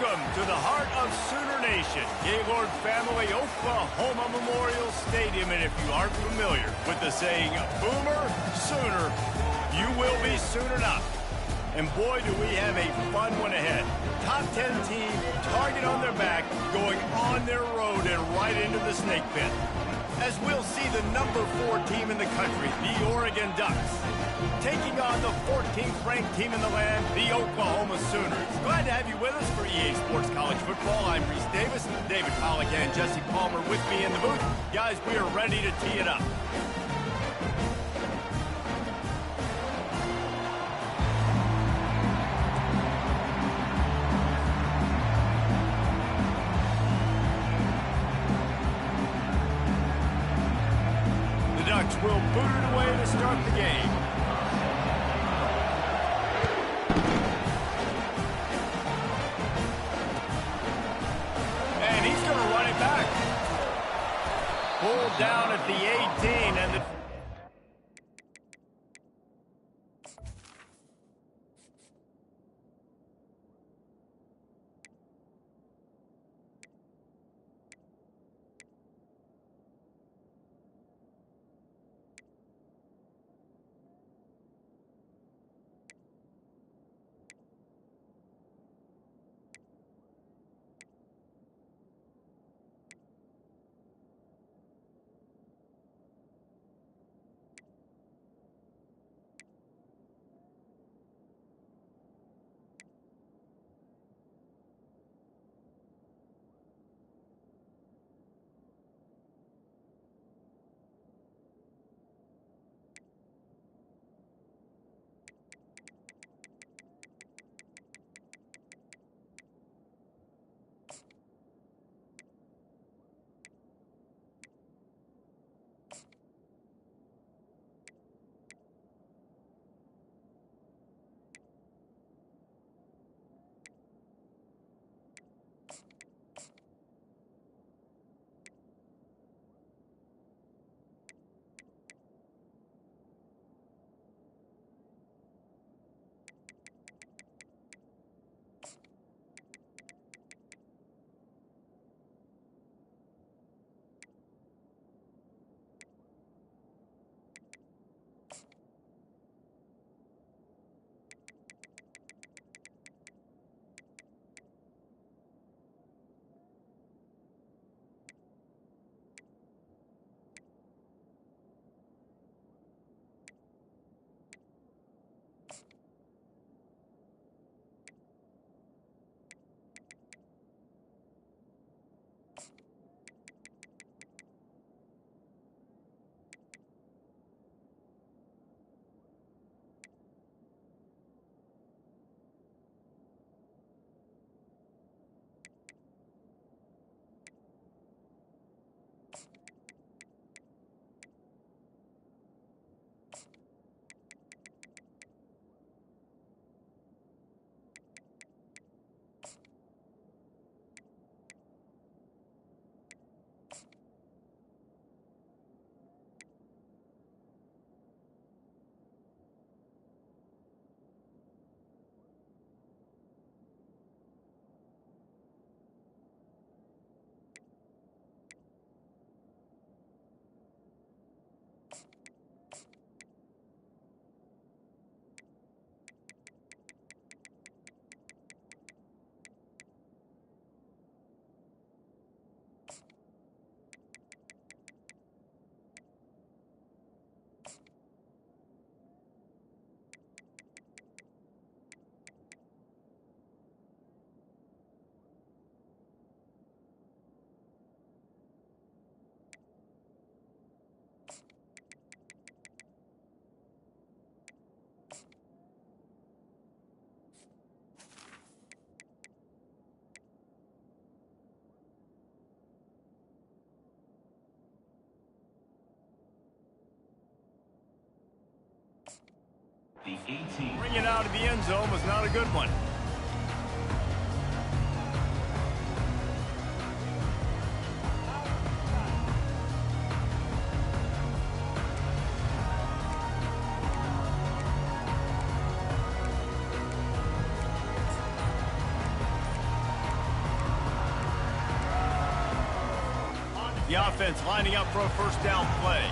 Welcome to the heart of Sooner Nation, Gaylord Family Oklahoma Memorial Stadium. And if you aren't familiar with the saying, Boomer Sooner, you will be soon enough. And boy, do we have a fun one ahead. Top 10 team, target on their back, going on their road and right into the snake pit. As we'll see the number 4 team in the country, the Oregon Ducks, taking on the 14th ranked team in the land, the Oklahoma Sooners. Glad to have you with us for EA Sports College Football. I'm Reese Davis, David Pollack and Jesse Palmer with me in the booth. Guys, we are ready to tee it up. Will boot it away to start the game. And he's going to run it back. Pulled down at the 18 and the... The 18. Bring it out of the end zone was not a good one. The offense lining up for a first down play.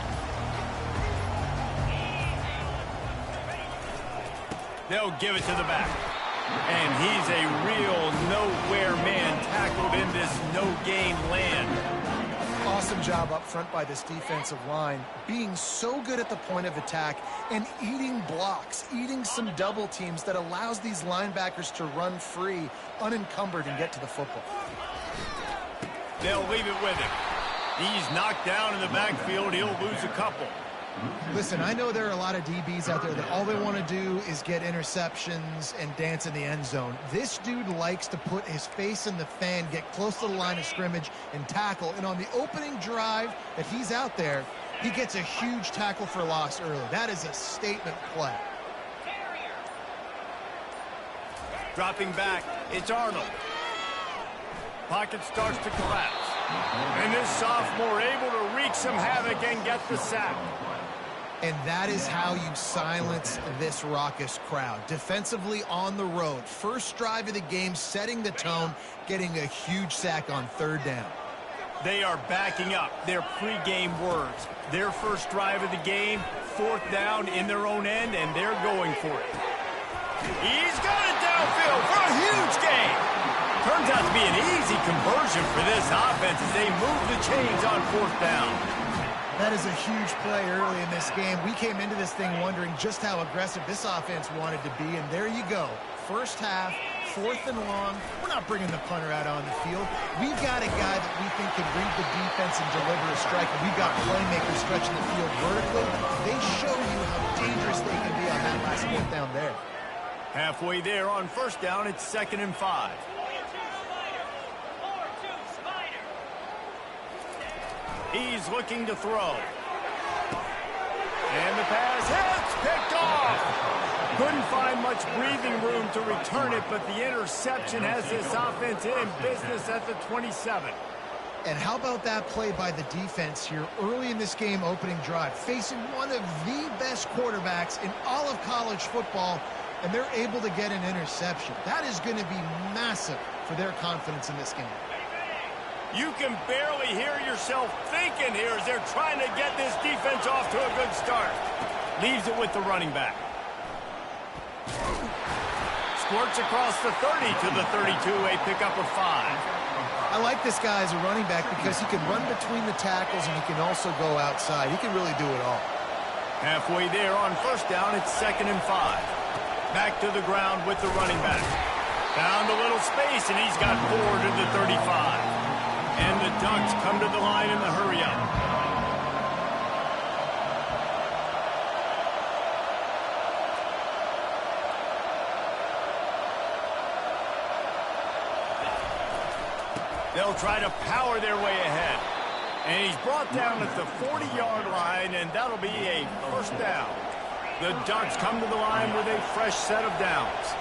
They'll give it to the back. And he's a real nowhere man tackled in this no-gain land. Awesome job up front by this defensive line, being so good at the point of attack and eating blocks, eating some double teams that allows these linebackers to run free, unencumbered, and get to the football. They'll leave it with him. He's knocked down in the backfield. He'll lose a couple. Listen, I know there are a lot of DBs out there that all they want to do is get interceptions and dance in the end zone. This dude likes to put his face in the fan, get close to the line of scrimmage, and tackle. And on the opening drive that he's out there, he gets a huge tackle for loss early. That is a statement play. Dropping back, it's Arnold. Pocket starts to collapse. And this sophomore able to wreak some havoc and get the sack. And that is how you silence this raucous crowd. Defensively on the road. First drive of the game, setting the tone, getting a huge sack on third down. They are backing up their pregame words. Their first drive of the game, fourth down in their own end, and they're going for it. He's got it downfield for a huge gain. Turns out to be an easy conversion for this offense as they move the chains on fourth down. That is a huge play early in this game. We came into this thing wondering just how aggressive this offense wanted to be, and there you go. First half, fourth and long. We're not bringing the punter out on the field. We've got a guy that we think can read the defense and deliver a strike. And we've got playmakers stretching the field vertically. They show you how dangerous they can be on that last fourth down there. Halfway there on first down, it's 2nd and 5. He's looking to throw. And the pass hits, picked off. Couldn't find much breathing room to return it, but the interception has this offense in business at the 27. And how about that play by the defense here early in this game opening drive, facing one of the best quarterbacks in all of college football, and they're able to get an interception. That is going to be massive for their confidence in this game. You can barely hear yourself thinking here as they're trying to get this defense off to a good start. Leaves it with the running back. Squirts across the 30 to the 32, a pickup of 5. I like this guy as a running back because he can run between the tackles and he can also go outside. He can really do it all. Halfway there on first down, it's 2nd and 5. Back to the ground with the running back. Found a little space, and he's got 4 to the 35. And the Ducks come to the line in the hurry-up. They'll try to power their way ahead. And he's brought down at the 40-yard line, and that'll be a first down. The Ducks come to the line with a fresh set of downs.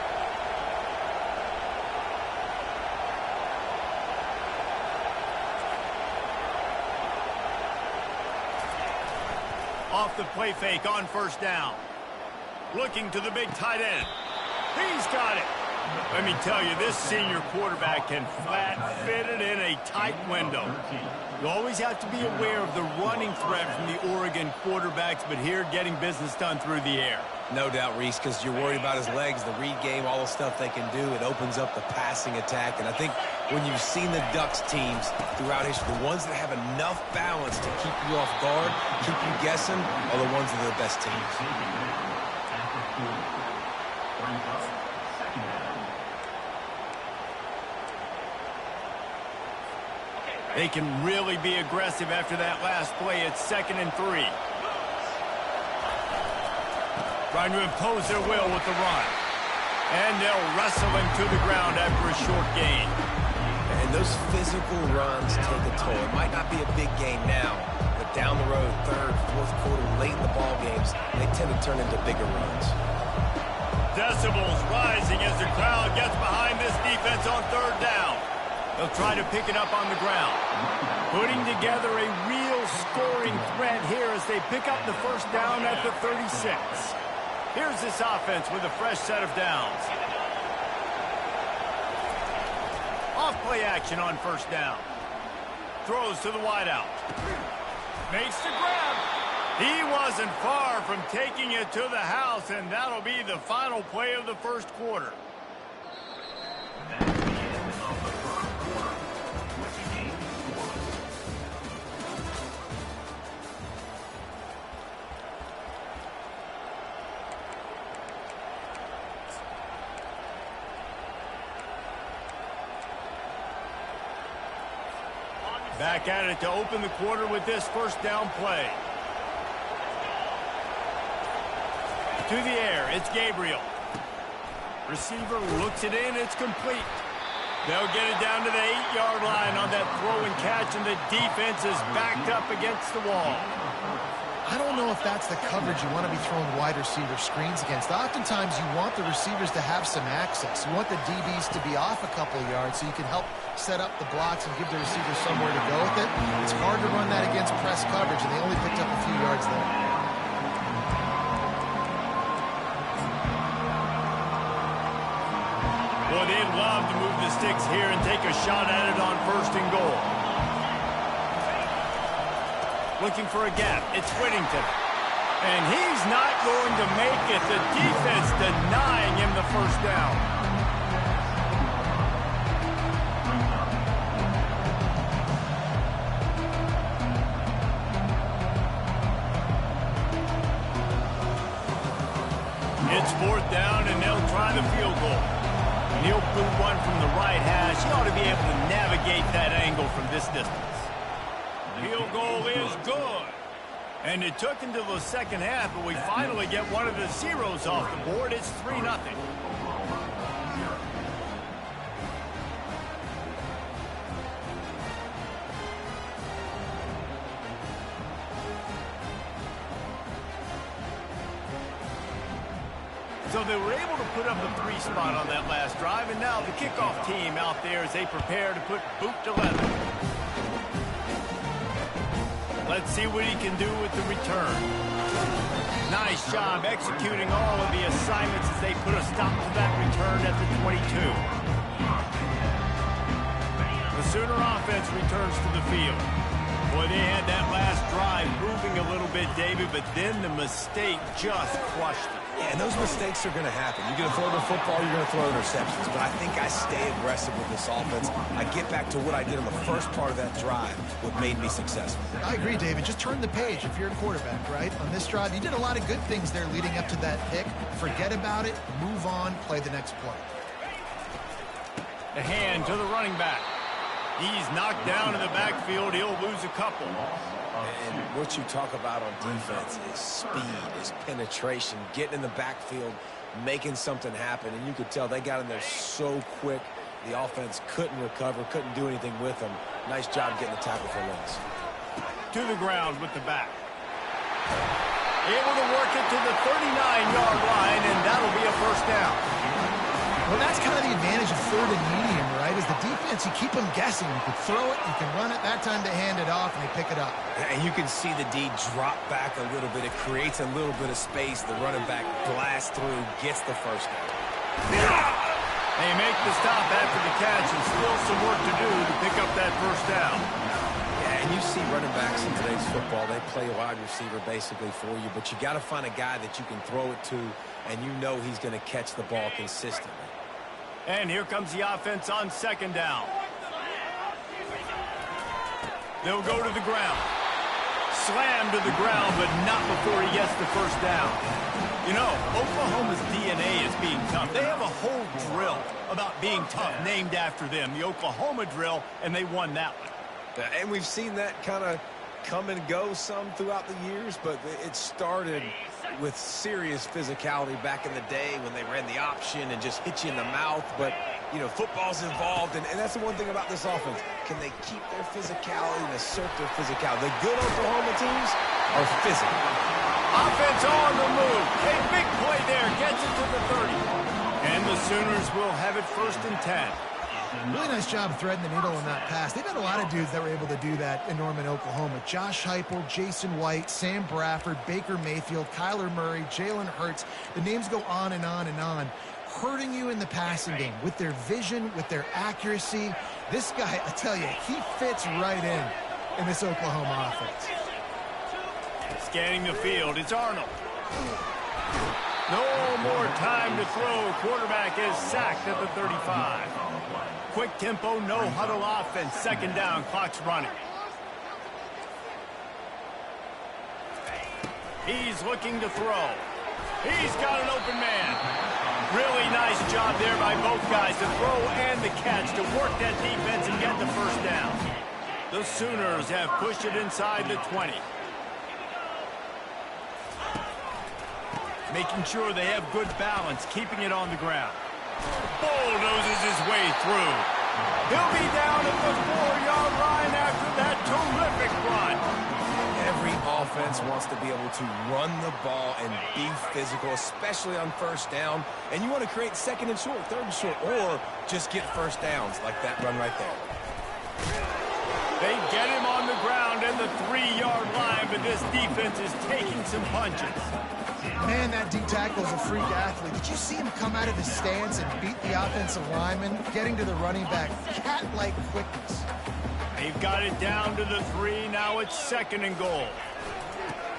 Off the play fake on first down. Looking to the big tight end. He's got it. Let me tell you, this senior quarterback can flat fit it in a tight window. You always have to be aware of the running threat from the Oregon quarterbacks, but here getting business done through the air. No doubt, Reese, because you're worried about his legs, the read game, all the stuff they can do. It opens up the passing attack. And I think when you've seen the Ducks teams throughout history, the ones that have enough balance to keep you off guard, keep you guessing, are the ones that are the best teams. They can really be aggressive after that last play. It's 2nd and 3. Trying to impose their will with the run. And they'll wrestle him to the ground after a short gain. And those physical runs take a toll. It might not be a big gain now, but down the road, third, fourth quarter, late in the ball games, they tend to turn into bigger runs. Decibels rising as the crowd gets behind this defense on third down. They'll try to pick it up on the ground. Putting together a real scoring threat here as they pick up the first down at the 36. Here's this offense with a fresh set of downs. Off play action on first down. throws to the wideout. Makes the grab. He wasn't far from taking it to the house, and that'll be the final play of the first quarter. Back at it to open the quarter with this first down play. To the air, it's Gabriel. Receiver looks it in, it's complete. They'll get it down to the 8-yard line on that throw and catch, and the defense is backed up against the wall. I don't know if that's the coverage you want to be throwing wide receiver screens against. Oftentimes, you want the receivers to have some access. You want the DBs to be off a couple of yards so you can help set up the blocks and give the receiver somewhere to go with it. It's hard to run that against press coverage, and they only picked up a few yards there. Boy, they'd love to move the sticks here and take a shot at it on 1st and goal. Looking for a gap. It's Whittington. And he's not going to make it. The defense denying him the first down. It's 4th down, and they'll try the field goal. And he'll put one from the right hash. He ought to be able to navigate that angle from this distance. Field goal is good. And it took until the second half, but we finally get one of the zeros off the board. It's 3-0. So they were able to put up a 3 spot on that last drive, and now the kickoff team out there as they prepare to put boot to leather. Let's see what he can do with the return. Nice job executing all of the assignments as they put a stop to that return at the 22. The Sooner offense returns to the field. Boy, they had that last drive moving a little bit, David, but then the mistake just crushed it. Yeah, and those mistakes are going to happen. You're going to throw the football, you're going to throw interceptions. But I think I stay aggressive with this offense. I get back to what I did on the first part of that drive, what made me successful. I agree, David. Just turn the page if you're a quarterback, right? On this drive, you did a lot of good things there leading up to that pick. Forget about it, move on, play the next play. The hand to the running back. He's knocked down in the backfield. He'll lose a couple. And what you talk about on defense is speed, is penetration, getting in the backfield, making something happen. And you could tell they got in there so quick. The offense couldn't recover, couldn't do anything with them. Nice job getting the tackle for loss. To the ground with the back. Able to work it to the 39-yard line, and that'll be a first down. Well, that's kind of the advantage of 3rd and medium, right? Is the defense, you keep them guessing. You can throw it, you can run it. That time they hand it off, and they pick it up. And you can see the D drop back a little bit. It creates a little bit of space. The running back blasts through, gets the first down. They make the stop after the catch, and still some work to do to pick up that first down. Yeah, and you see running backs in today's football, they play a wide receiver basically for you, but you got to find a guy that you can throw it to, and you know he's going to catch the ball consistently. And here comes the offense on 2nd down. They'll go to the ground. Slam to the ground, but not before he gets the first down. You know, Oklahoma's DNA is being tough. They have a whole drill about being tough named after them, the Oklahoma drill, and they won that one. And we've seen that kind of come and go some throughout the years, but it started with serious physicality back in the day when they ran the option and just hit you in the mouth. But, you know, football's involved, and that's the one thing about this offense. Can they keep their physicality and assert their physicality? The good Oklahoma teams are physical. Offense on the move. A big play there. Gets it to the 30. And the Sooners will have it 1st and 10. Really nice job threading the needle on that pass. They've had a lot of dudes that were able to do that in Norman, Oklahoma. Josh Heupel, Jason White, Sam Bradford, Baker Mayfield, Kyler Murray, Jalen Hurts. The names go on and on and on. hurting you in the passing game with their vision, with their accuracy. This guy, I tell you, he fits right in this Oklahoma offense. Scanning the field, it's Arnold. No more time to throw. Quarterback is sacked at the 35. Quick tempo, no huddle offense. Second down, clock's running. He's looking to throw. He's got an open man. Really nice job there by both guys to throw and the catch to work that defense and get the first down. The Sooners have pushed it inside the 20. Making sure they have good balance, keeping it on the ground. Bulldozes his way through. He'll be down at the 4-yard line after that terrific run. Every offense wants to be able to run the ball and be physical, especially on first down. And you want to create second and short, third and short, or just get first downs like that run right there. They get him on the ground at the 3-yard line, but this defense is taking some punches. Man, that D tackle is a freak athlete. Did you see him come out of his stance and beat the offensive lineman, getting to the running back? Cat-like quickness. They've got it down to the 3. Now it's second and goal.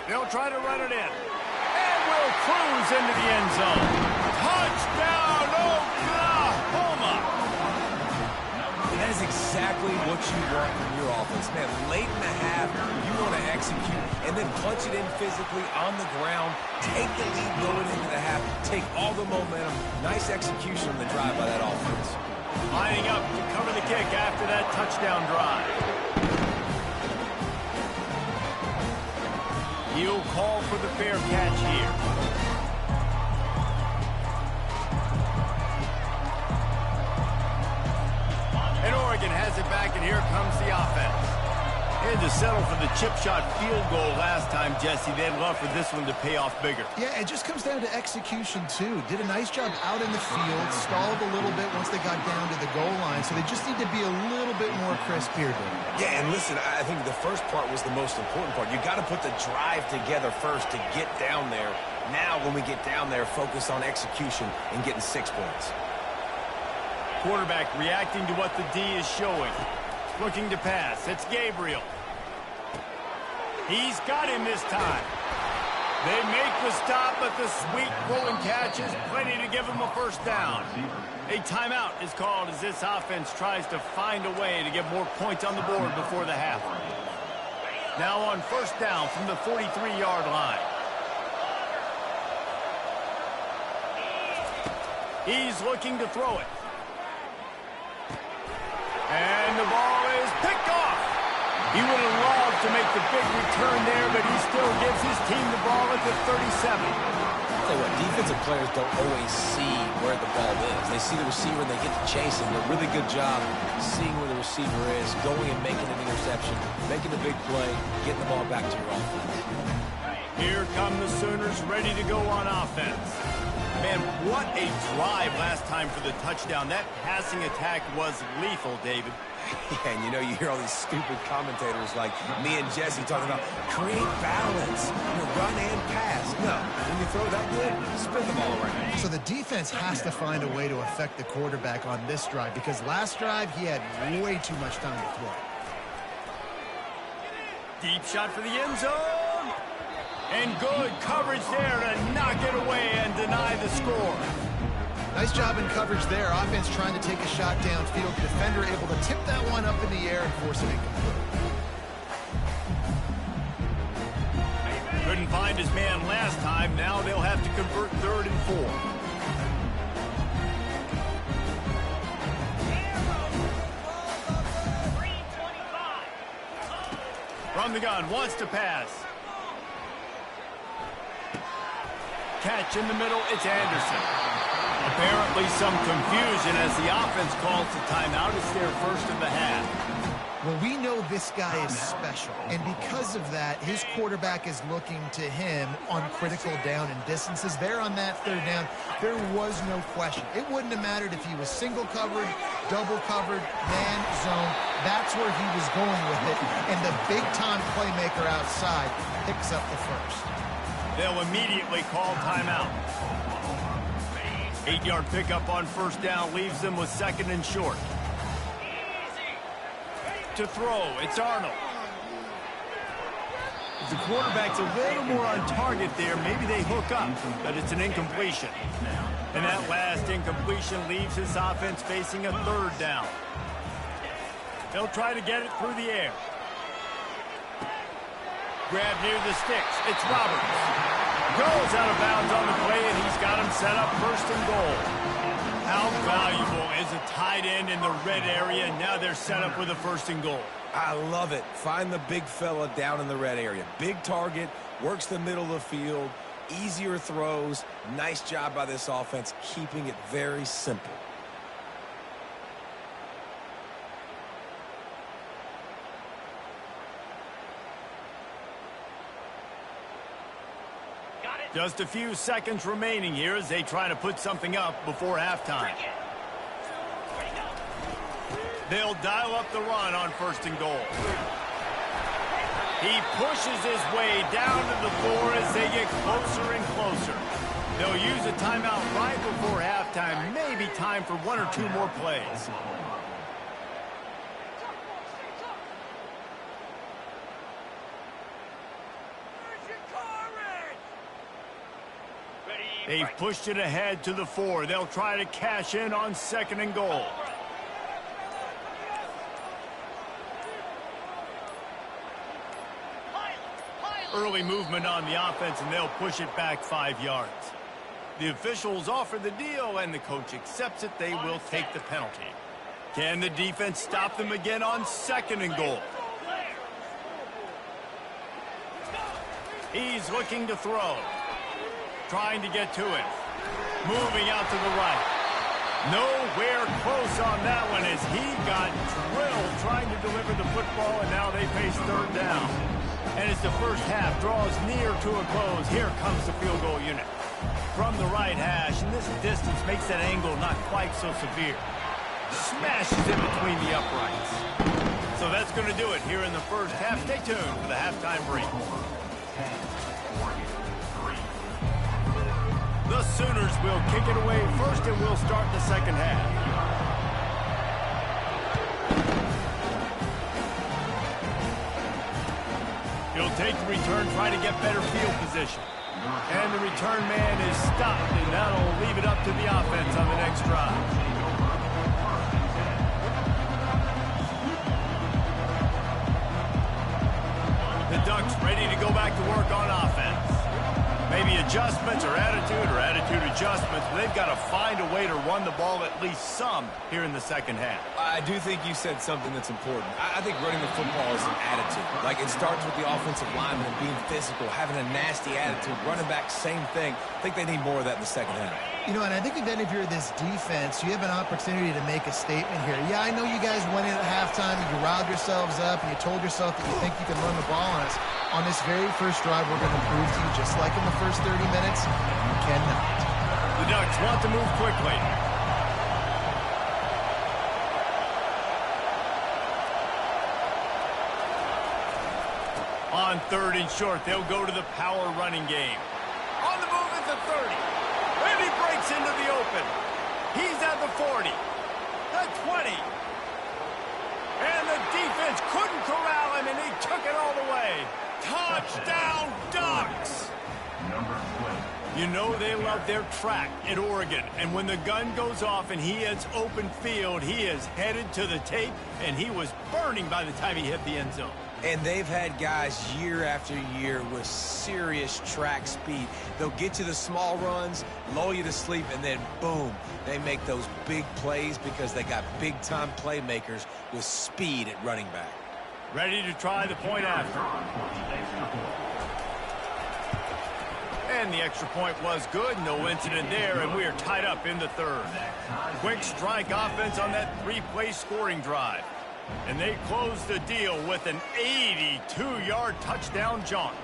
They'll try to run it in. And will cruise into the end zone. Touchdown, Oklahoma! That is exactly what you want from your offense. Man, late in the half, you want to execute and then punch it in physically on the ground. Take the lead going into the half. Take all the momentum. Nice execution on the drive by that offense. Lining up to cover the kick after that touchdown drive. He'll call for the fair catch here. And Oregon has it back, and here comes the offense. They had to settle for the chip shot field goal last time, Jesse. They'd love for this one to pay off bigger. Yeah, it just comes down to execution, too. Did a nice job out in the field, stalled a little bit once they got down to the goal line, so they just need to be a little bit more crisp here, David. Yeah, and listen, I think the first part was the most important part. You got to put the drive together first to get down there. Now, when we get down there, focus on execution and getting 6 points. Quarterback reacting to what the D is showing. Looking to pass. It's Gabriel. He's got him this time. They make the stop, but the sweet pulling catch is plenty to give him a first down. A timeout is called as this offense tries to find a way to get more points on the board before the half. Now on first down from the 43-yard line. He's looking to throw it. And the ball is picked off. He would have loved to make the big return there, but he still gives his team the ball at the 37. I'll tell you what, defensive players don't always see where the ball is. They see the receiver and they get to chase him. A really good job seeing where the receiver is, going and making an interception, making a big play, getting the ball back to your offense. Here come the Sooners ready to go on offense. Man, what a drive last time for the touchdown. That passing attack was lethal, David. Yeah, and you know, you hear all these stupid commentators like me and Jesse talking about create balance, run and pass. No, when you throw that good, spin the ball around. So the defense has to find a way to affect the quarterback on this drive because last drive he had way too much time to throw. Deep shot for the end zone. And good coverage there to knock it away and deny the score. Nice job in coverage there. Offense trying to take a shot downfield. The defender able to tip that one up in the air and force it incomplete. Couldn't find his man last time. Now they'll have to convert 3rd and 4. From the gun, wants to pass. Catch in the middle, it's Anderson. Apparently some confusion as the offense calls the timeout. It's their first of the half. Well, we know this guy is special, and because of that, his quarterback is looking to him on critical down and distances. There on that 3rd down, there was no question. It wouldn't have mattered if he was single covered, double covered, man, zone. That's where he was going with it, and the big-time playmaker outside picks up the first. They'll immediately call timeout. 8-yard pickup on first down leaves them with second and short. To throw, it's Arnold. If the quarterback's a little more on target there, maybe they hook up, but it's an incompletion. And that last incompletion leaves his offense facing a third down. They'll try to get it through the air. Grab near the sticks. It's Roberts. Goes out of bounds on the play, and he's got him set up first and goal. How valuable is a tight end in the red area? Now they're set up with a first and goal. I love it. Find the big fella down in the red area. Big target, works the middle of the field, easier throws. Nice job by this offense, keeping it very simple. Just a few seconds remaining here as they try to put something up before halftime. They'll dial up the run on first and goal. He pushes his way down to the floor as they get closer and closer. They'll use a timeout right before halftime. Maybe time for one or two more plays. They've pushed it ahead to the 4. They'll try to cash in on second and goal. Early movement on the offense, and they'll push it back 5 yards. The officials offer the deal, and the coach accepts it. They will take the penalty. Can the defense stop them again on second and goal? He's looking to throw. Trying to get to it. Moving out to the right. Nowhere close on that one as he got drilled trying to deliver the football, and now they face third down. And as the first half draws near to a close, here comes the field goal unit. From the right hash, and this distance makes that angle not quite so severe. Smashes in between the uprights. So that's going to do it here in the first half. Stay tuned for the halftime break. The Sooners will kick it away first, and we'll start the second half. He'll take the return, try to get better field position. And the return man is stopped, and that'll leave it up to the offense on the next drive. The Ducks ready to go back to work on offense. Maybe adjustments or attitude adjustments, but they've got to find a way to run the ball at least some here in the second half. I do think you said something that's important. I think running the football is an attitude. Like, it starts with the offensive lineman being physical, having a nasty attitude. Running back, same thing. I think they need more of that in the second half. You know, and I think then if you're this defense, you have an opportunity to make a statement here. Yeah, I know you guys went in at halftime, you riled yourselves up, and you told yourself that you think you can run the ball on us. On this very first drive, we're going to prove to you, just like in the first 30 minutes, you cannot. The Ducks want to move quickly. On third and short, they'll go to the power running game. On the move at the 30. And he breaks into the open. He's at the 40. The 20. And the defense couldn't corral him, and he took it all the way. Touchdown, Ducks! You know they love their track at Oregon, and when the gun goes off and he hits open field, he is headed to the tape, and he was burning by the time he hit the end zone. And they've had guys year after year with serious track speed. They'll get you the small runs, lull you to sleep, and then boom, they make those big plays because they got big-time playmakers with speed at running back. Ready to try the point after. And the extra point was good. No incident there, and we are tied up in the third. Quick strike offense on that 3-play scoring drive. And they close the deal with an 82-yard touchdown jaunt.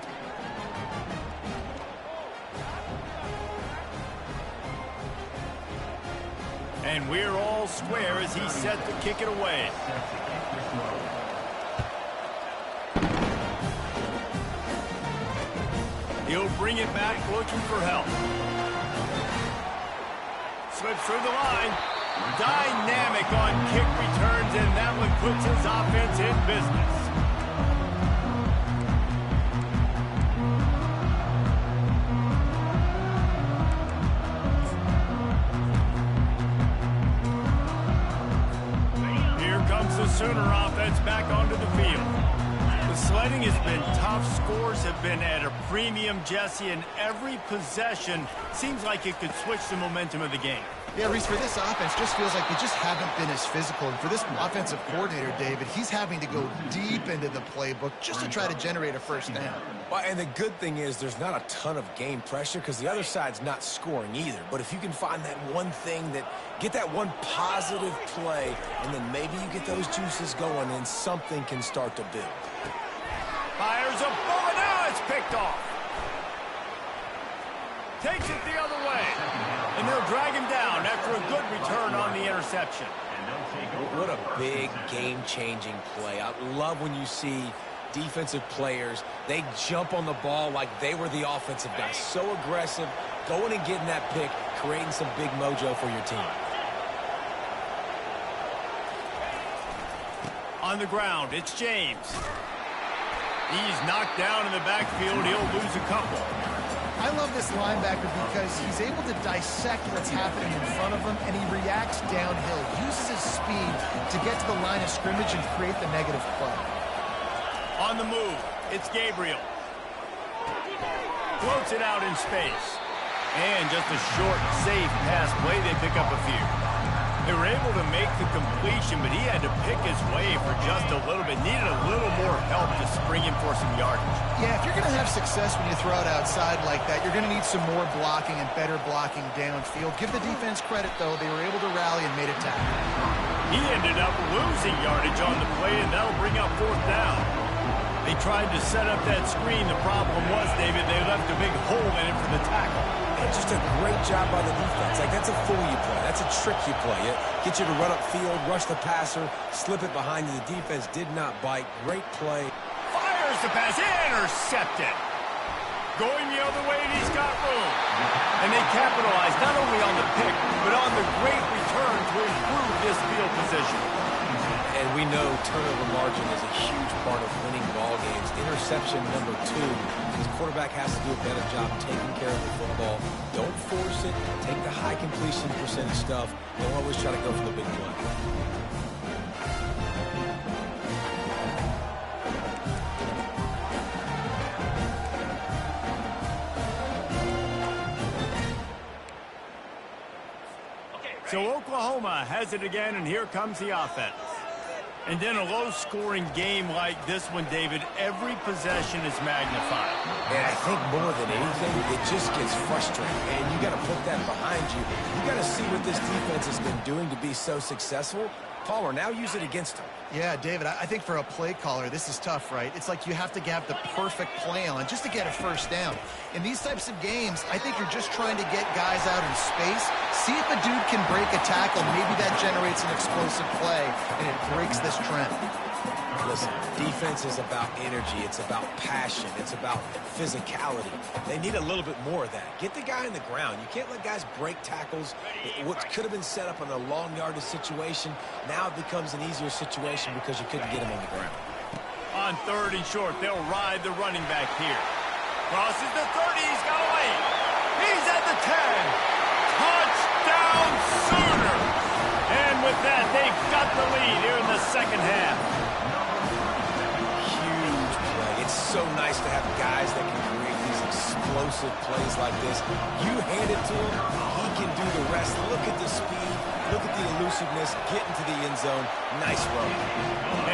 And we're all square as he's set to kick it away. He'll bring it back looking for help. Slips through the line. Dynamic on kick returns, and that one puts his offense in business. Here comes the Sooner offense back onto the field. The sledding has been tough. Scores have been at a premium, Jesse, and every possession seems like it could switch the momentum of the game. Yeah, Reese, for this offense, just feels like they just haven't been as physical. And for this offensive coordinator, David, he's having to go deep into the playbook just to try to generate a first down. Well, and the good thing is there's not a ton of game pressure because the other side's not scoring either. But if you can find that one thing get that one positive play, and then maybe you get those juices going and something can start to build. Fires a bullet. Now it's picked off. Takes it the other way. And they'll drag him down after a good return on the interception. What a big game-changing play. I love when you see defensive players, they jump on the ball like they were the offensive guy. So aggressive, going and getting that pick, creating some big mojo for your team. On the ground, it's James. He's knocked down in the backfield. He'll lose a couple. I love this linebacker because he's able to dissect what's happening in front of him, and he reacts downhill, uses his speed to get to the line of scrimmage and create the negative play. On the move, it's Gabriel. Floats it out in space. And just a short, safe pass play. They pick up a few. They were able to make the completion, but he had to pick his way for just a little bit. Needed a little more help to spring him for some yardage. Yeah, if you're going to have success when you throw it outside like that, you're going to need some more blocking and better blocking downfield. Give the defense credit, though. They were able to rally and made a tackle. He ended up losing yardage on the play, and that'll bring up fourth down. They tried to set up that screen. The problem was, David, they left a big hole in it for the tackle. And just a great job by the defense. Like, that's a fool you play. That's a trick you play. It gets you to run upfield, rush the passer, slip it behind you. The defense did not bite. Great play. Fires the pass. Intercepted. Going the other way, and he's got room. And they capitalize not only on the pick, but on the great return to improve this field position. And we know turnover margin is a huge part of winning ball games. Interception number 2. His quarterback has to do a better job taking care of the football. Don't force it. Take the high completion percentage stuff. Don't always try to go for the big play. So Oklahoma has it again, and here comes the offense. And in a low-scoring game like this one, David, every possession is magnified. And I think more than anything, it just gets frustrating. And you got to put that behind you. You got to see what this defense has been doing to be so successful. Palmer, now use it against him. Yeah, David, I think for a play caller, this is tough, right? It's like you have to have the perfect play on just to get a first down. In these types of games, I think you're just trying to get guys out in space, see if a dude can break a tackle. Maybe that generates an explosive play, and it breaks this trend. Listen, defense is about energy. It's about passion. It's about physicality. They need a little bit more of that. Get the guy in the ground. You can't let guys break tackles. What could have been set up in a long yardage situation, now it becomes an easier situation because you couldn't get him on the ground. On 3rd and short, they'll ride the running back here. Crosses the 30. He's got a lane. He's at the 10. Touchdown, Sooner. And with that, they've got the lead here in the second half. It's so nice to have guys that can create these explosive plays like this. You hand it to him, he can do the rest. Look at the speed, look at the elusiveness, get into the end zone. Nice run.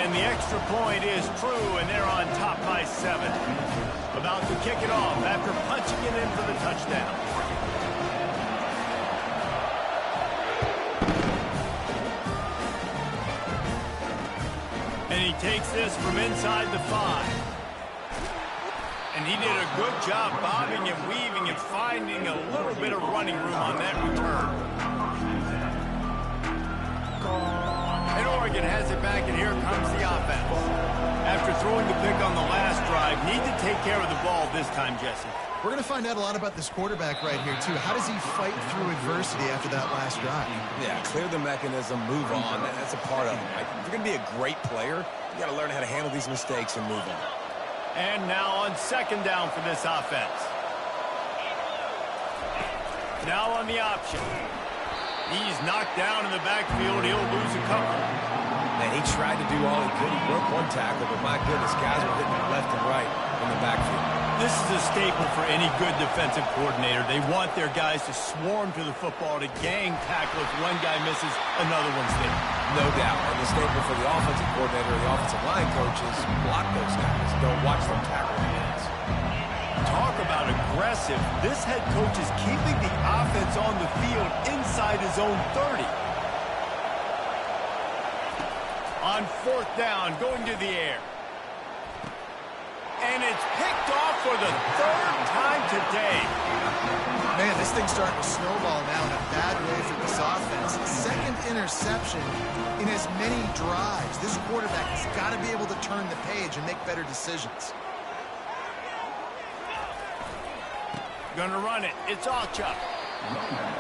And the extra point is true, and they're on top by 7. About to kick it off after punching it in for the touchdown. And he takes this from inside the 5. And he did a good job bobbing and weaving and finding a little bit of running room on that return. And Oregon has it back, and here comes the offense. After throwing the pick on the last drive need to take care of the ball this time, Jesse. We're going to find out a lot about this quarterback right here, too. How does he fight through adversity after that last drive? Yeah, clear the mechanism, move on. That's a part of it, right? If you're going to be a great player, you got to learn how to handle these mistakes and move on. And now on second down for this offense. Now on the option. He's knocked down in the backfield. He'll lose a couple. Man, he tried to do all he could. He broke one tackle, but my goodness, guys were hitting him left and right in the backfield. This is a staple for any good defensive coordinator. They want their guys to swarm to the football, to gang tackle. If one guy misses, another one's there. No doubt. And the staple for the offensive coordinator or the offensive line coaches, block those guys. Don't watch them tackle the hands. Talk about aggressive. This head coach is keeping the offense on the field inside his own 30. On fourth down, going to the air. And it's picked off for the third time today. Man, this thing's starting to snowball now in a bad way for this offense. Second interception in as many drives. This quarterback has got to be able to turn the page and make better decisions. Gonna run it. It's all Chuck.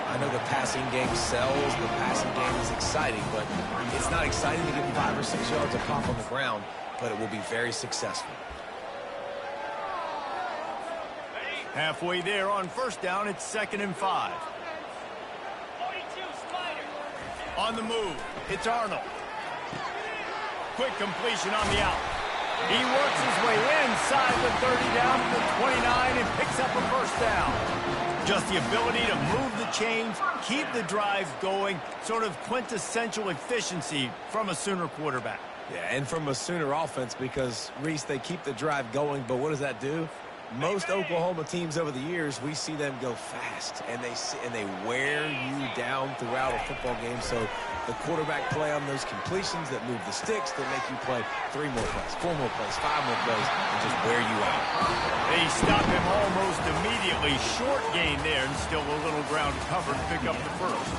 I know the passing game sells, the passing game is exciting, but it's not exciting to get 5 or 6 yards of pop on the ground, but it will be very successful. Halfway there on first down, it's 2nd and 5. On the move, it's Arnold. Quick completion on the out. He works his way inside the 30 down to the 29 and picks up a first down. Just the ability to move the chains, keep the drive going, sort of quintessential efficiency from a Sooner quarterback. Yeah, and from a Sooner offense because, Reese, they keep the drive going, but what does that do? Most Oklahoma teams over the years, we see them go fast, and they wear you down throughout a football game. So the quarterback play on those completions that move the sticks, that make you play 3 more plays, 4 more plays, 5 more plays, and just wear you out. They stop him almost immediately. Short gain there, and still a little ground covered to pick up the first.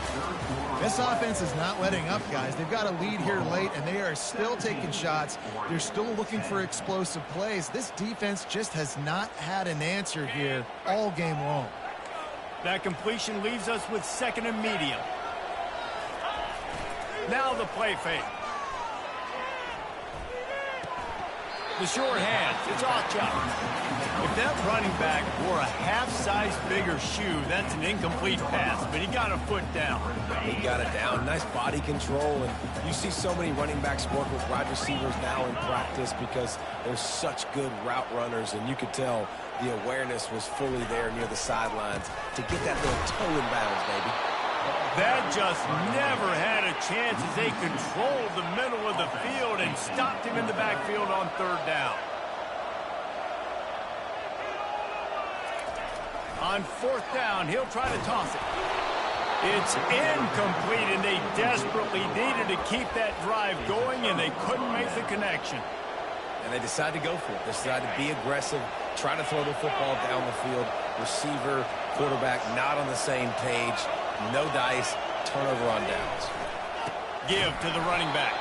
This offense is not letting up, guys. They've got a lead here late, and they are still taking shots. They're still looking for explosive plays. This defense just has not had an answer here all game long. That completion leaves us with 2nd and medium. Now the play fake. The short hands. It's Ochoa. If that running back wore a half-size bigger shoe, that's an incomplete pass, but he got a foot down. He got it down. Nice body control, and you see so many running backs work with wide receivers now in practice because they're such good route runners, and you could tell the awareness was fully there near the sidelines to get that little toe in bounds, baby. That just never had a chance as they controlled the middle of the field and stopped him in the backfield on 3rd down. On 4th down, he'll try to toss it. It's incomplete, and they desperately needed to keep that drive going, and they couldn't make the connection. And they decided to go for it. They decided to be aggressive, try to throw the football down the field. Receiver, quarterback, not on the same page. No dice, turnover on downs. Give to the running back.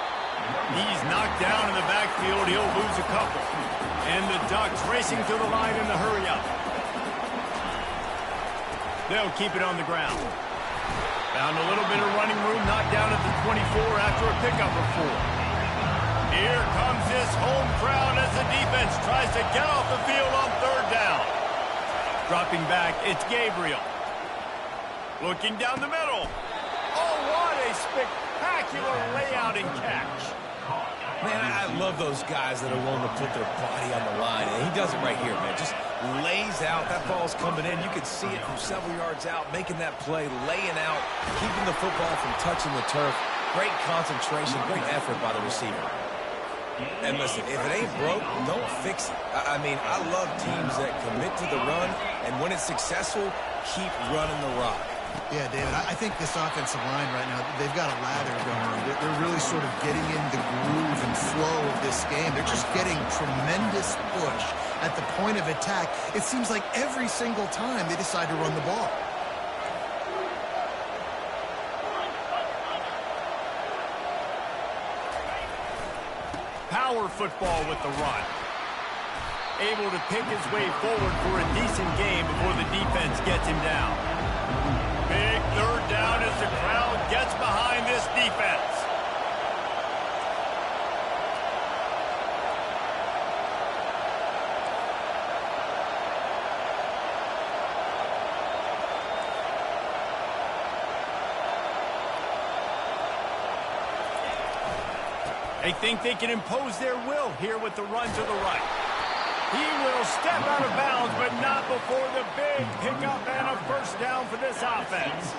He's knocked down in the backfield. He'll lose a couple. And the Ducks racing to the line in the hurry-up. They'll keep it on the ground. Found a little bit of running room, knocked down at the 24 after a pickup of 4. Here comes this home crowd as the defense tries to get off the field on 3rd down. Dropping back, it's Gabriel. Looking down the middle. Oh, what a spectacular layout and catch. Man, I love those guys that are willing to put their body on the line. And he does it right here, man. Just lays out. That ball's coming in. You can see it from several yards out, making that play, laying out, keeping the football from touching the turf. Great concentration, great effort by the receiver. And listen, if it ain't broke, don't fix it. I mean, I love teams that commit to the run, and when it's successful, keep running the rock. Yeah, David, I think this offensive line right now, they've got a lather going. They're really sort of getting in the groove and flow of this game. They're just getting tremendous push at the point of attack. It seems like every single time they decide to run the ball. Power football with the run. able to pick his way forward for a decent game before the defense gets him down. Big third down as the crowd gets behind this defense. They think they can impose their will here with the run to the right. He will step out of bounds, but not before the big pickup and a first down for this offense.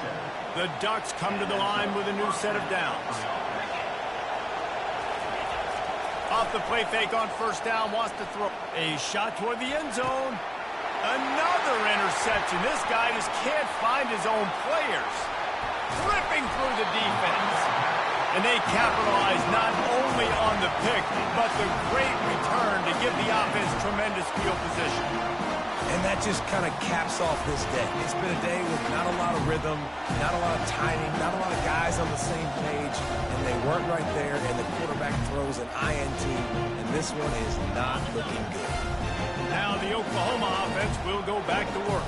The Ducks come to the line with a new set of downs. Off the play fake on first down, wants to throw. A shot toward the end zone. Another interception. This guy just can't find his own players. Ripping through the defense. And they capitalize not only on the pick, but the great return to give the offense tremendous field position. And that just kind of caps off this day. It's been a day with not a lot of rhythm, not a lot of timing, not a lot of guys on the same page, and they weren't right there, and the quarterback throws an INT, and this one is not looking good. Now the Oklahoma offense will go back to work.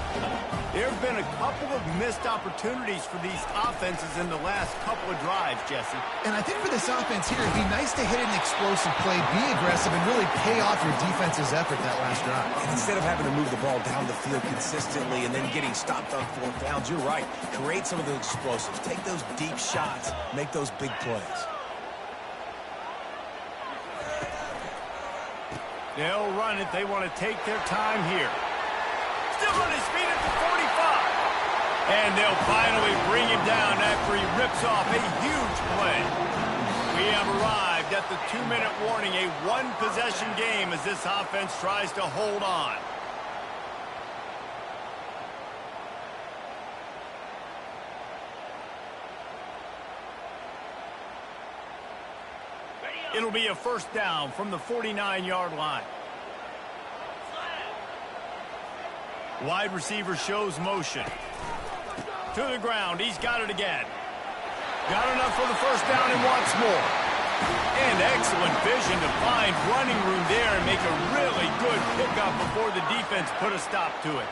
There have been a couple of missed opportunities for these offenses in the last couple of drives, Jesse. And I think for this offense here, it'd be nice to hit an explosive play, be aggressive, and really pay off your defense's effort that last drive. And instead of having to move the ball down the field consistently and then getting stopped on fourth downs, you're right. Create some of those explosives. Take those deep shots. Make those big plays. They'll run it. They want to take their time here. Still on his feet at the 45. And they'll finally bring him down after he rips off a huge play. We have arrived at the 2-minute warning, a one-possession game as this offense tries to hold on. It'll be a first down from the 49-yard line. Wide receiver shows motion. To the ground. He's got it again. Got enough for the first down and wants more. And excellent vision to find running room there and make a really good pickup before the defense put a stop to it.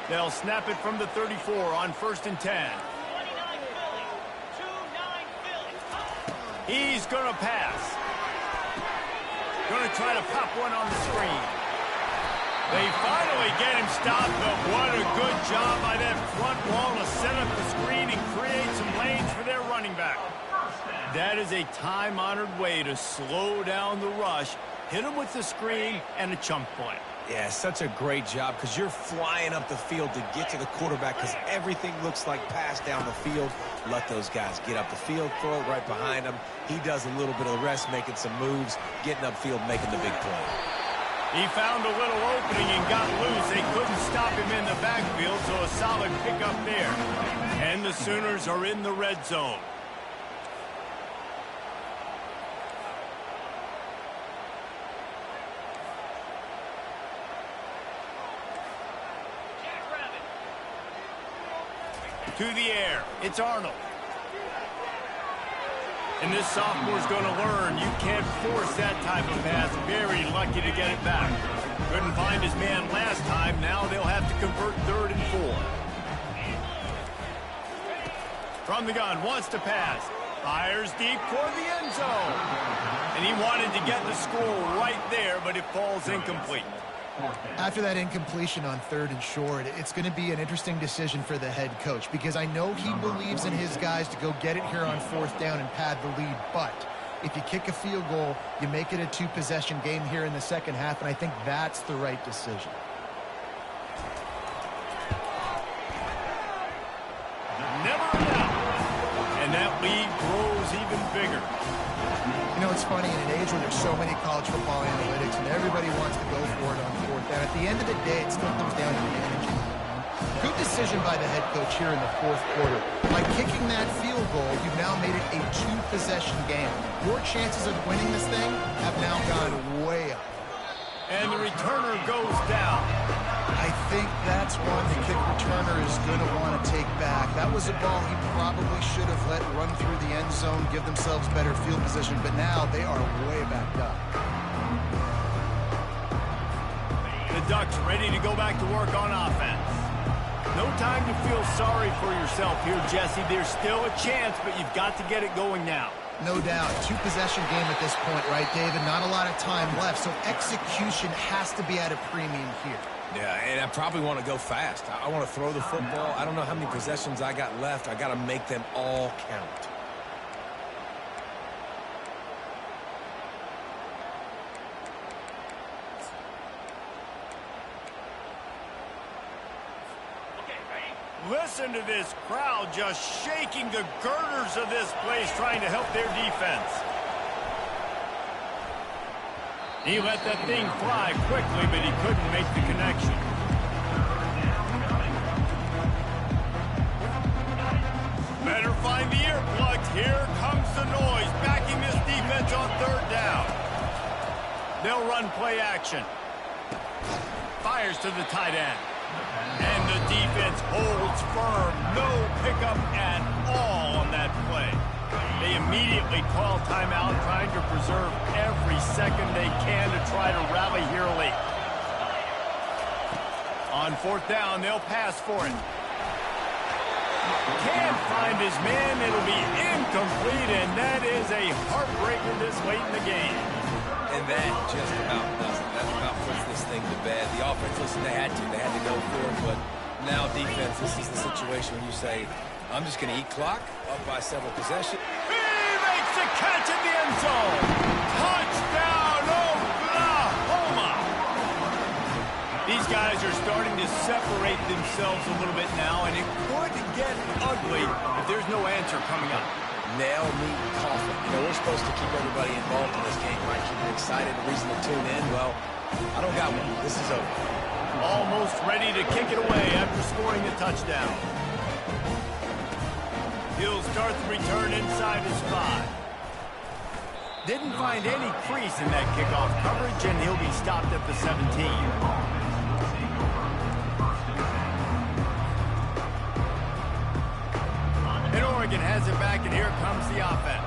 They'll snap it from the 34 on 1st and 10. He's going to pass. Going to try to pop one on the screen. They finally get him stopped, but what a good job by that front wall to set up the screen and create some lanes for their running back. That is a time-honored way to slow down the rush, hit him with the screen, and a chunk play. Yeah, such a great job because you're flying up the field to get to the quarterback because everything looks like pass down the field. Let those guys get up the field, throw it right behind him. He does a little bit of the rest, making some moves, getting upfield, making the big play. He found a little opening and got loose. They couldn't stop him in the backfield, so a solid pickup there. And the Sooners are in the red zone. To the air. It's Arnold. And this sophomore's going to learn you can't force that type of pass. Very lucky to get it back. Couldn't find his man last time. Now they'll have to convert 3rd and 4. From the gun, wants to pass. Fires deep toward the end zone. And he wanted to get the score right there, but it falls incomplete. After that incompletion on 3rd and short, it's going to be an interesting decision for the head coach because I know he believes in his guys to go get it here on 4th down and pad the lead, but if you kick a field goal, you make it a 2-possession game here in the second half, and I think that's the right decision. Never enough. And that lead grows even bigger. You know, it's funny, in an age where there's so many college football analytics and everybody wants to go for it on 4th down, at the end of the day, it still comes down to managing. Good decision by the head coach here in the 4th quarter. By kicking that field goal, you've now made it a 2-possession game. Your chances of winning this thing have now gone way up. And the returner goes down. I think that's one the kick returner is going to want to take back. That was a ball he probably should have let run through the end zone, give themselves better field position, but now they are way backed up. Ducks ready to go back to work on offense. No time to feel sorry for yourself here, Jesse. There's still a chance, but you've got to get it going now. No doubt. Two-possession game at this point, right, David? Not a lot of time left, so execution has to be at a premium here. Yeah, and I probably want to go fast. I want to throw the football. I don't know how many possessions I got left. I got to make them all count. Listen to this crowd just shaking the girders of this place, trying to help their defense. He let that thing fly quickly, but he couldn't make the connection. Better find the earplugs. Here comes the noise, backing this defense on third down. They'll run play action. Fires to the tight end. And the defense holds firm. No pickup at all on that play. They immediately call timeout, trying to preserve every second they can to try to rally here late. On fourth down, they'll pass for it. Can't find his man. It'll be incomplete, and that is a heartbreaker this late in the game. And that just about does it. That about puts this thing to bed. The offense, listen, they had to go for it, but now defense, this is the situation when you say, I'm just going to eat clock, up by several possessions. He makes the catch in the end zone. Touchdown, Oklahoma. These guys are starting to separate themselves a little bit now, and it could get ugly if there's no answer coming up. Nail, meat, coffee. You know, we're supposed to keep everybody involved in this game, right? Keep them excited, a reason to tune in. Well, I don't got one. This is over. Almost ready to kick it away after scoring the touchdown. He'll start the return inside his 5. Didn't find any crease in that kickoff coverage, and he'll be stopped at the 17. And Oregon has it back, and here comes the offense.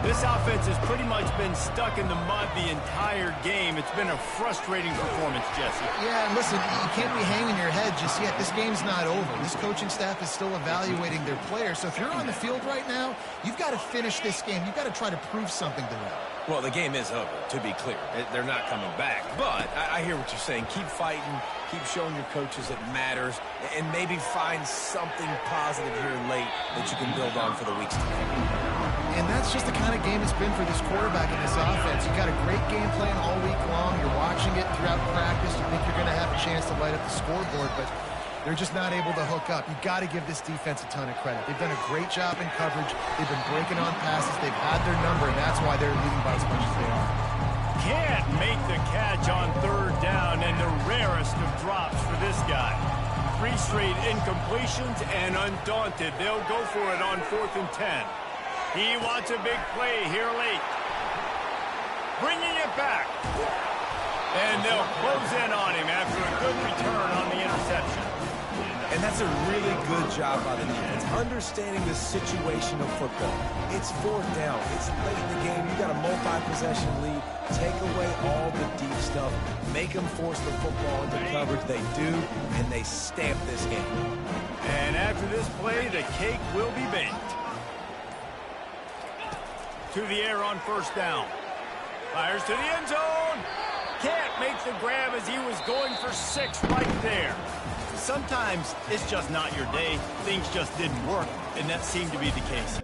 This offense has pretty much been stuck in the mud the entire game. It's been a frustrating performance, Jesse. Yeah, and listen, you can't be hanging your head just yet. This game's not over. This coaching staff is still evaluating their players. So if you're on the field right now, you've got to finish this game. You've got to try to prove something to them. Well, the game is over, to be clear. They're not coming back. But I hear what you're saying. Keep fighting. Keep showing your coaches it matters. And maybe find something positive here late that you can build on for the weeks to come. And that's just the kind of game it's been for this quarterback in this offense. You got a great game plan all week long. You're watching it throughout practice. You think you're going to have a chance to light up the scoreboard, but they're just not able to hook up. You got to give this defense a ton of credit. They've done a great job in coverage. They've been breaking on passes. They've had their number, and that's why they're leading by as much as they are. Can't make the catch on third down, and the rarest of drops for this guy. 3 straight incompletions, and undaunted, they'll go for it on 4th and 10. He wants a big play here late. Bringing it back. And they'll close in on him after a good return on the interception. And that's a really good job by the defense, understanding the situation of football. It's 4th down. It's late in the game. You got a multi-possession lead. Take away all the deep stuff. Make them force the football into coverage. They do, and they stamp this game. And after this play, the cake will be baked. To the air on 1st down. Fires to the end zone. Can't make the grab as he was going for 6 right there. Sometimes it's just not your day. Things just didn't work, and that seemed to be the case.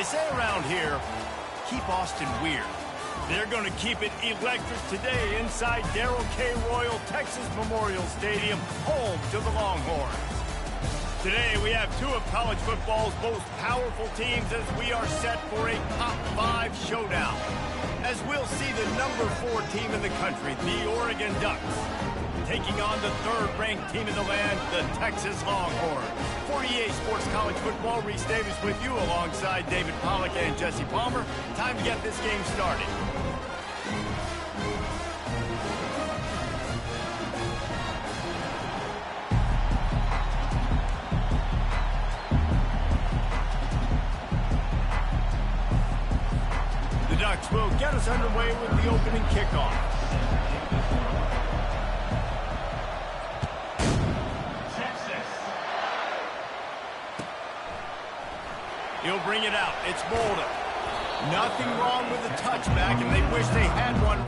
say around here, keep Austin weird. They're going to keep it electric today inside Darrell K. Royal Texas Memorial Stadium, home to the Longhorns. Today, we have two of college football's most powerful teams as we are set for a top 5 showdown. As we'll see the number 4 team in the country, the Oregon Ducks, taking on the 3rd-ranked team in the land, the Texas Longhorns. For EA Sports College Football, Reese Davis with you alongside David Pollack and Jesse Palmer. Time to get this game started. The Ducks will get us underway with the opening kickoff. He'll bring it out. It's Boulder. Nothing wrong with the touchback, and they wish they had one.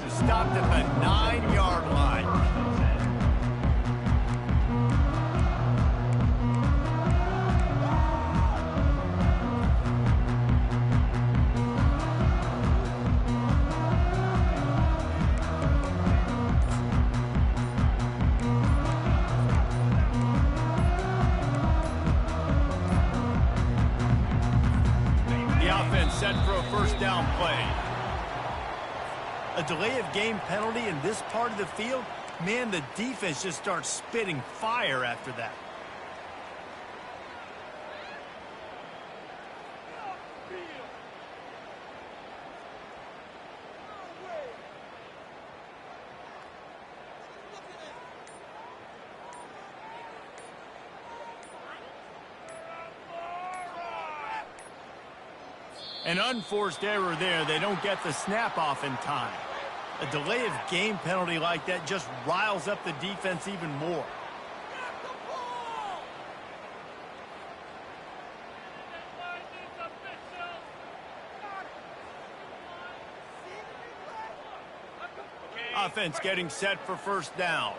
Stopped at the 9-yard line. The offense set for a first down play. A delay of game penalty in this part of the field, man, the defense just starts spitting fire after that. An unforced error there. They don't get the snap off in time. A delay of game penalty like that just riles up the defense even more. Offense getting set for first down.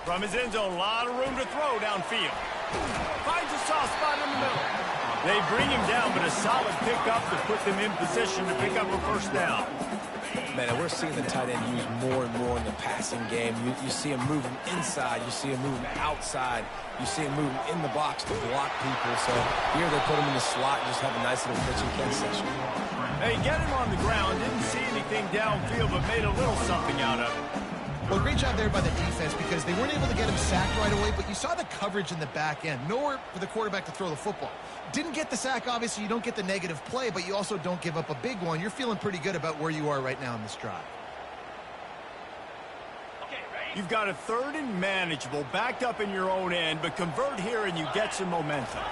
From his end zone, a lot of room to throw downfield. Finds a soft spot in the middle. They bring him down, but a solid pickup to put them in position to pick up a first down. Man, and we're seeing the tight end used more and more in the passing game. You see him moving inside. You see him moving outside. You see him moving in the box to block people. So here they put him in the slot and just have a nice little pitch and catch session. Hey, get him on the ground. Didn't see anything downfield, but made a little something out of it. Well, great job there by the defense because they weren't able to get him sacked right away, but you saw the coverage in the back end. Nowhere for the quarterback to throw the football. Didn't get the sack, obviously. You don't get the negative play, but you also don't give up a big one. You're feeling pretty good about where you are right now in this drive. You've got a 3rd and manageable, backed up in your own end, but convert here and you get some momentum.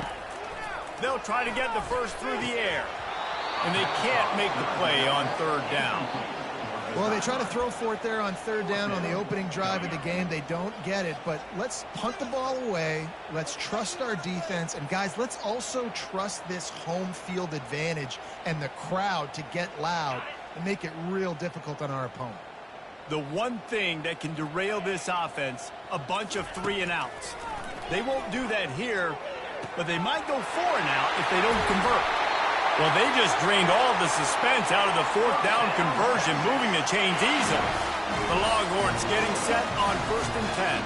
They'll try to get the first through the air, and they can't make the play on 3rd down. Well, they try to throw for it there on 3rd down on the opening drive of the game. They don't get it, but let's punt the ball away. Let's trust our defense. And, guys, let's also trust this home field advantage and the crowd to get loud and make it real difficult on our opponent. The one thing that can derail this offense, a bunch of 3-and-outs. They won't do that here, but they might go 4-and-out if they don't convert. Well, they just drained all the suspense out of the 4th down conversion, moving the chains easily. The Longhorns getting set on 1st and 10.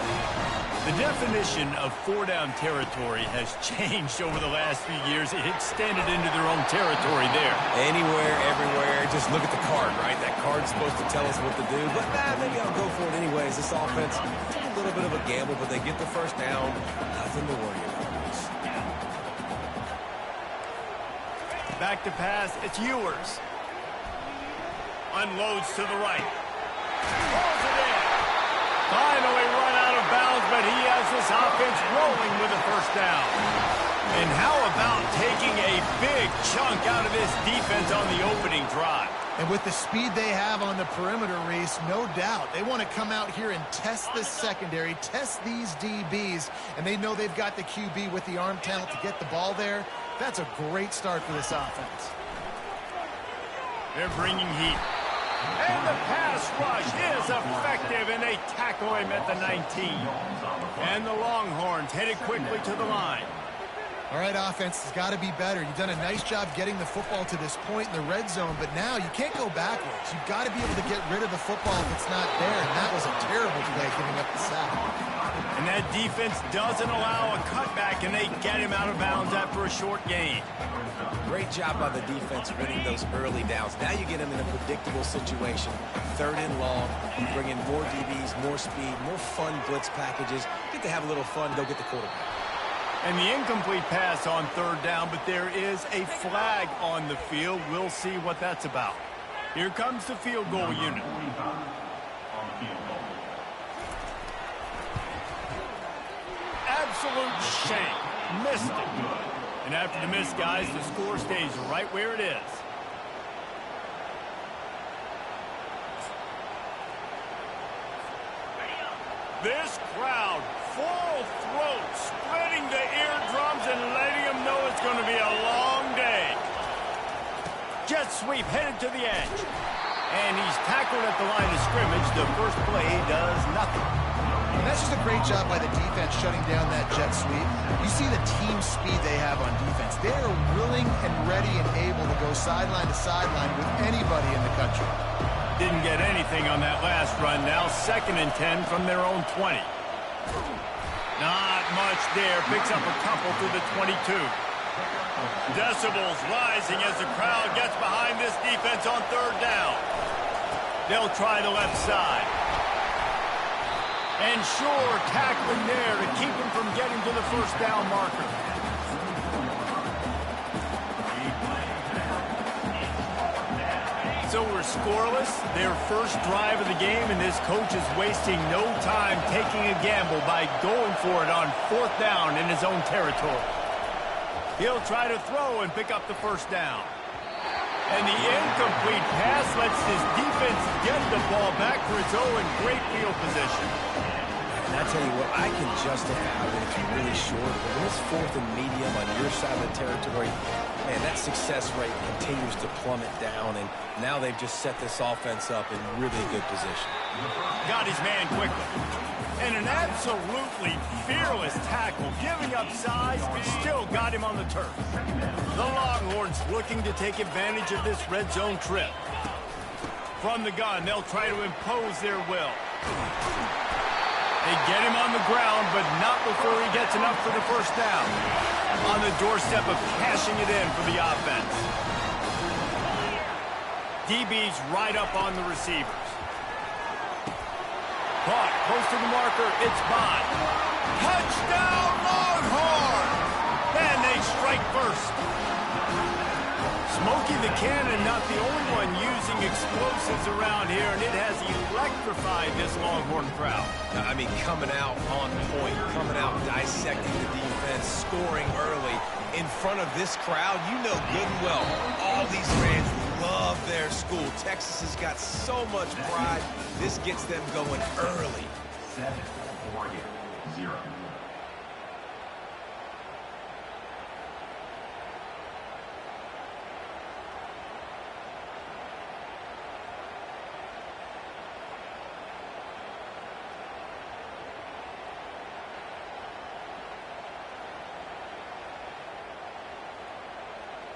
The definition of 4-down territory has changed over the last few years. It extended into their own territory there. Anywhere, everywhere, just look at the card, right? That card's supposed to tell us what to do, but maybe I'll go for it anyways. This offense took a little bit of a gamble, but they get the 1st down. Nothing to worry about. Back to pass, it's Ewers. Unloads to the right. Pulls it in. Finally run out of bounds, but he has this offense rolling with a 1st down. And how about taking a big chunk out of this defense on the opening drive? And with the speed they have on the perimeter, Reese, no doubt. They want to come out here and test this secondary, test these DBs, and they know they've got the QB with the arm talent to get the ball there. That's a great start for this offense. They're bringing heat. And the pass rush is effective, and they tackle him at the 19. And the Longhorns headed quickly to the line. All right, offense has got to be better. You've done a nice job getting the football to this point in the red zone, but now you can't go backwards. You've got to be able to get rid of the football if it's not there, and that was a terrible play giving up the sack. And that defense doesn't allow a cutback, and they get him out of bounds after a short gain. Great job by the defense winning those early downs. Now you get them in a predictable situation. 3rd and long. You bring in more DBs, more speed, more fun blitz packages. Get to have a little fun, go get the quarterback. And the incomplete pass on 3rd down, but there is a flag on the field. We'll see what that's about. Here comes the field goal unit. Absolute shame. Missed it. And after the miss, guys, the score stays right where it is. This crowd, full throat, spreading the eardrums and letting them know it's going to be a long day. Jet sweep headed to the edge. And he's tackled at the line of scrimmage. The first play does nothing. And that's just a great job by the defense shutting down that jet sweep. You see the team speed they have on defense. They are willing and ready and able to go sideline to sideline with anybody in the country. Didn't get anything on that last run. Now 2nd and 10 from their own 20. Not much there. Picks up a couple to the 22. Decibels rising as the crowd gets behind this defense on 3rd down. They'll try the left side. And sure, tackling there to keep him from getting to the 1st down marker. So we're scoreless, their first drive of the game, and this coach is wasting no time taking a gamble by going for it on 4th down in his own territory. He'll try to throw and pick up the 1st down. And the incomplete pass lets his defense get the ball back for its own great field position. And I tell you what, I can justify when it's really short, but when it's 4th and medium on your side of the territory, man, that success rate continues to plummet down, and now they've just set this offense up in really good position. Got his man quickly. And an absolutely fearless tackle, giving up size, still got him on the turf. The Longhorns looking to take advantage of this red zone trip. From the gun, they'll try to impose their will. They get him on the ground, but not before he gets enough for the first down. On the doorstep of cashing it in for the offense. DB's right up on the receivers. Caught close to the marker. It's Bond. Touchdown, Longhorn! And they strike first. Smokey the Cannon, not the only one using explosives around here, and it has electrified this Longhorn crowd. I mean, coming out on point, coming out dissecting the defense, scoring early in front of this crowd. You know good and well, all these fans love their school. Texas has got so much pride. This gets them going early. 7, Oregon, 0.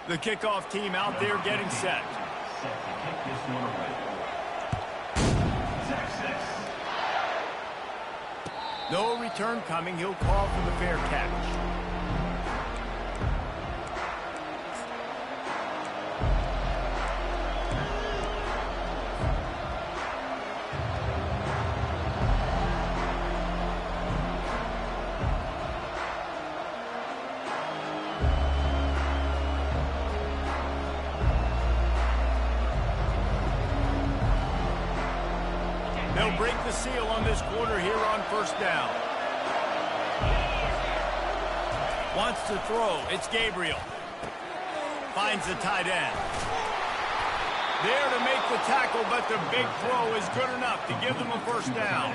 The kickoff team out there getting set. Set to kick this one away. Texas. No return coming. He'll call for the fair catch. They'll break the seal on this quarter here on first down. Wants to throw. It's Gabriel. Finds the tight end. There to make the tackle, but the big throw is good enough to give them a first down.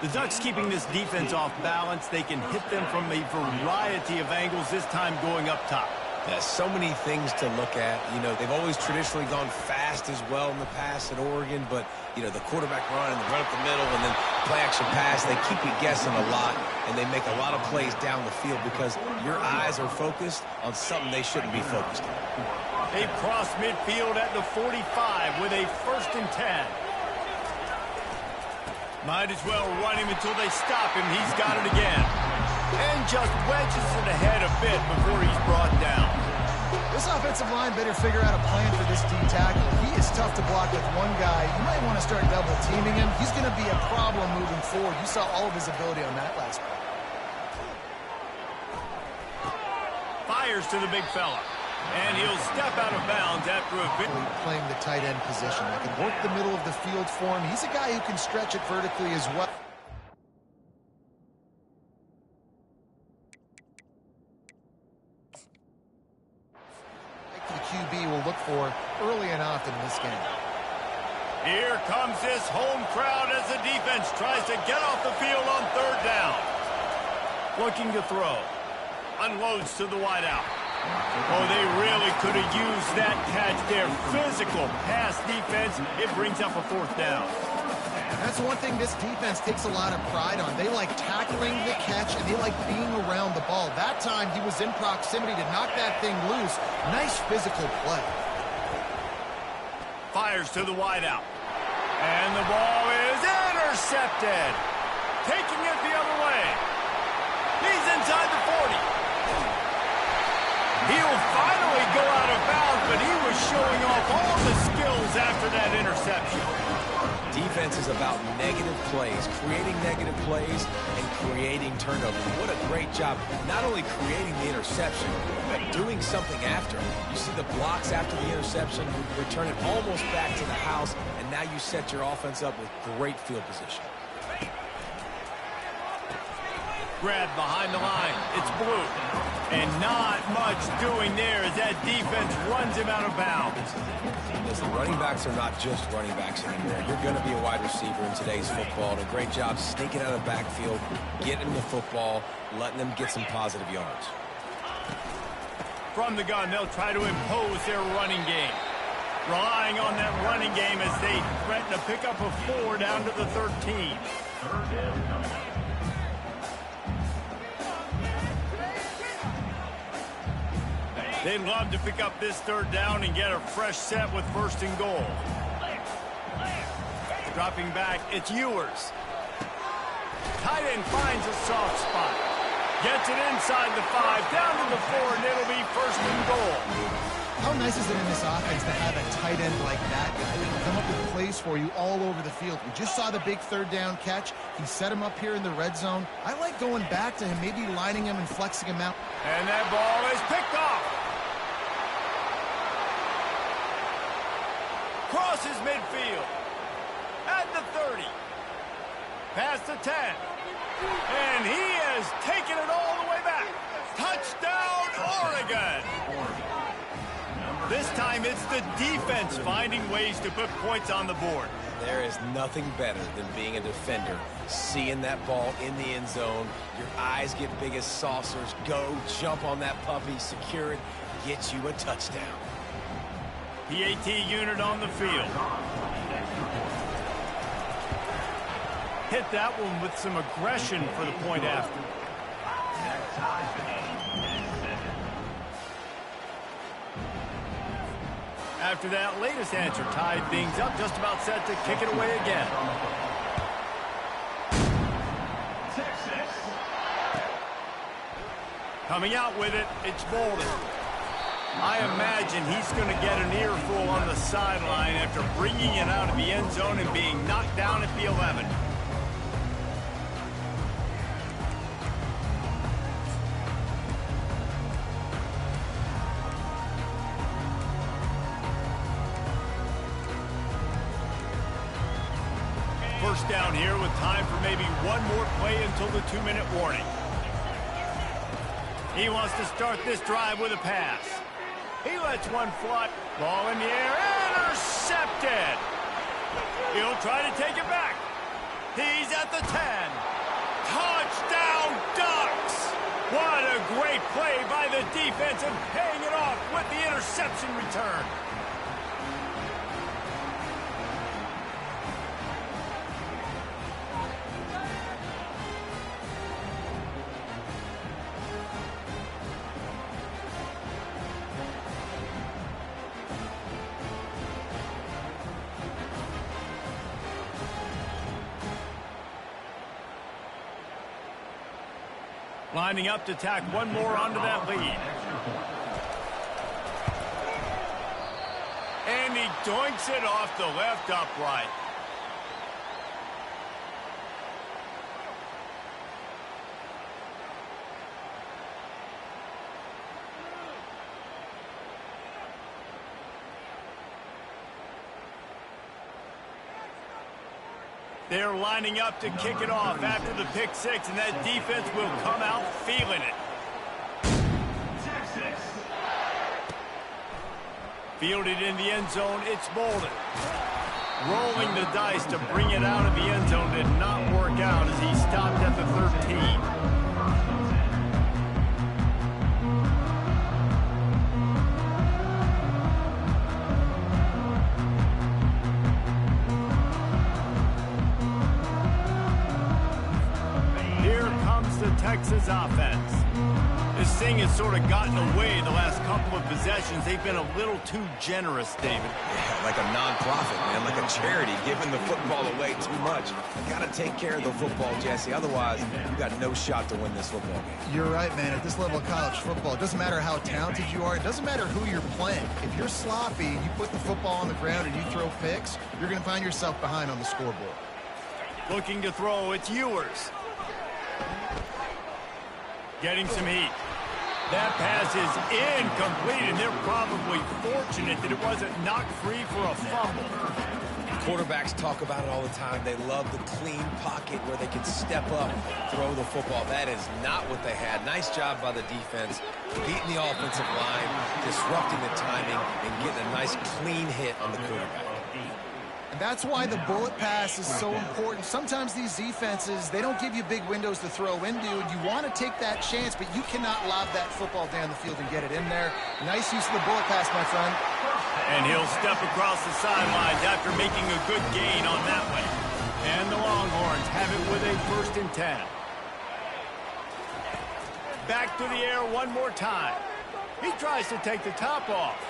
The Ducks keeping this defense off balance. They can hit them from a variety of angles, this time going up top. There's so many things to look at. You know, they've always traditionally gone fast as well in the past at Oregon, but, you know, the quarterback run and the run up the middle and then play-action pass, they keep you guessing a lot, and they make a lot of plays down the field because your eyes are focused on something they shouldn't be focused on. They cross midfield at the 45 with a 1st and 10. Might as well run him until they stop him. He's got it again. And just wedges it ahead a bit before he's brought down. This offensive line better figure out a plan for this D tackle. He is tough to block with one guy. You might want to start double teaming him. He's going to be a problem moving forward. You saw all of his ability on that last play. Fires to the big fella. And he'll step out of bounds after a bit. Playing the tight end position. They can work the middle of the field for him. He's a guy who can stretch it vertically as well. The QB will look for early and often in this game. Here comes this home crowd as the defense tries to get off the field on 3rd down. Looking to throw. Unloads to the wideout. Oh, they really could have used that catch there. Physical pass defense. It brings up a 4th down. That's one thing this defense takes a lot of pride on. They like tackling the catch, and they like being around the ball. That time, he was in proximity to knock that thing loose. Nice physical play. Fires to the wideout. And the ball is intercepted. Taking it the other way. He's inside the 40. He'll finally go out of bounds, but he was showing off all the skills after that interception. Defense is about negative plays, creating negative plays and creating turnovers. What a great job, not only creating the interception, but doing something after. You see the blocks after the interception, return it almost back to the house, and now you set your offense up with great field position. Grabbed behind the line. It's Blue. And not much doing there as that defense runs him out of bounds. Listen, running backs are not just running backs anymore. You're going to be a wide receiver in today's football. And a great job sneaking out of the backfield, getting the football, letting them get some positive yards. From the gun, they'll try to impose their running game. Relying on that running game as they threaten to pick up a 4 down to the 13. 3rd down coming. They'd love to pick up this 3rd down and get a fresh set with 1st and goal. Dropping back, it's Ewers. Tight end finds a soft spot. Gets it inside the 5, down to the 4, and it'll be first and goal. How nice is it in this offense to have a tight end like that guy that can come up with plays for you all over the field? We just saw the big third down catch. He set him up here in the red zone. I like going back to him, maybe lining him and flexing him out. And that ball is picked off. Crosses midfield. At the 30. Past the 10. And he has taken it all the way back. Touchdown, Oregon. This time it's the defense finding ways to put points on the board. There is nothing better than being a defender. Seeing that ball in the end zone, your eyes get big as saucers. Go, jump on that puppy, secure it, get you a touchdown. PAT unit on the field. Hit that one with some aggression for the point after. After that latest answer tied things up, just about set to kick it away again. Coming out with it, it's Bolden. I imagine he's going to get an earful on the sideline after bringing it out of the end zone and being knocked down at the 11. First down here with time for maybe one more play until the 2-minute warning. He wants to start this drive with a pass. He lets one fly. Ball in the air. Intercepted. He'll try to take it back. He's at the 10. Touchdown, Ducks. What a great play by the defense and paying it off with the interception return. Lining up to tack one more onto that lead. And he doinks it off the left upright. They're lining up to kick it off after the pick six, and that defense will come out feeling it. Fielded in the end zone, it's Bolden. Rolling the dice to bring it out of the end zone did not work out as he stopped at the 13. Texas offense. This thing has sort of gotten away the last couple of possessions. They've been a little too generous, David. Yeah, like a non-profit, man, like a charity, giving the football away too much. You got to take care of the football, Jesse. Otherwise, you got no shot to win this football game. You're right, man. At this level of college football, it doesn't matter how talented you are. It doesn't matter who you're playing. If you're sloppy, you put the football on the ground and you throw picks, you're going to find yourself behind on the scoreboard. Looking to throw, it's Ewers. Getting some heat. That pass is incomplete, and they're probably fortunate that it wasn't knocked free for a fumble. Quarterbacks talk about it all the time. They love the clean pocket where they can step up, throw the football. That is not what they had. Nice job by the defense, beating the offensive line, disrupting the timing, and getting a nice clean hit on the quarterback. And that's why the bullet pass is so important. Sometimes these defenses, they don't give you big windows to throw into, and you want to take that chance, but you cannot lob that football down the field and get it in there. Nice use of the bullet pass, my friend. And he'll step across the sidelines after making a good gain on that one. And the Longhorns have it with a 1st and 10. Back to the air one more time. He tries to take the top off.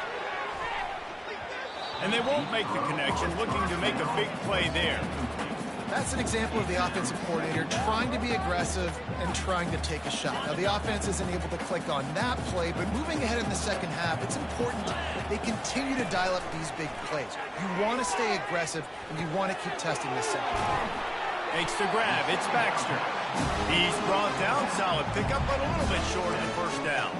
And they won't make the connection, looking to make a big play there. That's an example of the offensive coordinator trying to be aggressive and trying to take a shot. Now, the offense isn't able to click on that play, but moving ahead in the second half, it's important that they continue to dial up these big plays. You want to stay aggressive, and you want to keep testing this second half. Makes the grab. It's Baxter. He's brought down. Solid pickup, but a little bit short of the first down.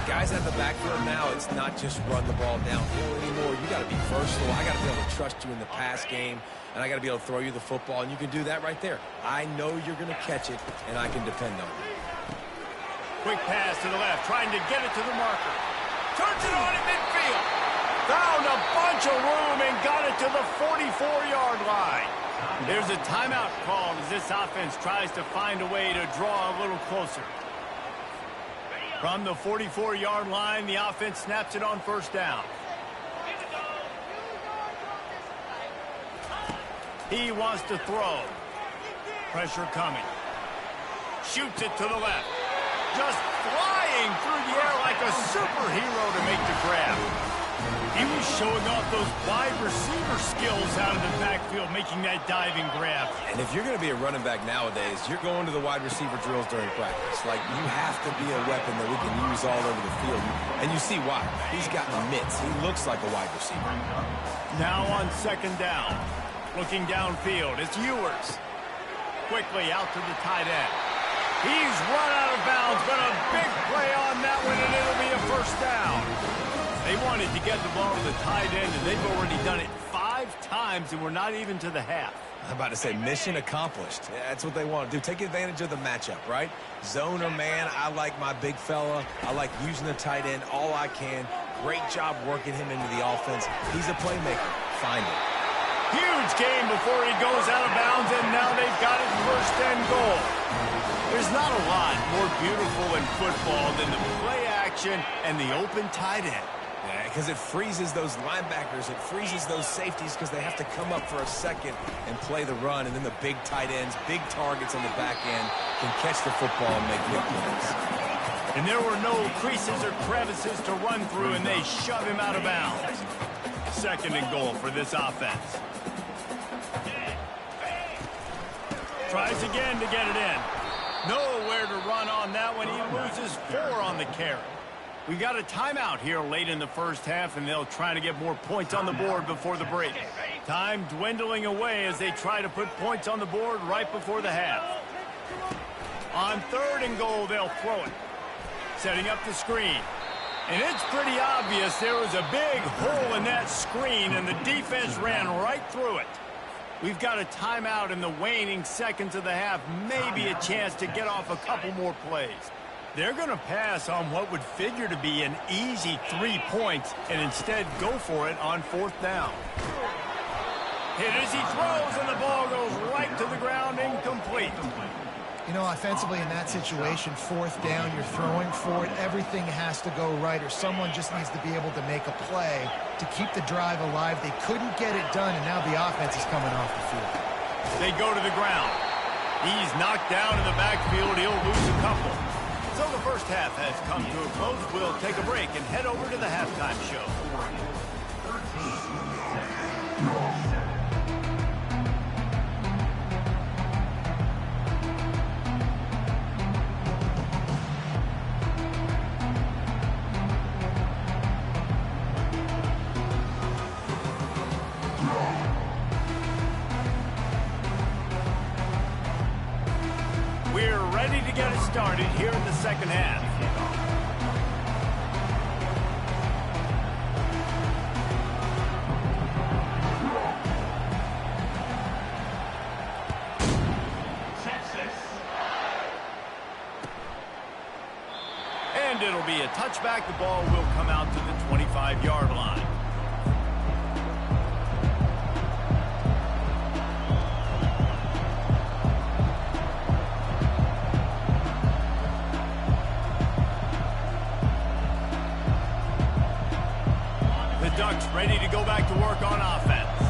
Guys at the backfield now, it's not just run the ball downhill anymore. You got to be versatile. I got to be able to trust you in the pass game, and I got to be able to throw you the football, and you can do that right there. I know you're going to catch it, and I can depend on you. Quick pass to the left, trying to get it to the marker. Turns it on at midfield. Found a bunch of room and got it to the 44-yard line. There's a timeout called as this offense tries to find a way to draw a little closer. From the 44-yard line, the offense snaps it on first down. He wants to throw. Pressure coming. Shoots it to the left. Just flying through the air like a superhero to make the grab. He was showing off those wide receiver skills out of the backfield, making that diving grab. And if you're going to be a running back nowadays, you're going to the wide receiver drills during practice. Like, you have to be a weapon that we can use all over the field. And you see why. He's got mitts. He looks like a wide receiver. Now on second down. Looking downfield, it's Ewers. Quickly out to the tight end. He's run out of bounds, but a big play on that one, and it'll be a first down. They wanted to get the ball to the tight end, and they've already done it 5 times, and we're not even to the half. I'm about to say mission accomplished. That's what they want to do. Take advantage of the matchup, right? Zone or man, I like my big fella. I like using the tight end all I can. Great job working him into the offense. He's a playmaker. Find him. Huge game before he goes out of bounds, and now they've got it first and goal. There's not a lot more beautiful in football than the play action and the open tight end. Because it freezes those linebackers. It freezes those safeties because they have to come up for a second and play the run. And then the big tight ends, big targets on the back end can catch the football and make big plays. And there were no creases or crevices to run through, and they shove him out of bounds. Second and goal for this offense. Tries again to get it in. Nowhere to run on that one. He loses 4 on the carry. We've got a timeout here late in the first half, and they'll try to get more points on the board before the break. Time dwindling away as they try to put points on the board right before the half. On third and goal, they'll throw it. Setting up the screen. And it's pretty obvious there was a big hole in that screen, and the defense ran right through it. We've got a timeout in the waning seconds of the half, maybe a chance to get off a couple more plays. They're going to pass on what would figure to be an easy 3 points and instead go for it on fourth down. Hit as he throws, and the ball goes right to the ground, incomplete. You know, offensively in that situation, fourth down, you're throwing for it. Everything has to go right, or someone just needs to be able to make a play to keep the drive alive. They couldn't get it done, and now the offense is coming off the field. They go to the ground. He's knocked down in the backfield. He'll lose a couple. So the first half has come to a close. We'll take a break and head over to the halftime show. We're ready to get it started here in the second half. And it'll be a touchback. The ball will come out to the 25-yard line. Ducks ready to go back to work on offense.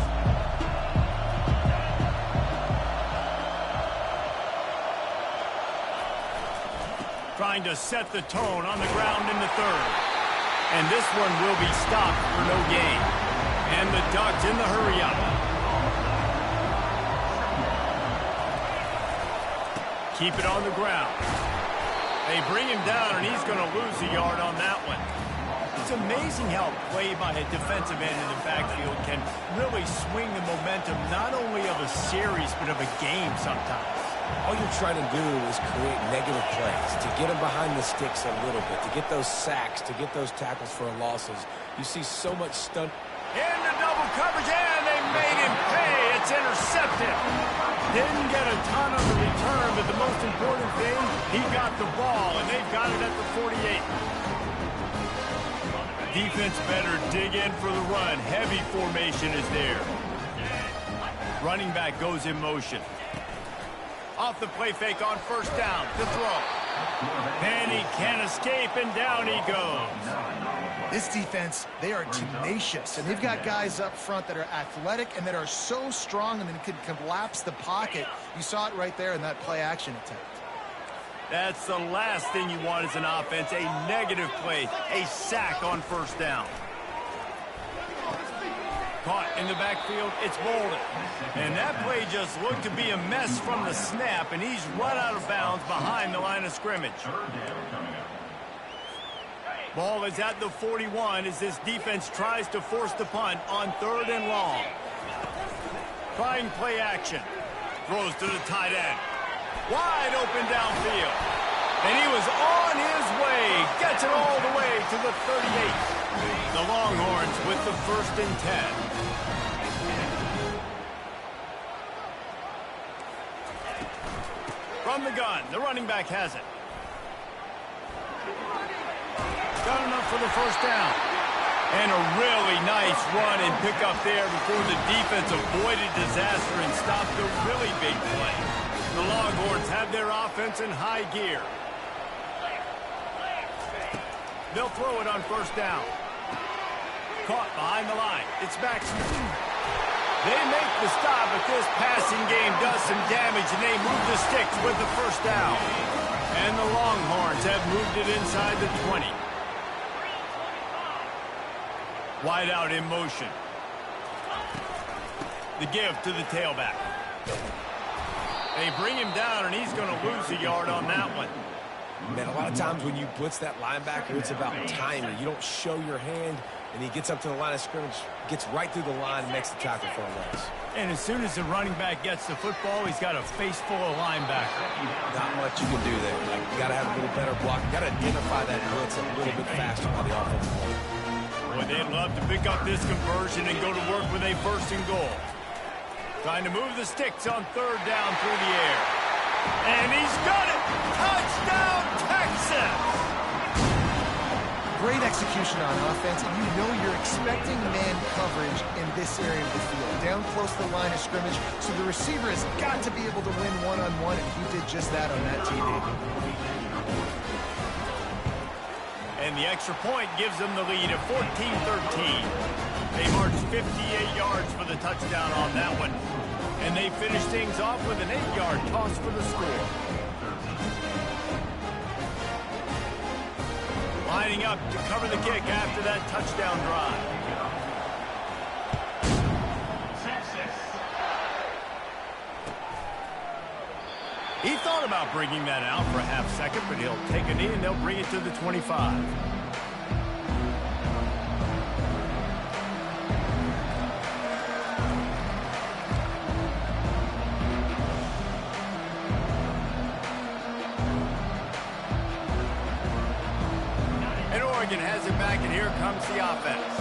Trying to set the tone on the ground in the third. And this one will be stopped for no gain. And the Ducks in the hurry-up. Keep it on the ground. They bring him down, and he's going to lose a yard on that one. It's amazing how play by a defensive end in the backfield can really swing the momentum not only of a series, but of a game sometimes. All you're trying to do is create negative plays, to get them behind the sticks a little bit, to get those sacks, to get those tackles for losses. You see so much stunt. Into double coverage, and they made him pay. It's intercepted. Didn't get a ton of the return, but the most important thing, he got the ball, and they've got it at the 48. Defense better dig in for the run. Heavy formation is there. Running back goes in motion. Off the play fake on first down to throw. And he can't escape, and down he goes. This defense, they are tenacious, and they've got guys up front that are athletic and that are so strong and then can collapse the pocket. You saw it right there in that play-action attempt. That's the last thing you want as an offense, a negative play, a sack on first down. Caught in the backfield, it's Bolden. And that play just looked to be a mess from the snap, and he's run out of bounds behind the line of scrimmage. Ball is at the 41 as this defense tries to force the punt on 3rd and long. Trying play action. Throws to the tight end. Wide open downfield. And he was on his way. Gets it all the way to the 38. The Longhorns with the 1st and 10. From the gun, the running back has it. Got enough for the first down. And a really nice run and pick up there before the defense avoided disaster and stopped a really big play. The Longhorns have their offense in high gear. They'll throw it on first down. Caught behind the line. It's Baxter. They make the stop, but this passing game does some damage, and they move the sticks with the first down. And the Longhorns have moved it inside the 20. Wide out in motion. The give to the tailback. They bring him down, and he's going to lose a yard on that one. Man, a lot of times when you blitz that linebacker, it's about timing. You don't show your hand, and he gets up to the line of scrimmage, gets right through the line, and makes the tackle for a loss. And as soon as the running back gets the football, he's got a face full of linebacker. Not much you can do there. Like, you got to have a little better block. You got to identify that blitz a little bit faster by the offensive line. Boy, they'd love to pick up this conversion and go to work with a 1st and goal. Trying to move the sticks on 3rd down through the air. And he's got it! Touchdown, Texas! Great execution on offense, and you know you're expecting man coverage in this area of the field. Down close to the line of scrimmage, so the receiver has got to be able to win one-on-one, and he did just that on that TV. And the extra point gives them the lead at 14-13. They marched 58 yards for the touchdown on that one. And they finish things off with an 8-yard toss for the score. Lining up to cover the kick after that touchdown drive. He thought about bringing that out for a half second, but he'll take a knee and they'll bring it to the 25. Oregon has it back, and here comes the offense.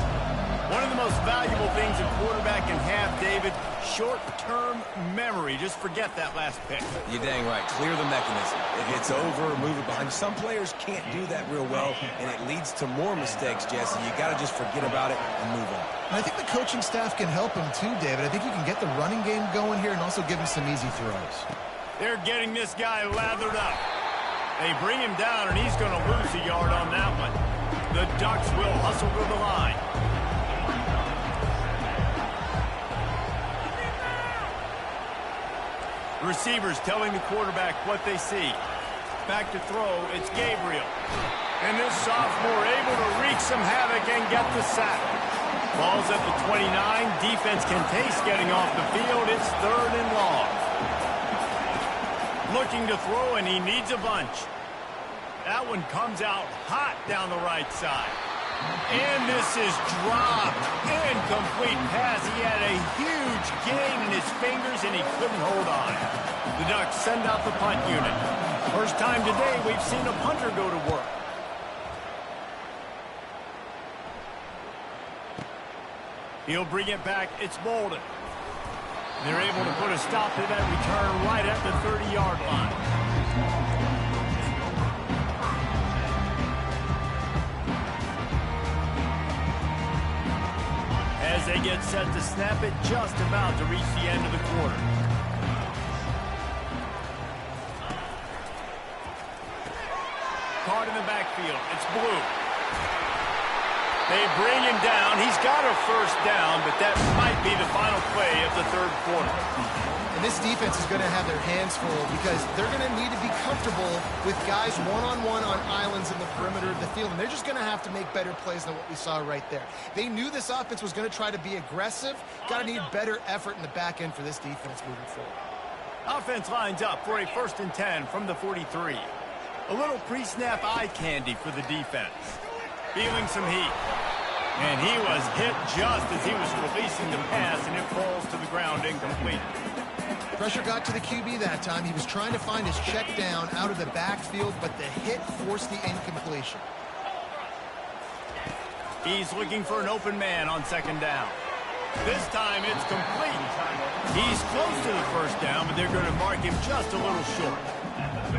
One of the most valuable things a quarterback can have, David, short-term memory. Just forget that last pick. You're dang right. Clear the mechanism. If it's over, move it behind. Some players can't do that real well, and it leads to more mistakes, Jesse. You got to just forget about it and move on. And I think the coaching staff can help him too, David. I think you can get the running game going here and also give him some easy throws. They're getting this guy lathered up. They bring him down, and he's going to lose a yard on that one. The Ducks will hustle to the line. Receivers telling the quarterback what they see. Back to throw, it's Gabriel. And this sophomore able to wreak some havoc and get the sack. Ball's at the 29. Defense can taste getting off the field. It's 3rd and long. Looking to throw, and he needs a bunch. That one comes out hot down the right side. And this is dropped. Incomplete pass. He had a huge gain in his fingers, and he couldn't hold on. The Ducks send out the punt unit. First time today we've seen a punter go to work. He'll bring it back. It's Bolden. They're able to put a stop to that return right at the 30-yard line. As they get set to snap it, just about to reach the end of the quarter. Caught in the backfield. It's Blue. They bring him down. He's got a first down, but that might be the final play of the 3rd quarter. And this defense is going to have their hands full because they're going to need to be comfortable with guys one-on-one on islands in the perimeter of the field. And they're just going to have to make better plays than what we saw right there. They knew this offense was going to try to be aggressive. Got to need better effort in the back end for this defense moving forward. Offense lines up for a 1st and 10 from the 43. A little pre-snap eye candy for the defense. Feeling some heat. And he was hit just as he was releasing the pass, and it falls to the ground incomplete. Pressure got to the QB that time. He was trying to find his check down out of the backfield, but the hit forced the incompletion. He's looking for an open man on 2nd down. This time it's complete. He's close to the first down, but they're going to mark him just a little short.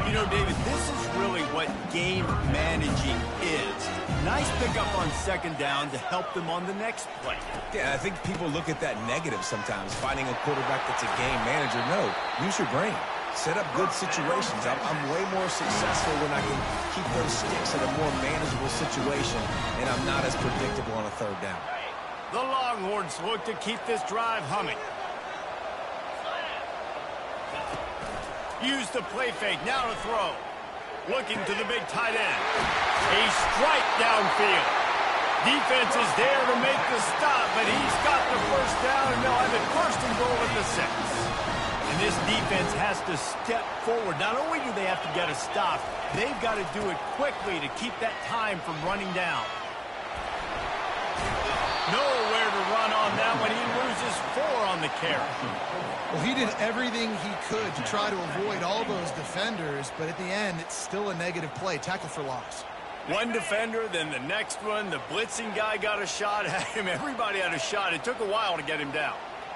You know, David, this is really what game managing is. Nice pickup on 2nd down to help them on the next play. Yeah, I think people look at that negative sometimes, finding a quarterback that's a game manager. No, use your brain. Set up good situations. I'm way more successful when I can keep those sticks in a more manageable situation, and I'm not as predictable on a 3rd down. The Longhorns look to keep this drive humming. Use the play fake, now to throw. Looking to the big tight end. A strike downfield. Defense is there to make the stop, but he's got the first down, and they'll have it 1st and goal at the 6. And this defense has to step forward. Not only do they have to get a stop, they've got to do it quickly to keep that time from running down. Nowhere to run on that one. He loses 4 on the carry. Well, he did everything he could to try to avoid all those defenders, but at the end, it's still a negative play. Tackle for loss. One defender, then the next one. The blitzing guy got a shot at him. Everybody had a shot. It took a while to get him down.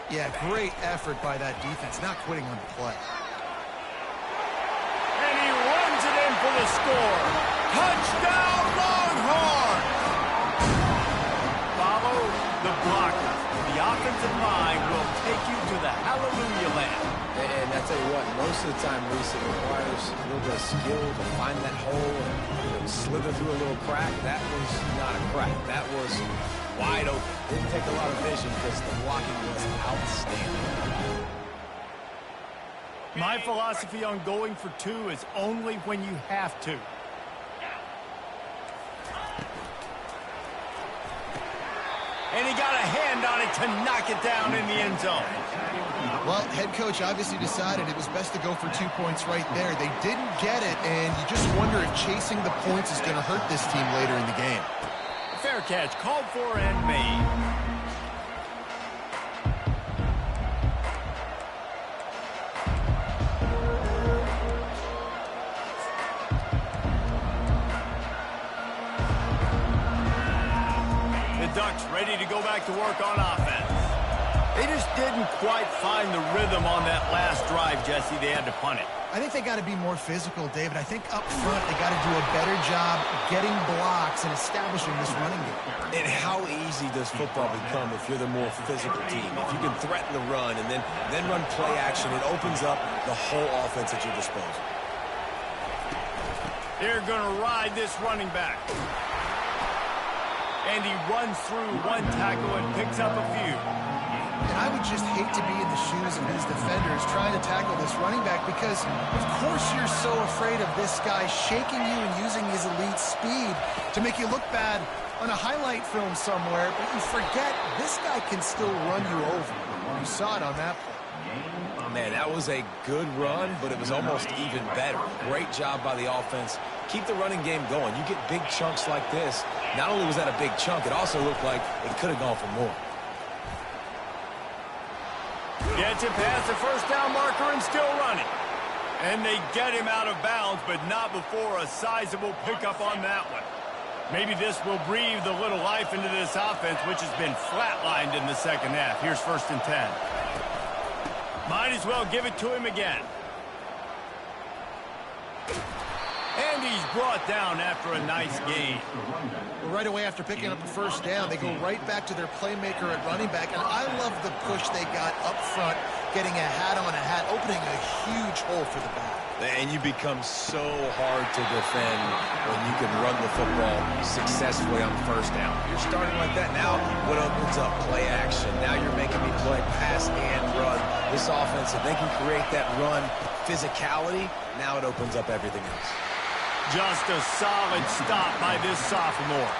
Yeah, great effort by that defense, not quitting on the play. And he runs it in for the score. Touchdown, Longhorns! Follow the blocker. The offensive line will take you to the hallelujah land. And I tell you what, most of the time, Reese, it requires a little bit of skill to find that hole and slither through a little crack. That was not a crack. That was wide open. Didn't take a lot of vision because the blocking was outstanding. My philosophy on going for 2 is only when you have to. And he got a hand on it to knock it down in the end zone. Well, head coach obviously decided it was best to go for 2 points right there. They didn't get it, and you just wonder if chasing the points is going to hurt this team later in the game. Fair catch, called for and made. Ducks ready to go back to work on offense. They just didn't quite find the rhythm on that last drive, Jesse. They had to punt it. I think they got to be more physical, David. I think up front they got to do a better job getting blocks and establishing this running game. And how easy does football become if you're the more physical team? If you can threaten the run and then run play action, it opens up the whole offense at your disposal. They're going to ride this running back. And he runs through one tackle and picks up a few. And I would just hate to be in the shoes of his defenders trying to tackle this running back because, of course, you're so afraid of this guy shaking you and using his elite speed to make you look bad on a highlight film somewhere, but you forget this guy can still run you over. You saw it on that play. Man, that was a good run, but it was almost even better. Great job by the offense. Keep the running game going. You get big chunks like this. Not only was that a big chunk, it also looked like it could have gone for more. Gets it past the first down marker and still running. And they get him out of bounds, but not before a sizable pickup on that one. Maybe this will breathe a little life into this offense, which has been flatlined in the second half. Here's 1st and 10. Might as well give it to him again. And he's brought down after a nice gain. Well, right away after picking up the first down, they go right back to their playmaker at running back. And I love the push they got up front, getting a hat on a hat, opening a huge hole for the back. And you become so hard to defend when you can run the football successfully on 1st down. You're starting like that. Now what opens up? Play action. Now you're making me play pass and run. This offense, if they can create that run physicality, now it opens up everything else. Just a solid stop by this sophomore.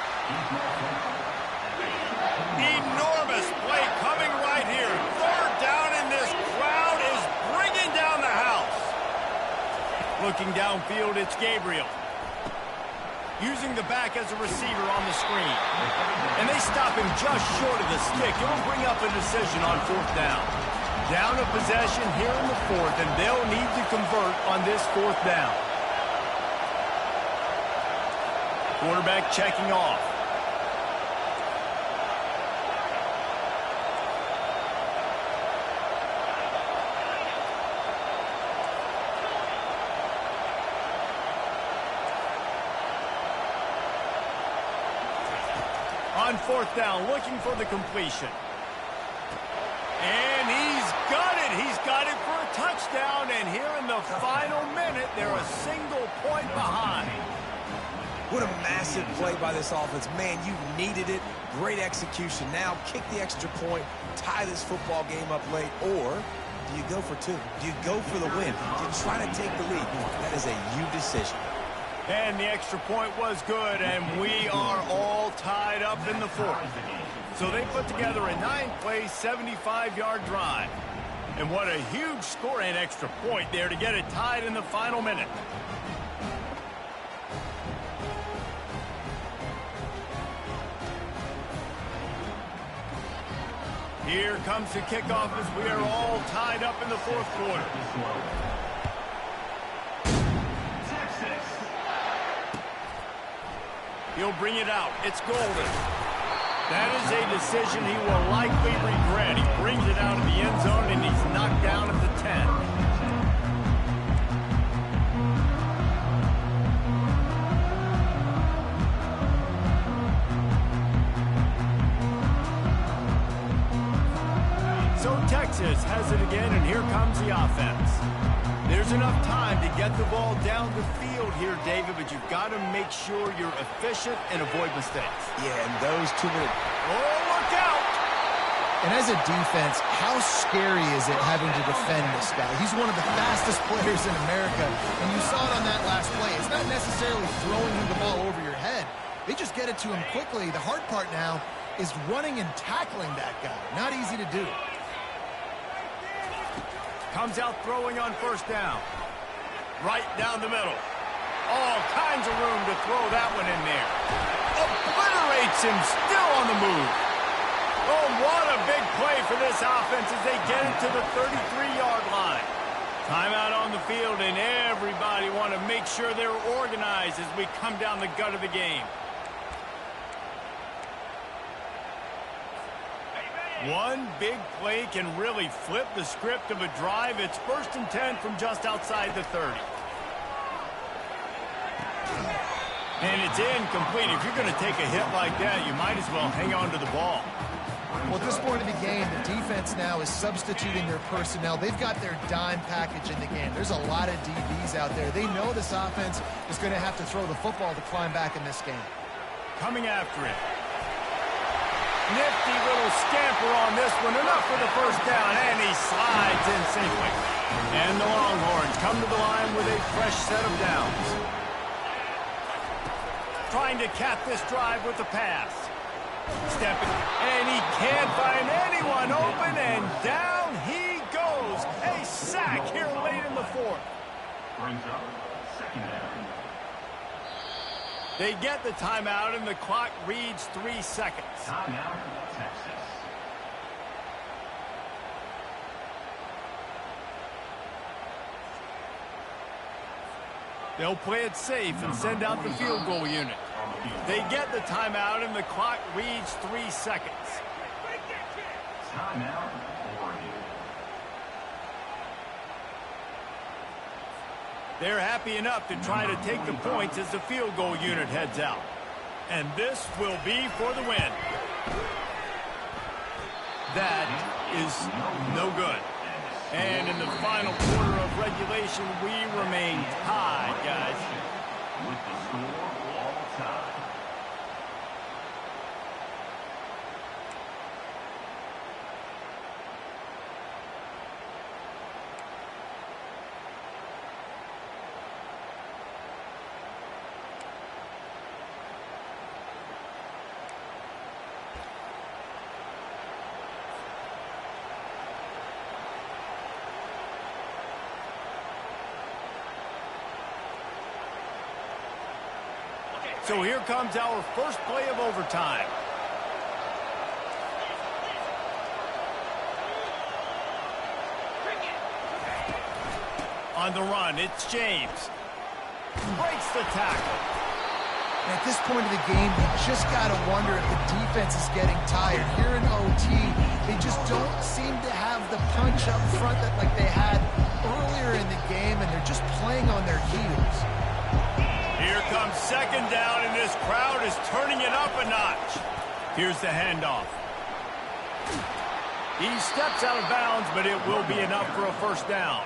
Enormous play coming right here. 3rd down, and this crowd is bringing down the house. Looking downfield, it's Gabriel. Using the back as a receiver on the screen. And they stop him just short of the stick. It'll bring up a decision on 4th down. Down a possession here in the 4th, and they'll need to convert on this 4th down. Quarterback checking off. On 4th down, looking for the completion. And he's got it. He's got it for a touchdown. And here in the final minute, they're a single point behind. What a massive play by this offense. Man, you needed it. Great execution. Now kick the extra point, tie this football game up late, or do you go for 2? Do you go for the win? Do you try to take the lead? That is a you decision. And the extra point was good, and we are all tied up in the 4th. So they put together a 9-play, 75-yard drive. And what a huge score and extra point there to get it tied in the final minute. Here comes the kickoff as we are all tied up in the 4th quarter. He'll bring it out. It's Golden. That is a decision he will likely regret. He brings it out of the end zone, and he's knocked down at the 10. So Texas has it again, and here comes the offense. There's enough time to get the ball down the field here, David, but you've got to make sure you're efficient and avoid mistakes. Yeah, and those 2 minutes. Oh, look out! And as a defense, how scary is it having to defend this guy? He's one of the fastest players in America, and you saw it on that last play. It's not necessarily throwing him the ball over your head. They just get it to him quickly. The hard part now is running and tackling that guy. Not easy to do. Comes out throwing on 1st down. Right down the middle. All kinds of room to throw that one in there. Obliterates him, still on the move. Oh, what a big play for this offense as they get it to the 33-yard line. Timeout on the field, and everybody want to make sure they're organized as we come down the gut of the game. One big play can really flip the script of a drive. It's 1st and 10 from just outside the 30. And it's incomplete. If you're going to take a hit like that, you might as well hang on to the ball. Well, at this point of the game, the defense now is substituting their personnel. They've got their dime package in the game. There's a lot of DBs out there. They know this offense is going to have to throw the football to climb back in this game. Coming after it. Nifty little scamper on this one. Enough for the 1st down, and he slides in safely. And the Longhorns come to the line with a fresh set of downs. trying to cap this drive with the pass. Stepping, and he can't find anyone open, and down he goes. A sack here late in the fourth. Brings up second down. They get the timeout, and the clock reads 3 seconds. Timeout, Texas. They'll play it safe and send out the field goal unit. They get the timeout, and the clock reads 3 seconds. Timeout, Oregon. They're happy enough to try to take the points as the field goal unit heads out. And this will be for the win. That is no good. And in the final quarter of regulation, we remain tied, guys. With the score all tied. So here comes our first play of overtime. On the run, it's James. Breaks the tackle. At this point of the game, you just got to wonder if the defense is getting tired. Here in OT, they just don't seem to have the punch up front that like they had earlier in the game, and they're just playing on their heels. Here comes second down, and this crowd is turning it up a notch. Here's the handoff. He steps out of bounds, but it will be enough for a first down.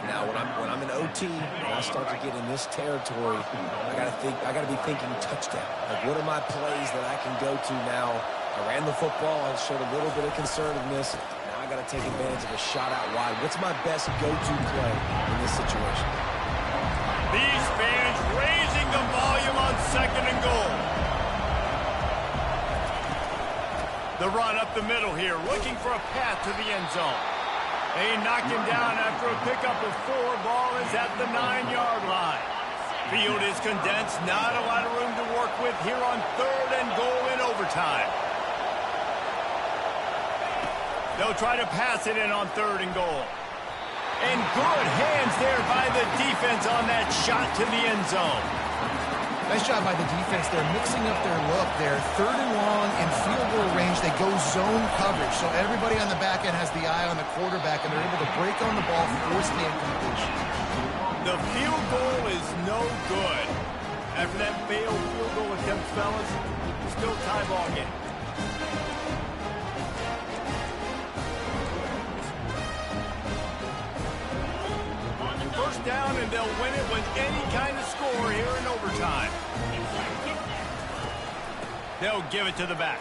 Now, when I'm in OT and I start to get in this territory, I gotta be thinking touchdown. Like, what are my plays that I can go to now? I ran the football. I showed a little bit of conservativeness. Now I got to take advantage of a shot out wide. What's my best go-to play in this situation? These fans raising the volume on second and goal. The run up the middle here, looking for a path to the end zone. They knock him down after a pickup of 4. Ball is at the 9-yard line. Field is condensed, not a lot of room to work with here on third and goal in overtime. They'll try to pass it in on third and goal. And good hands there by the defense on that shot to the end zone. Nice job by the defense. They're mixing up their look there. Third and long in field goal range. They go zone coverage. So everybody on the back end has the eye on the quarterback, and they're able to break on the ball, force the incompletion. The field goal is no good. After that failed field goal attempt, fellas, still tie ball game. First down, and they'll win it with any kind of score here in overtime. They'll give it to the back.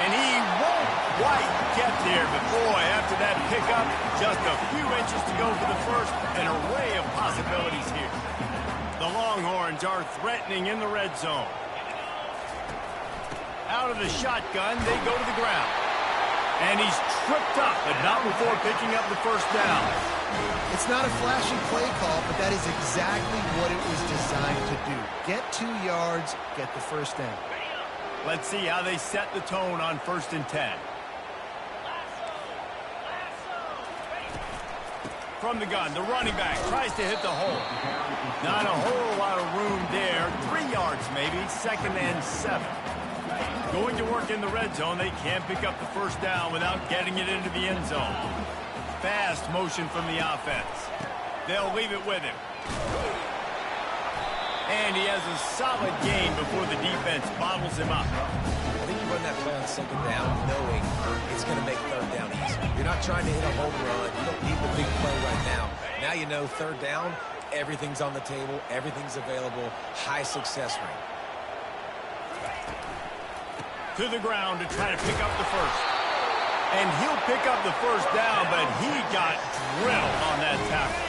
And he won't quite get there, but boy, after that pickup, just a few inches to go for the first. An array of possibilities here. The Longhorns are threatening in the red zone. Out of the shotgun, they go to the ground. And he's tripped up, but not before picking up the first down. It's not a flashy play call, but that is exactly what it was designed to do. Get 2 yards, get the first down. Let's see how they set the tone on 1st and 10. From the gun, the running back tries to hit the hole. Not a whole lot of room there. 3 yards maybe, 2nd and 7. Going to work in the red zone, they can't pick up the first down without getting it into the end zone. Fast motion from the offense. They'll leave it with him. And he has a solid gain before the defense bottles him up. I think you run that play on 2nd down knowing it's going to make 3rd down easy. You're not trying to hit a home run. You don't need the big play right now. Now you know 3rd down, everything's on the table, everything's available, high success rate. To the ground to try to pick up the first. And he'll pick up the first down, but he got drilled on that tackle.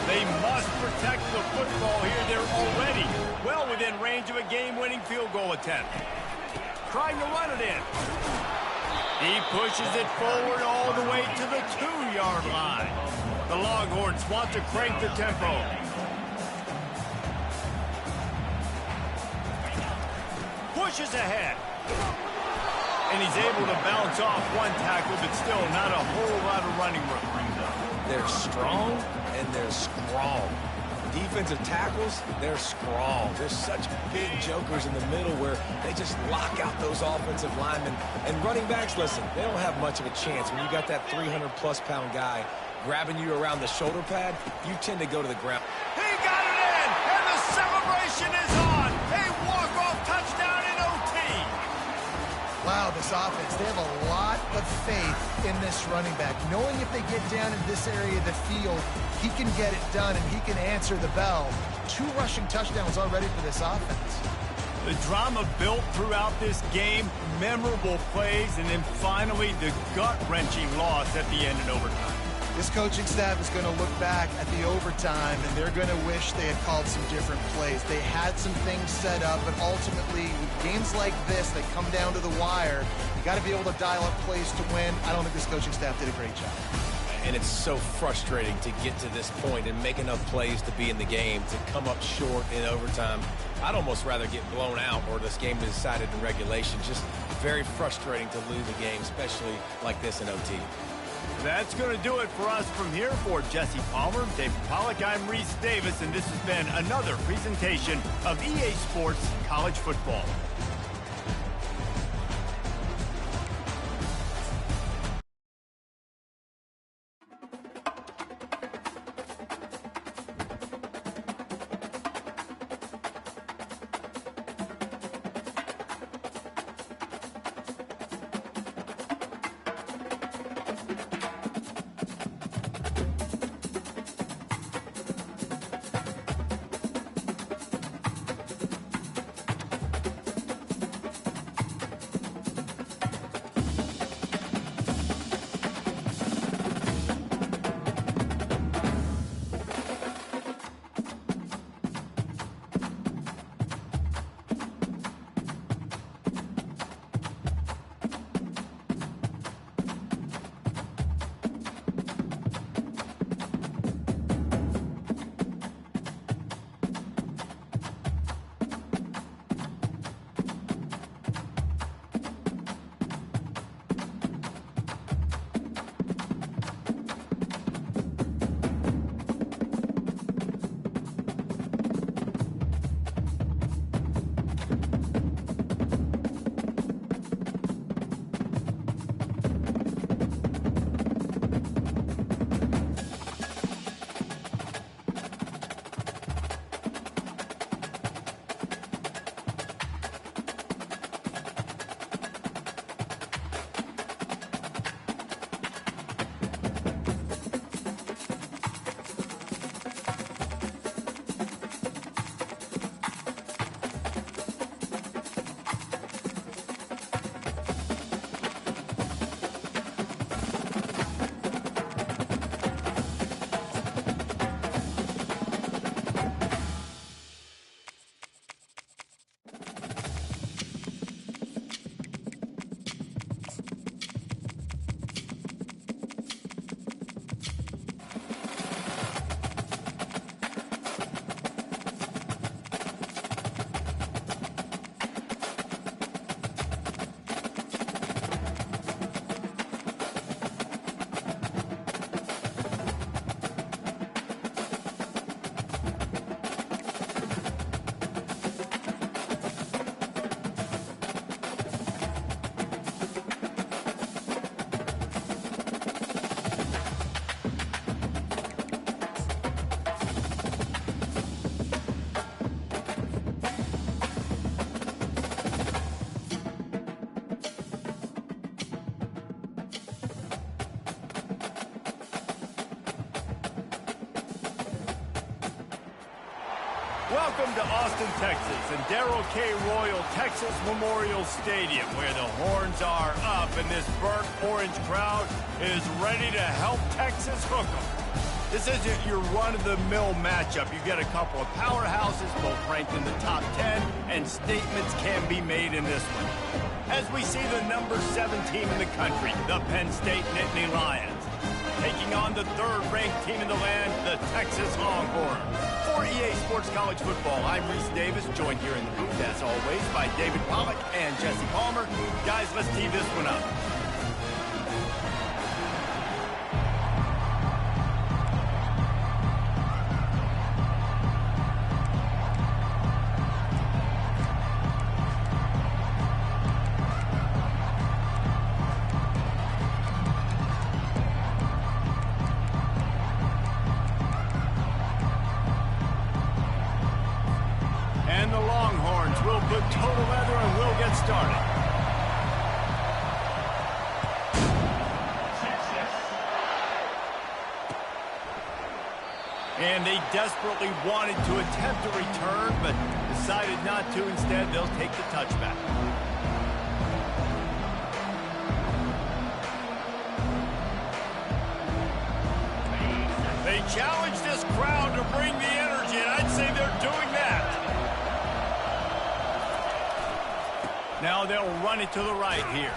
They must protect the football here. They're already well within range of a game-winning field goal attempt. Trying to run it in. He pushes it forward all the way to the 2-yard line. The Longhorns want to crank the tempo. Pushes ahead. And he's able to bounce off one tackle, but still not a whole lot of running room. They're strong and they're strong. Defensive tackles, they're strong. There's such big jokers in the middle where they just lock out those offensive linemen. And running backs, listen, they don't have much of a chance. When you got that 300-plus-pound guy grabbing you around the shoulder pad, you tend to go to the ground. He got it in, and the celebration is on. A walk-off touchdown in OT. Wow, this offense, they have a lot of faith in this running back, knowing if they get down in this area of the field, he can get it done and he can answer the bell. 2 rushing touchdowns already for this offense. The drama built throughout this game, memorable plays, and then finally the gut-wrenching loss at the end in overtime. This coaching staff is going to look back at the overtime, and they're going to wish they had called some different plays. They had some things set up, but ultimately, with games like this, they come down to the wire. You got to be able to dial up plays to win. I don't think this coaching staff did a great job. And it's so frustrating to get to this point and make enough plays to be in the game, to come up short in overtime. I'd almost rather get blown out or this game is decided in regulation. Just very frustrating to lose a game, especially like this in OT. That's going to do it for us from here. For Jesse Palmer, David Pollack, I'm Reese Davis, and this has been another presentation of EA Sports College Football. Welcome to Austin, Texas, and Darrell K. Royal Texas Memorial Stadium, where the horns are up and this burnt orange crowd is ready to help Texas hook 'em. This isn't your run-of-the-mill matchup. You get a couple of powerhouses, both ranked in the top 10, and statements can be made in this one. As we see the number 7 team in the country, the Penn State Nittany Lions, taking on the 3rd-ranked team in the land, the Texas Longhorns. For EA Sports College Football, I'm Reese Davis, joined here in the booth, as always, by David Pollack and Jesse Palmer. Guys, let's tee this one up. And the Longhorns will put total leather and will get started. And they desperately wanted to attempt a return, but decided not to. Instead, they'll take the touchback. They challenge this crowd to bring the energy, and I'd say they're doing that. Now they'll run it to the right here.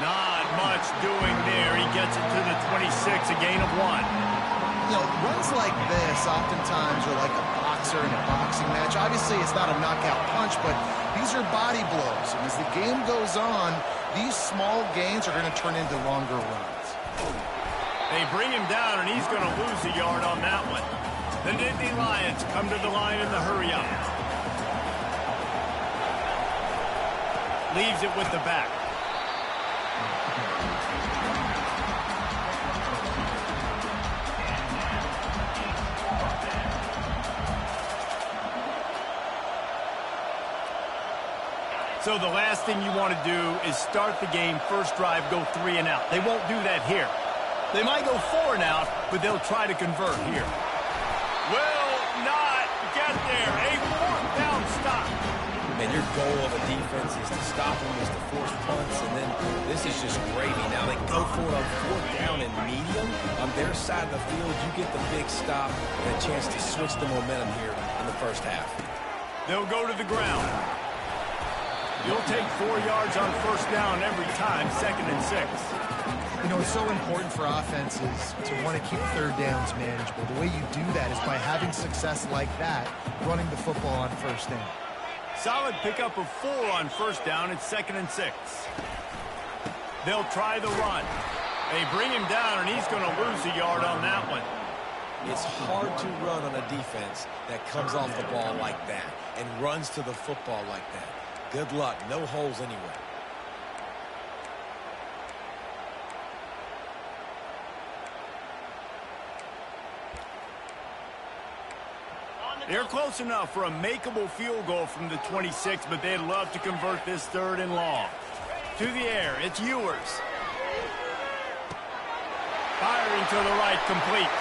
Not much doing there. He gets it to the 26, a gain of 1. You know, runs like this oftentimes are like a boxer in a boxing match. Obviously, it's not a knockout punch, but these are body blows. And as the game goes on, these small gains are going to turn into longer runs. They bring him down, and he's going to lose a yard on that one. The Nittany Lions come to the line in the hurry-up. Leaves it with the back. So the last thing you want to do is start the game, first drive, go 3 and out. They won't do that here. They might go 4 and out, but they'll try to convert here. Will not get there. A 4th down stop. And your goal of a defense is to stop them, is to force punts, and then this is just gravy. Now they go for it on 4th down and medium. On their side of the field, you get the big stop and a chance to switch the momentum here in the first half. They'll go to the ground. You'll take 4 yards on 1st down every time, 2nd and 6. You know, it's so important for offenses to want to keep 3rd downs manageable. The way you do that is by having success like that, running the football on 1st down. Solid pickup of 4 on 1st down. It's 2nd and 6. They'll try the run. They bring him down, and he's going to lose a yard on that one. It's hard to run on a defense that comes off the ball like that and runs to the football like that. Good luck. No holes anywhere. They're close enough for a makeable field goal from the 26, but they'd love to convert this 3rd and long. To the air, it's Ewers. Firing to the right, complete.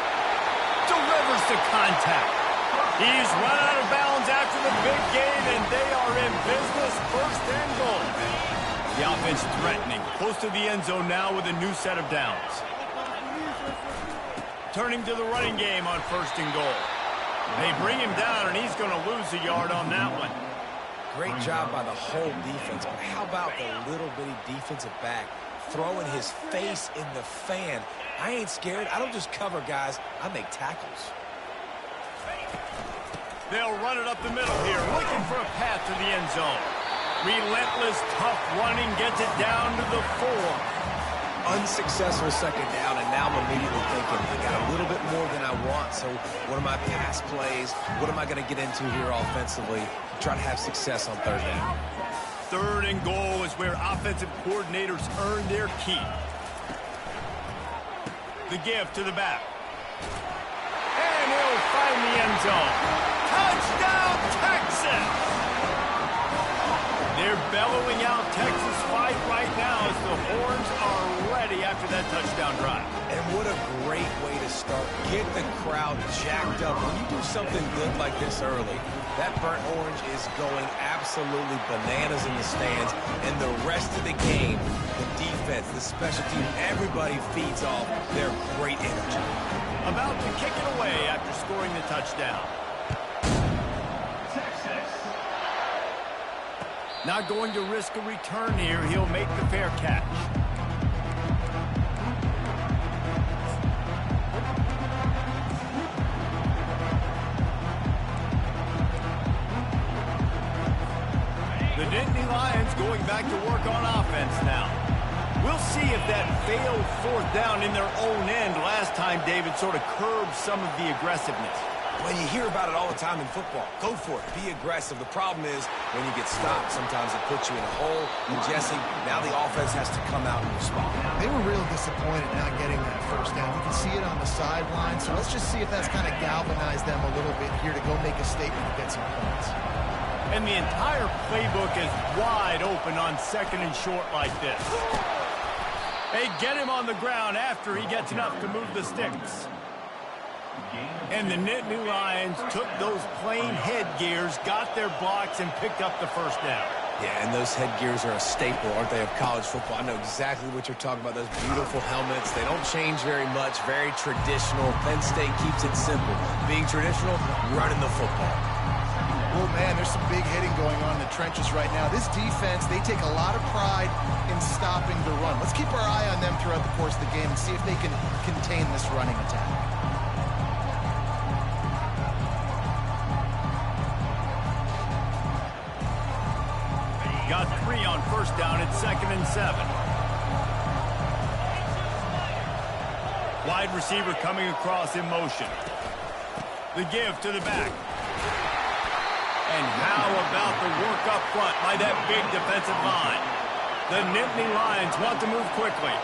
Delivers the contact. He's run out of bounds after the big gain, and they are in business, 1st and goal. The offense threatening, close to the end zone now with a new set of downs. Turning to the running game on 1st and goal. They bring him down, and he's going to lose a yard on that one. Great job by the whole defense, but how about the little bitty defensive back throwing his face in the fan? I ain't scared. I don't just cover guys. I make tackles. They'll run it up the middle here, looking for a path to the end zone. Relentless, tough running gets it down to the 4. Unsuccessful 2nd down, and now I'm immediately thinking, I got a little bit more than I want, so what are my pass plays? What am I going to get into here offensively? Try to have success on 3rd down. 3rd and goal is where offensive coordinators earn their keep. The give to the back. And he'll find the end zone. Touchdown, Texas! They're bellowing out Texas fight right now as the horns are ready after that touchdown drive. And what a great way to start. Get the crowd jacked up. When you do something good like this early, That burnt orange is going absolutely bananas in the stands, and the rest of the game, the defense, the special team, everybody feeds off their great energy. About to kick it away after scoring the touchdown. Not going to risk a return here. He'll make the fair catch. The Nittany Lions going back to work on offense now. We'll see if that failed fourth down in their own end last time, David, sort of curbed some of the aggressiveness. Well, you hear about it all the time in football. Go for it. Be aggressive. The problem is when you get stopped, sometimes it puts you in a hole. And Jesse, now the offense has to come out and respond. They were real disappointed not getting that first down. You can see it on the sideline. So let's just see if that's kind of galvanized them a little bit here to go make a statement and get some points. And the entire playbook is wide open on second and short like this. They get him on the ground after he gets enough to move the sticks. And the Nittany Lions took those plain headgears, got their blocks, and picked up the first down. Yeah, and those headgears are a staple, aren't they, of college football? I know exactly what you're talking about, those beautiful helmets. They don't change very much, very traditional. Penn State keeps it simple. Being traditional, running the football. Oh, man, there's some big hitting going on in the trenches right now. This defense, they take a lot of pride in stopping the run. Let's keep our eye on them throughout the course of the game and see if they can contain this running attack. Got 3 on first down at 2nd and 7. Wide receiver coming across in motion. The give to the back. And how about the work up front by that big defensive line? The Nittany Lions want to move quickly.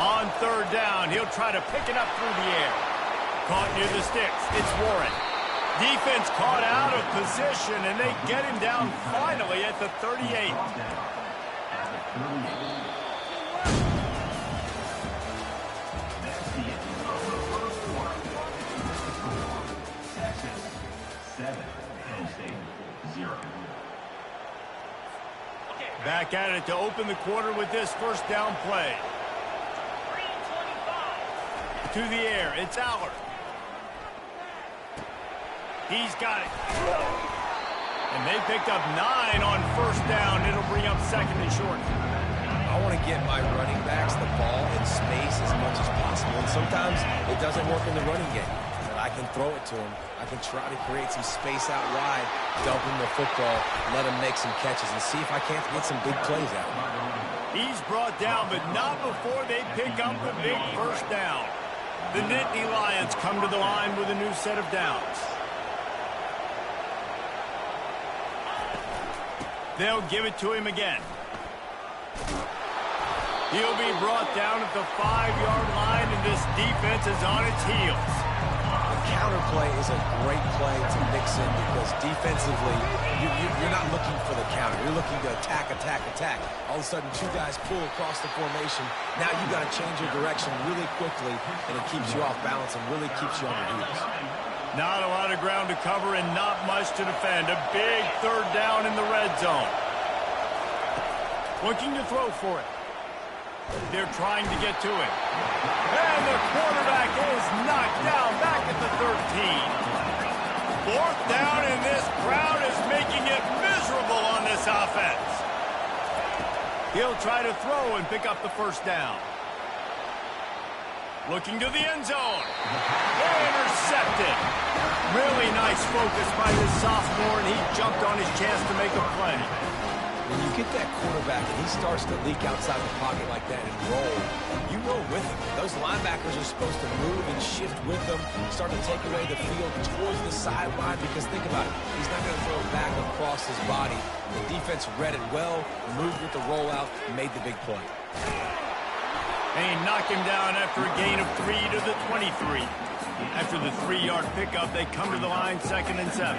On third down, he'll try to pick it up through the air. Caught near the sticks. It's Warren. Defense caught out of position, and they get him down finally at the 38. Back at it to open the quarter with this first down play. To the air, it's Allard. He's got it. And they picked up 9 on first down. It'll bring up 2nd and short. I want to get my running backs the ball in space as much as possible. And sometimes it doesn't work in the running game. But I can throw it to them. I can try to create some space out wide, dump him the football, let him make some catches, and see if I can't get some big plays out of him. He's brought down, but not before they pick up the big first down. The Nittany Lions come to the line with a new set of downs. They'll give it to him again. He'll be brought down at the 5-yard line, and this defense is on its heels. The counter play is a great play to mix in because defensively, you're not looking for the counter. You're looking to attack, attack, attack. All of a sudden, 2 guys pull across the formation. Now you got to change your direction really quickly, and it keeps you off balance and really keeps you on your heels. Not a lot of ground to cover and not much to defend. A big third down in the red zone. Looking to throw for it. They're trying to get to him. And the quarterback is knocked down back at the 13. 4th down, and this crowd is making it miserable on this offense. He'll try to throw and pick up the first down. Looking to the end zone. Intercepted. Really nice focus by this sophomore, and he jumped on his chance to make a play. When you get that quarterback and he starts to leak outside the pocket like that and roll, you roll with him. Those linebackers are supposed to move and shift with him, start to take away the field towards the sideline because think about it, he's not going to throw it back across his body. The defense read it well, moved with the rollout, and made the big play. And he knocked him down after a gain of 3 to the 23. After the 3-yard pickup, they come to the line 2nd and 7.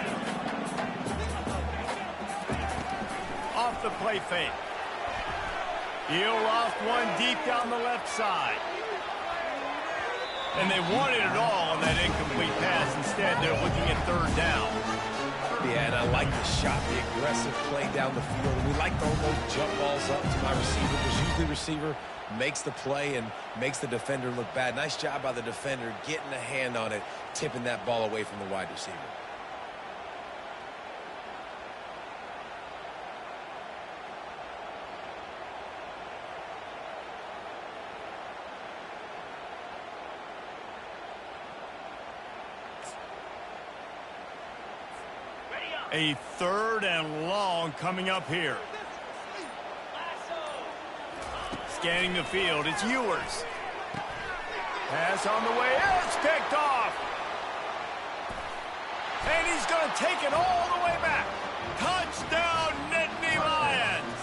Off the play fake. He'll loft one deep down the left side. And they wanted it all on that incomplete pass. Instead, they're looking at third down. Yeah, and I like the shot, the aggressive play down the field. We like to almost jump balls up to my receiver because usually the receiver makes the play and makes the defender look bad. Nice job by the defender getting a hand on it, tipping that ball away from the wide receiver. A third and long coming up here. Scanning the field, it's Ewers. Pass on the way, it's picked off. And he's going to take it all the way back. Touchdown, Nittany Lions.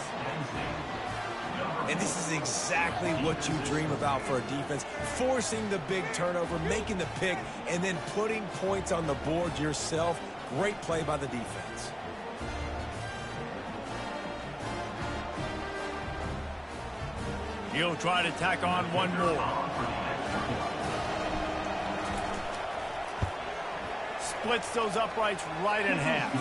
And this is exactly what you dream about for a defense. Forcing the big turnover, making the pick, and then putting points on the board yourself. Great play by the defense. He'll try to tack on one more. Splits those uprights right in half.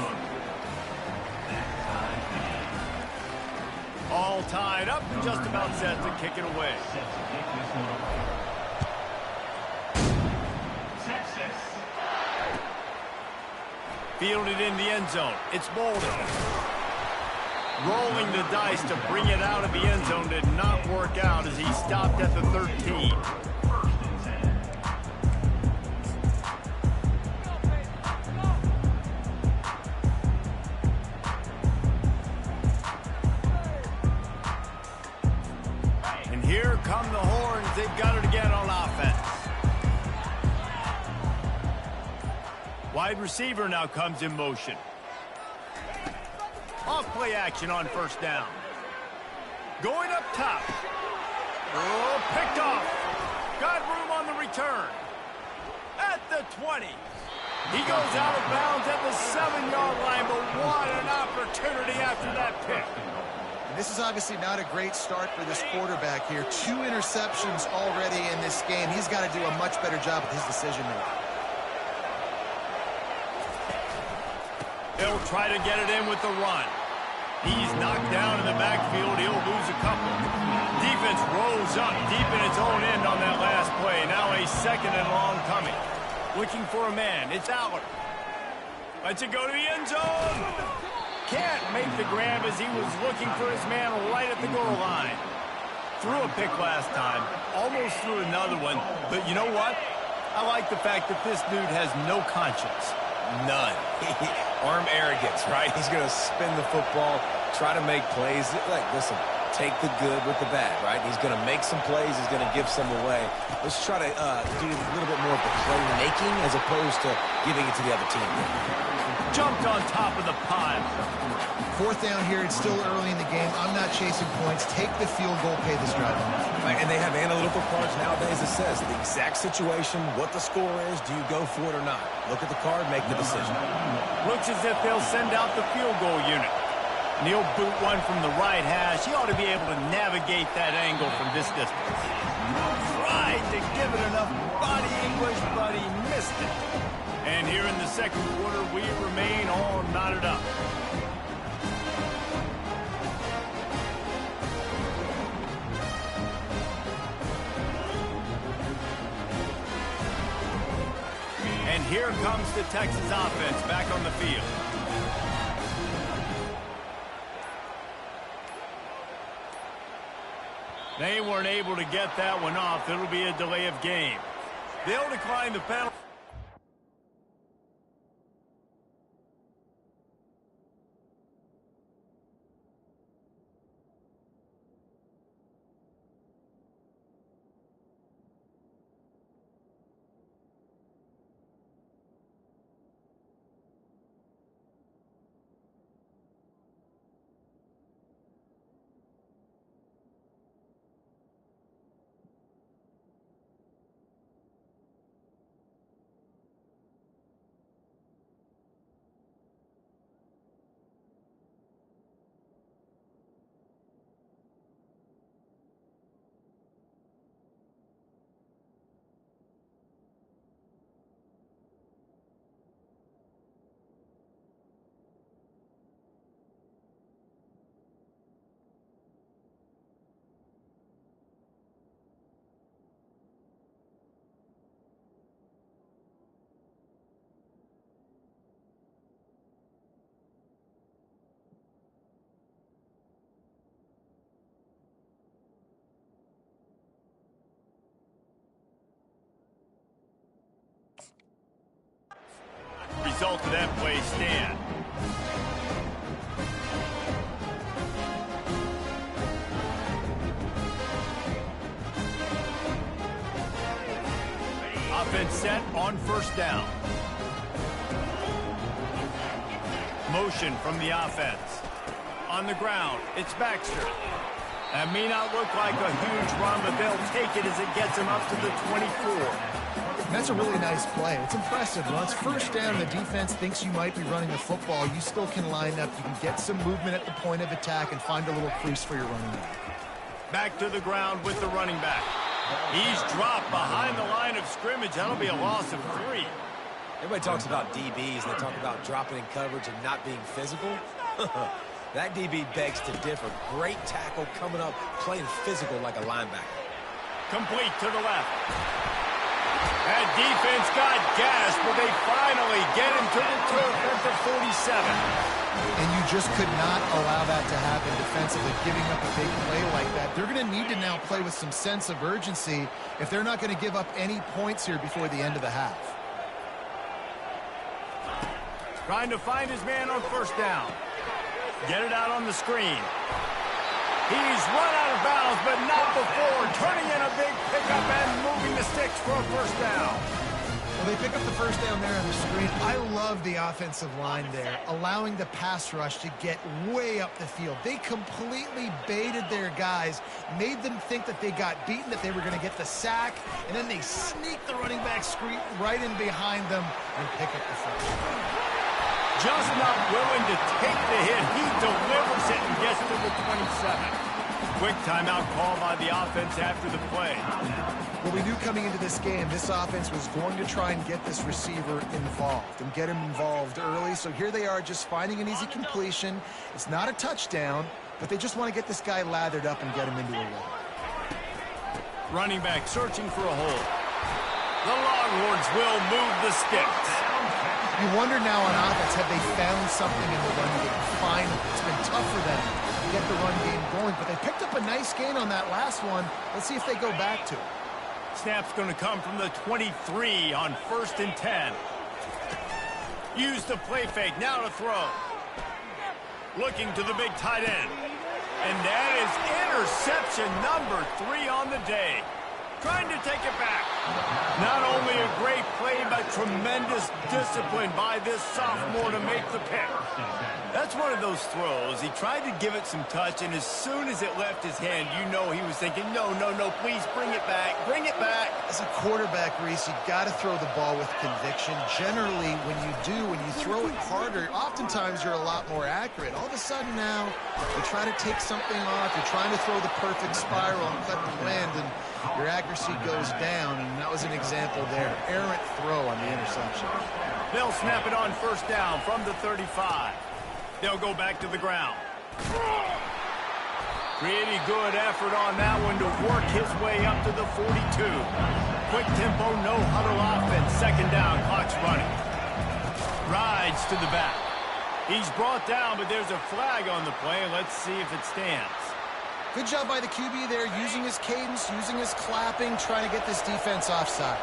All tied up and just about set to kick it away. Fielded in the end zone. It's Bolden. Rolling the dice to bring it out of the end zone did not work out as he stopped at the 13. And here come the horns. They've got it again on offense. Wide receiver now comes in motion. Off play action on first down. Going up top. Oh, picked off. Got room on the return. At the 20. He goes out of bounds at the 7-yard line, but what an opportunity after that pick. And this is obviously not a great start for this quarterback here. 2 interceptions already in this game. He's got to do a much better job with his decision making. He'll try to get it in with the run. He's knocked down in the backfield. He'll lose a couple. Defense rolls up deep in its own end on that last play. Now a second and long coming. Looking for a man. It's Aller. Lets it go to the end zone. Can't make the grab as he was looking for his man right at the goal line. Threw a pick last time. Almost threw another one. But you know what? I like the fact that this dude has no conscience. None. Arm arrogance, right? He's going to spin the football, try to make plays. Like, listen, take the good with the bad, right? He's going to make some plays. He's going to give some away. Let's try to do a little bit more of the playmaking as opposed to giving it to the other team. Jumped on top of the pile. 4th down here. It's still early in the game. I'm not chasing points. Take the field goal, pay this drive off. Right, and they have analytical cards nowadays that says the exact situation, what the score is, do you go for it or not? Look at the card, make the decision. Looks as if they'll send out the field goal unit. And he'll boot one from the right hash. He ought to be able to navigate that angle from this distance. Tried to give it enough body English, but he missed it. And here in the second quarter, we remain all knotted up. And here comes the Texas offense back on the field. They weren't able to get that one off. It'll be a delay of game. They'll decline the penalty. result of that play stand. Offense set on first down. Motion from the offense. On the ground, it's Baxter. That may not look like a huge run, but they'll take it as it gets them up to the 24. That's a really nice play. It's impressive. Once first down, the defense thinks you might be running the football. You still can line up. You can get some movement at the point of attack and find a little crease for your running back. Back to the ground with the running back. He's dropped behind the line of scrimmage. That'll be a loss of 3. Everybody talks about DBs, and they talk about dropping in coverage and not being physical. That DB begs to differ. Great tackle coming up, playing physical like a linebacker. Complete to the left. That defense got gassed, but they finally get him to the turf at the 47. And you just could not allow that to happen defensively, giving up a big play like that. They're going to need to now play with some sense of urgency if they're not going to give up any points here before the end of the half. Trying to find his man on first down. Get it out on the screen. He's run out of bounds, but not before turning in a big pickup and moving the sticks for a first down. Well, they pick up the first down there on the screen. I love the offensive line there, allowing the pass rush to get way up the field. They completely baited their guys, made them think that they got beaten, that they were going to get the sack, and then they sneak the running back screen right in behind them and pick up the first down. Just not willing to take the hit. He delivers it and gets to the 27. Quick timeout call by the offense after the play. Well, we knew coming into this game, this offense was going to try and get this receiver involved and get him involved early. So here they are just finding an easy completion. It's not a touchdown, but they just want to get this guy lathered up and get him into a run. Running back searching for a hole. The Longhorns will move the sticks. You wonder now on offense, have they found something in the run game? Finally, it's been tough for them to get the run game going, but they picked up a nice gain on that last one. Let's see if they go back to it. Snap's going to come from the 23 on 1st and 10. Use the play fake, now to throw. Looking to the big tight end. And that is interception number 3 on the day. Trying to take it back. Not only a great play, but tremendous discipline by this sophomore to make the pick. That's one of those throws. He tried to give it some touch, and as soon as it left his hand, you know he was thinking, no, please bring it back. Bring it back. As a quarterback, Reese, you've got to throw the ball with conviction. Generally, when you throw it harder, oftentimes you're a lot more accurate. All of a sudden now, you're trying to take something off. You're trying to throw the perfect spiral and cut and land, and your accuracy goes down, and that was an example there. Errant throw on the interception. They'll snap it on first down from the 35. They'll go back to the ground. Pretty good effort on that one to work his way up to the 42. Quick tempo, no huddle offense. Second down, clock's running. Rides to the back. He's brought down, but there's a flag on the play. Let's see if it stands. Good job by the QB there, using his cadence, using his clapping, trying to get this defense offside.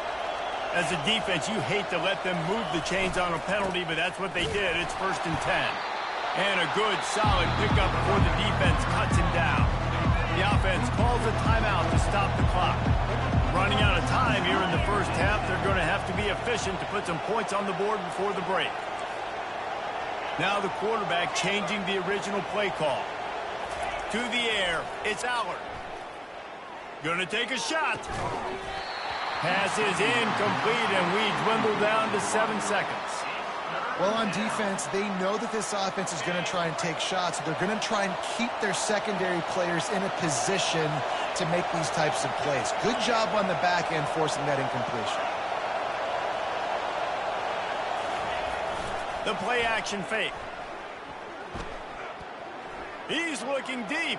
As a defense, you hate to let them move the chains on a penalty, but that's what they did. It's 1st and 10. And a good, solid pickup before the defense cuts him down. The offense calls a timeout to stop the clock. Running out of time here in the first half, they're going to have to be efficient to put some points on the board before the break. Now the quarterback changing the original play call. To the air, it's Allard. Gonna take a shot. Pass is incomplete, and we dwindle down to 7 seconds. Well, on defense, they know that this offense is going to try and take shots. They're going to try and keep their secondary players in a position to make these types of plays. Good job on the back end forcing that incompletion. The play action fake. He's looking deep.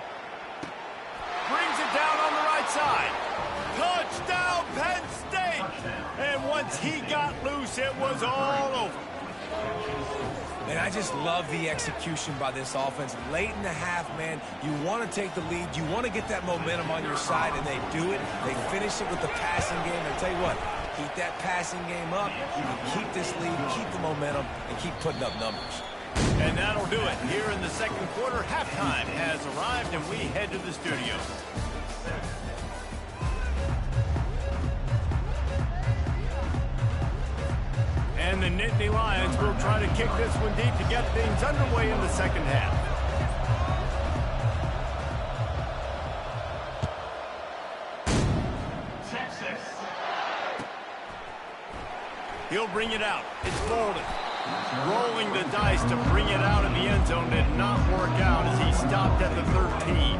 Brings it down on the right side. Touchdown, Penn State! And once he got loose, it was all over. And I just love the execution by this offense. Late in the half, man, you want to take the lead. You want to get that momentum on your side, and they do it. They finish it with the passing game. And tell you what, Keep that passing game up. You can keep this lead, keep the momentum, and keep putting up numbers. And that'll do it. Here in the second quarter, halftime has arrived, and we head to the studio. And the Nittany Lions will try to kick this one deep to get things underway in the second half. Texas. He'll bring it out. It's Bolden. Rolling the dice to bring it out of the end zone did not work out as he stopped at the 13.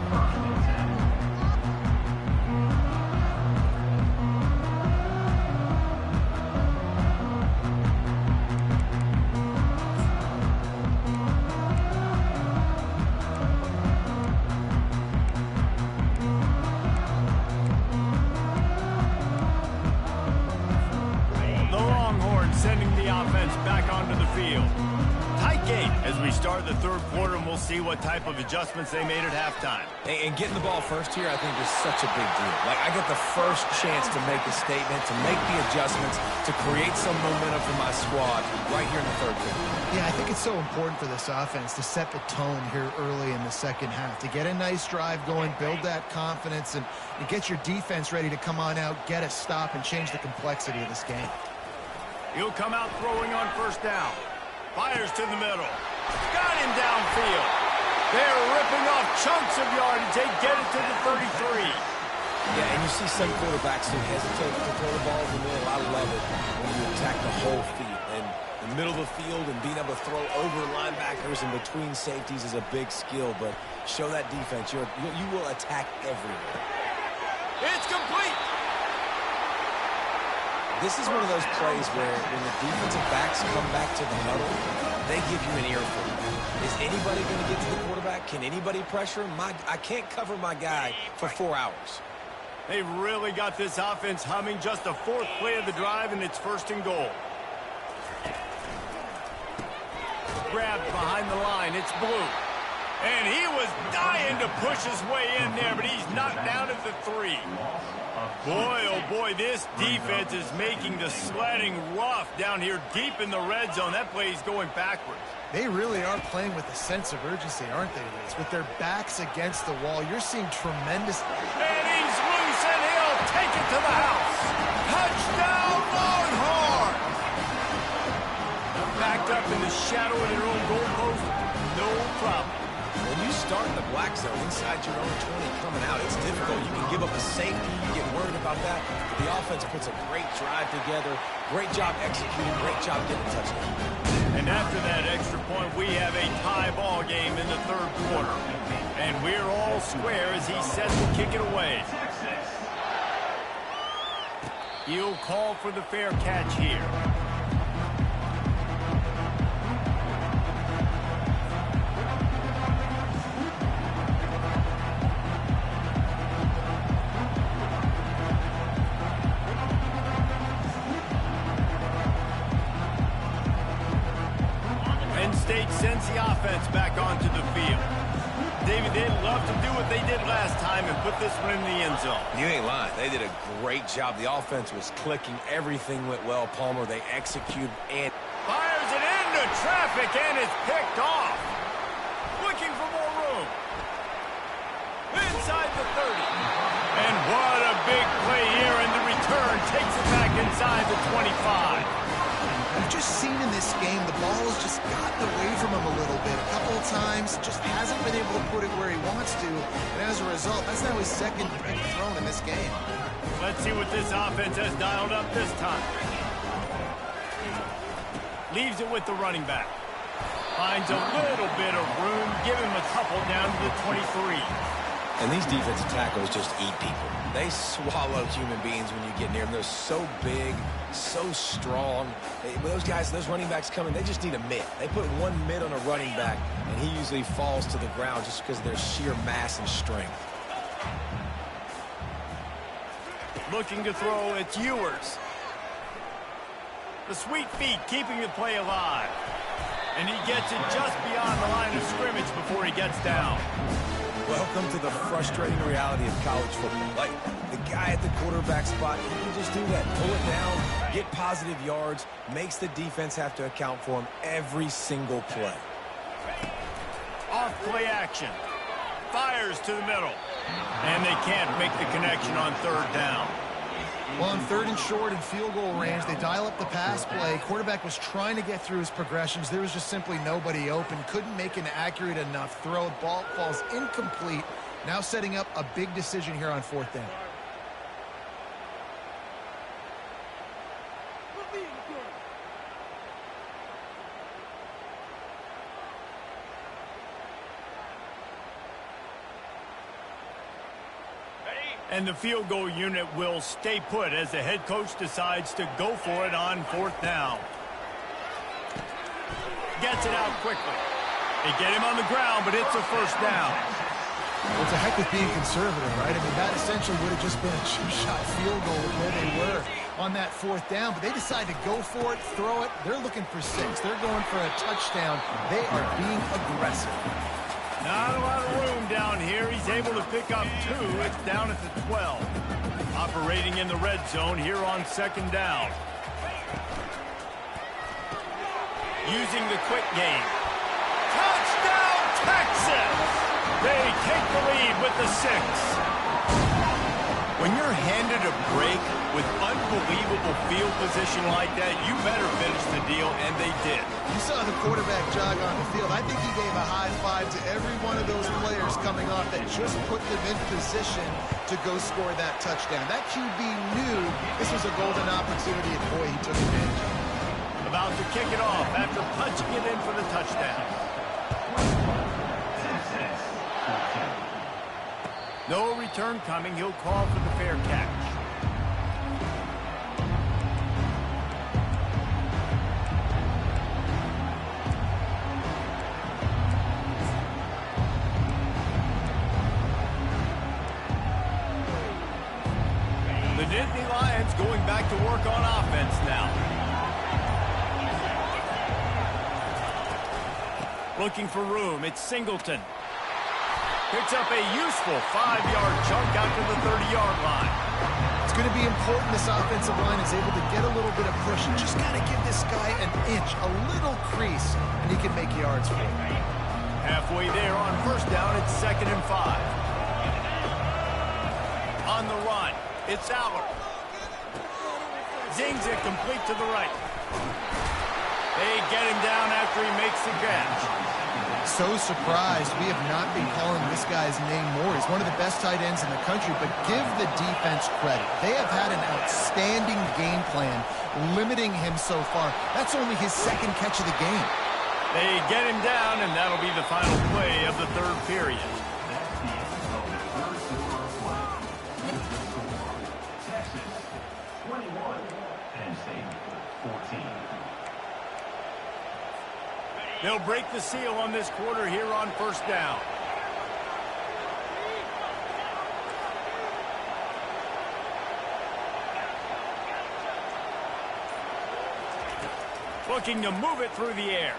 Back onto the field. Tight game as we start the third quarter, and we'll see what type of adjustments they made at halftime. And getting the ball first here, I think, is such a big deal. Like, I get the first chance to make a statement, to make the adjustments, to create some momentum for my squad right here in the third quarter. Yeah, I think it's so important for this offense to set the tone here early in the second half, to get a nice drive going, build that confidence, and get your defense ready to come on out, get a stop, and change the complexity of this game. He'll come out throwing on first down. Fires to the middle. Got him downfield. They're ripping off chunks of yardage. They get it to the 33. Yeah, and you see some quarterbacks who hesitate to throw the ball in the middle. I love it when you attack the whole field. And the middle of the field and being able to throw over linebackers and between safeties is a big skill. But show that defense. You will attack everywhere. It's complete. This is one of those plays where when the defensive backs come back to the huddle, they give you an earful. Is anybody going to get to the quarterback? Can anybody pressure him? I can't cover my guy for 4 hours. They really got this offense humming. Just the fourth play of the drive, and it's first and goal. Grabbed behind the line. It's Blue. And he was dying to push his way in there, but he's knocked down at the 3. Boy, oh boy, this defense is making the sledding rough down here deep in the red zone. That play is going backwards. They really are playing with a sense of urgency, aren't they, Reese? With their backs against the wall, you're seeing tremendous... And he's loose, and he'll take it to the house. Touchdown, Longhorn! Backed up in the shadow of their own goalpost, no problem. When you start in the black zone inside your own 20 coming out, it's difficult. You can give up a safety. You get worried about that. But the offense puts a great drive together. Great job executing. Great job getting a touchdown. And after that extra point, we have a tie ball game in the third quarter. And we're all square as he sets to kick it away. He'll call for the fair catch here. State sends the offense back onto the field. David, they'd love to do what they did last time and put this one in the end zone. You ain't lying. They did a great job. The offense was clicking. Everything went well, Palmer. They executed and... Fires it into traffic, and it's picked off. Looking for more room. Inside the 30. And what a big play here, and the return takes it back inside the 25. We've just seen in this game the ball has just gotten away from him a little bit. A couple of times, just hasn't been able to put it where he wants to. And as a result, that's now his second pick thrown in this game. Let's see what this offense has dialed up this time. Leaves it with the running back. Finds a little bit of room. Give him a couple down to the 23. And these defensive tackles just eat people. They swallow human beings when you get near them. They're so big, so strong. Those guys, those running backs coming, they just need a mid. They put one mid on a running back, and he usually falls to the ground just because of their sheer mass and strength. Looking to throw, it's Ewers. The sweet feet keeping the play alive. And he gets it just beyond the line of scrimmage before he gets down. Welcome to the frustrating reality of college football. Like, the guy at the quarterback spot, he can just do that. Pull it down, get positive yards, makes the defense have to account for him every single play. Off play action. Fires to the middle. And they can't make the connection on third down. Well, on third and short and field goal range, they dial up the pass play. Quarterback was trying to get through his progressions. There was just simply nobody open. Couldn't make an accurate enough throw. Ball falls incomplete. Now setting up a big decision here on fourth down. And the field goal unit will stay put as the head coach decides to go for it on fourth down. Gets it out quickly. They get him on the ground, but it's a first down. Well, it's a heck with being conservative, right? I mean, that essentially would have just been a chip-shot field goal with where they were on that fourth down. But they decide to go for it, throw it. They're looking for 6. They're going for a touchdown. They are being aggressive. Not a lot of room down here. He's able to pick up 2. It's down at the 12. Operating in the red zone here on second down. Using the quick game. Touchdown, Texas! They take the lead with the 6. When you're handed a break with unbelievable field position like that, you better finish the deal, and they did. You saw the quarterback jog on the field. I think he gave a high five to every one of those players coming off that just put them in position to go score that touchdown. That QB knew this was a golden opportunity, and boy, he took advantage of it. About to kick it off after punching it in for the touchdown. No return coming. He'll call for the fair catch. The Nittany Lions going back to work on offense now. Looking for room. It's Singleton. Picks up a useful 5-yard chunk out to the 30-yard line. It's going to be important this offensive line is able to get a little bit of push. You just got to give this guy an inch, a little crease, and he can make yards for you. Halfway there on first down, it's 2nd and 5. On the run, it's Aller. Zings it complete to the right. They get him down after he makes the catch. So surprised we have not been calling this guy's name more. He's one of the best tight ends in the country, but give the defense credit. They have had an outstanding game plan limiting him so far. That's only his 2nd catch of the game. They get him down, and that'll be the final play of the 3rd period. Texas 21, Penn State 14. They'll break the seal on this quarter here on first down. Looking to move it through the air.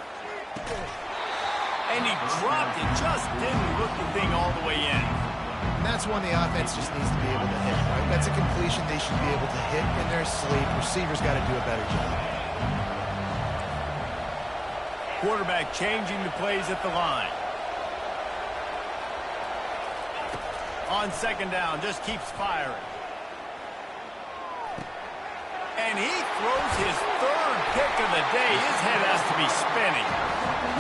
And he dropped it. Just didn't look the thing all the way in. And that's one the offense just needs to be able to hit, right? That's a completion they should be able to hit in their sleep. Receivers got to do a better job. Quarterback changing the plays at the line. On second down, just keeps firing. And he throws his 3rd pick of the day. His head has to be spinning.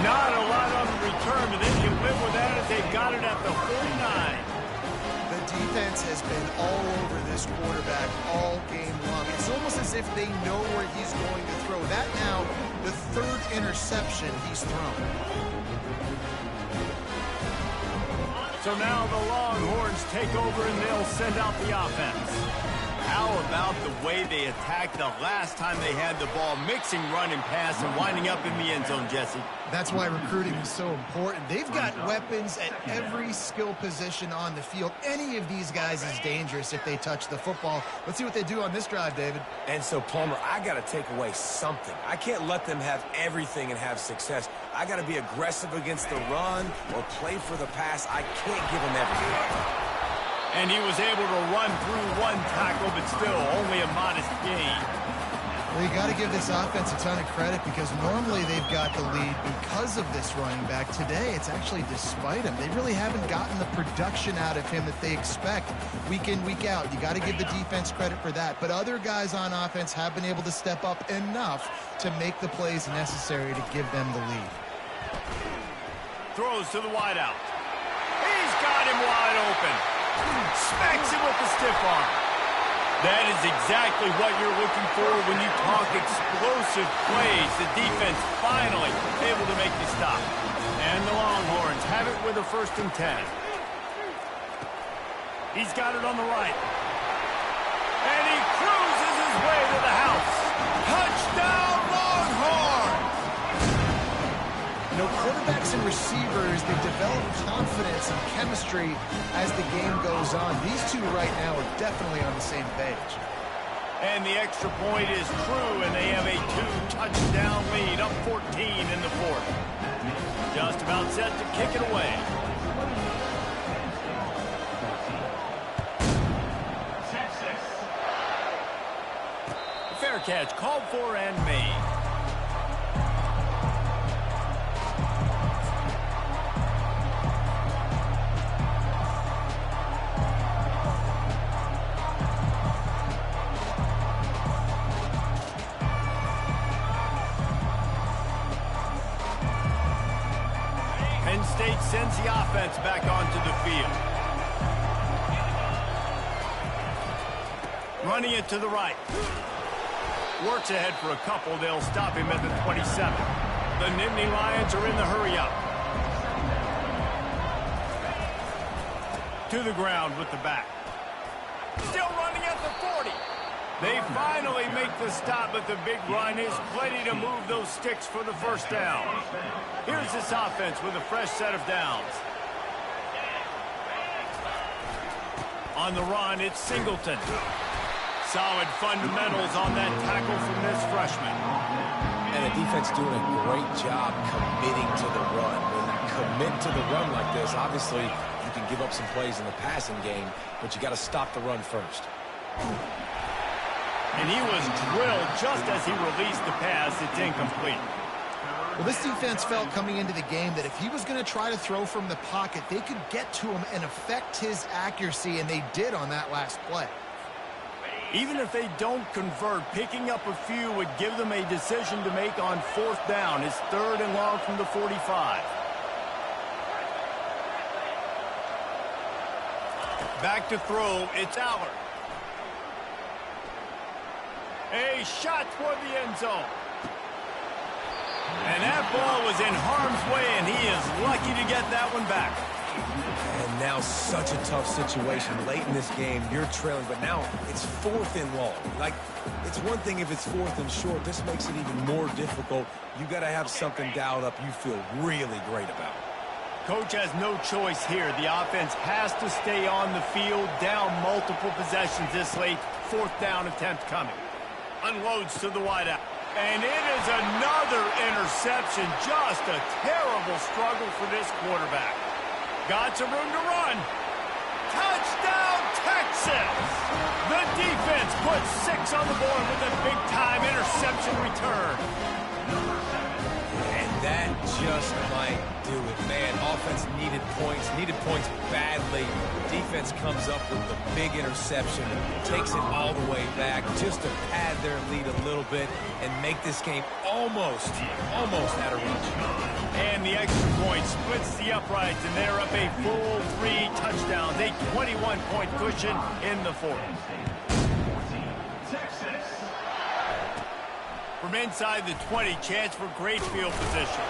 Not a lot on the return, but they can live with that as they've got it at the 49. The defense has been all over this quarterback all game long. It's almost as if they know where he's going to throw. That now, the 3rd interception he's thrown. So now the Longhorns take over and they'll send out the offense. How about the way they attacked the last time they had the ball, mixing run and pass and winding up in the end zone, Jesse? That's why recruiting is so important. They've got weapons at every skill position on the field. Any of these guys is dangerous if they touch the football. Let's see what they do on this drive, David. And so, Palmer, I got to take away something. I can't let them have everything and have success. I got to be aggressive against the run or play for the pass. I can't give them everything. And he was able to run through one tackle, but still only a modest gain. Well, you got to give this offense a ton of credit because normally they've got the lead because of this running back. Today, it's actually despite him. They really haven't gotten the production out of him that they expect week in, week out. You got to give the defense credit for that. But other guys on offense have been able to step up enough to make the plays necessary to give them the lead. Throws to the wideout. He's got him wide open. Smacks him with the stiff arm. That is exactly what you're looking for when you talk explosive plays. The defense finally able to make the stop. And the Longhorns have it with a 1st and 10. He's got it on the right. And he cruises his way to the house. Touchdown, Longhorns! You know, quarterbacks and receivers, they develop confidence and chemistry as the game goes on. These two right now are definitely on the same page. And the extra point is true, and they have a 2-touchdown lead, up 14 in the 4th. Just about set to kick it away. Fair catch, called for and made. Penn State sends the offense back onto the field. Running it to the right. Works ahead for a couple. They'll stop him at the 27. The Nittany Lions are in the hurry up. To the ground with the back. Still running at the 40. They finally make the stop, but the big run is plenty to move those sticks for the 1st down. Here's this offense with a fresh set of downs. On the run, it's Singleton. Solid fundamentals on that tackle from this freshman. And the defense doing a great job committing to the run. When you commit to the run like this, obviously you can give up some plays in the passing game, but you got to stop the run first. And he was drilled just as he released the pass. It's incomplete. Well, this defense felt coming into the game that if he was going to try to throw from the pocket, they could get to him and affect his accuracy, and they did on that last play. Even if they don't convert, picking up a few would give them a decision to make on 4th down. It's 3rd and long from the 45. Back to throw, it's Allard. A shot toward the end zone. And that ball was in harm's way, and he is lucky to get that one back. And now such a tough situation. Late in this game, you're trailing, but now it's 4th and long. Like, it's one thing if it's 4th and short. This makes it even more difficult. You got to have something dialed up you feel really great about. Coach has no choice here. The offense has to stay on the field, down multiple possessions this late. 4th down attempt coming. Unloads to the wideout. And it is another interception. Just a terrible struggle for this quarterback. Got some room to run. Touchdown, Texas! The defense puts 6 on the board with a big-time interception return. And that just might do it, man. Offense needed points badly. Defense comes up with the big interception, takes it all the way back just to pad their lead a little bit and make this game almost out of reach. And the extra point splits the uprights, and they're up a full 3 touchdowns, a 21-point cushion in the 4th. From inside the 20, chance for great field position.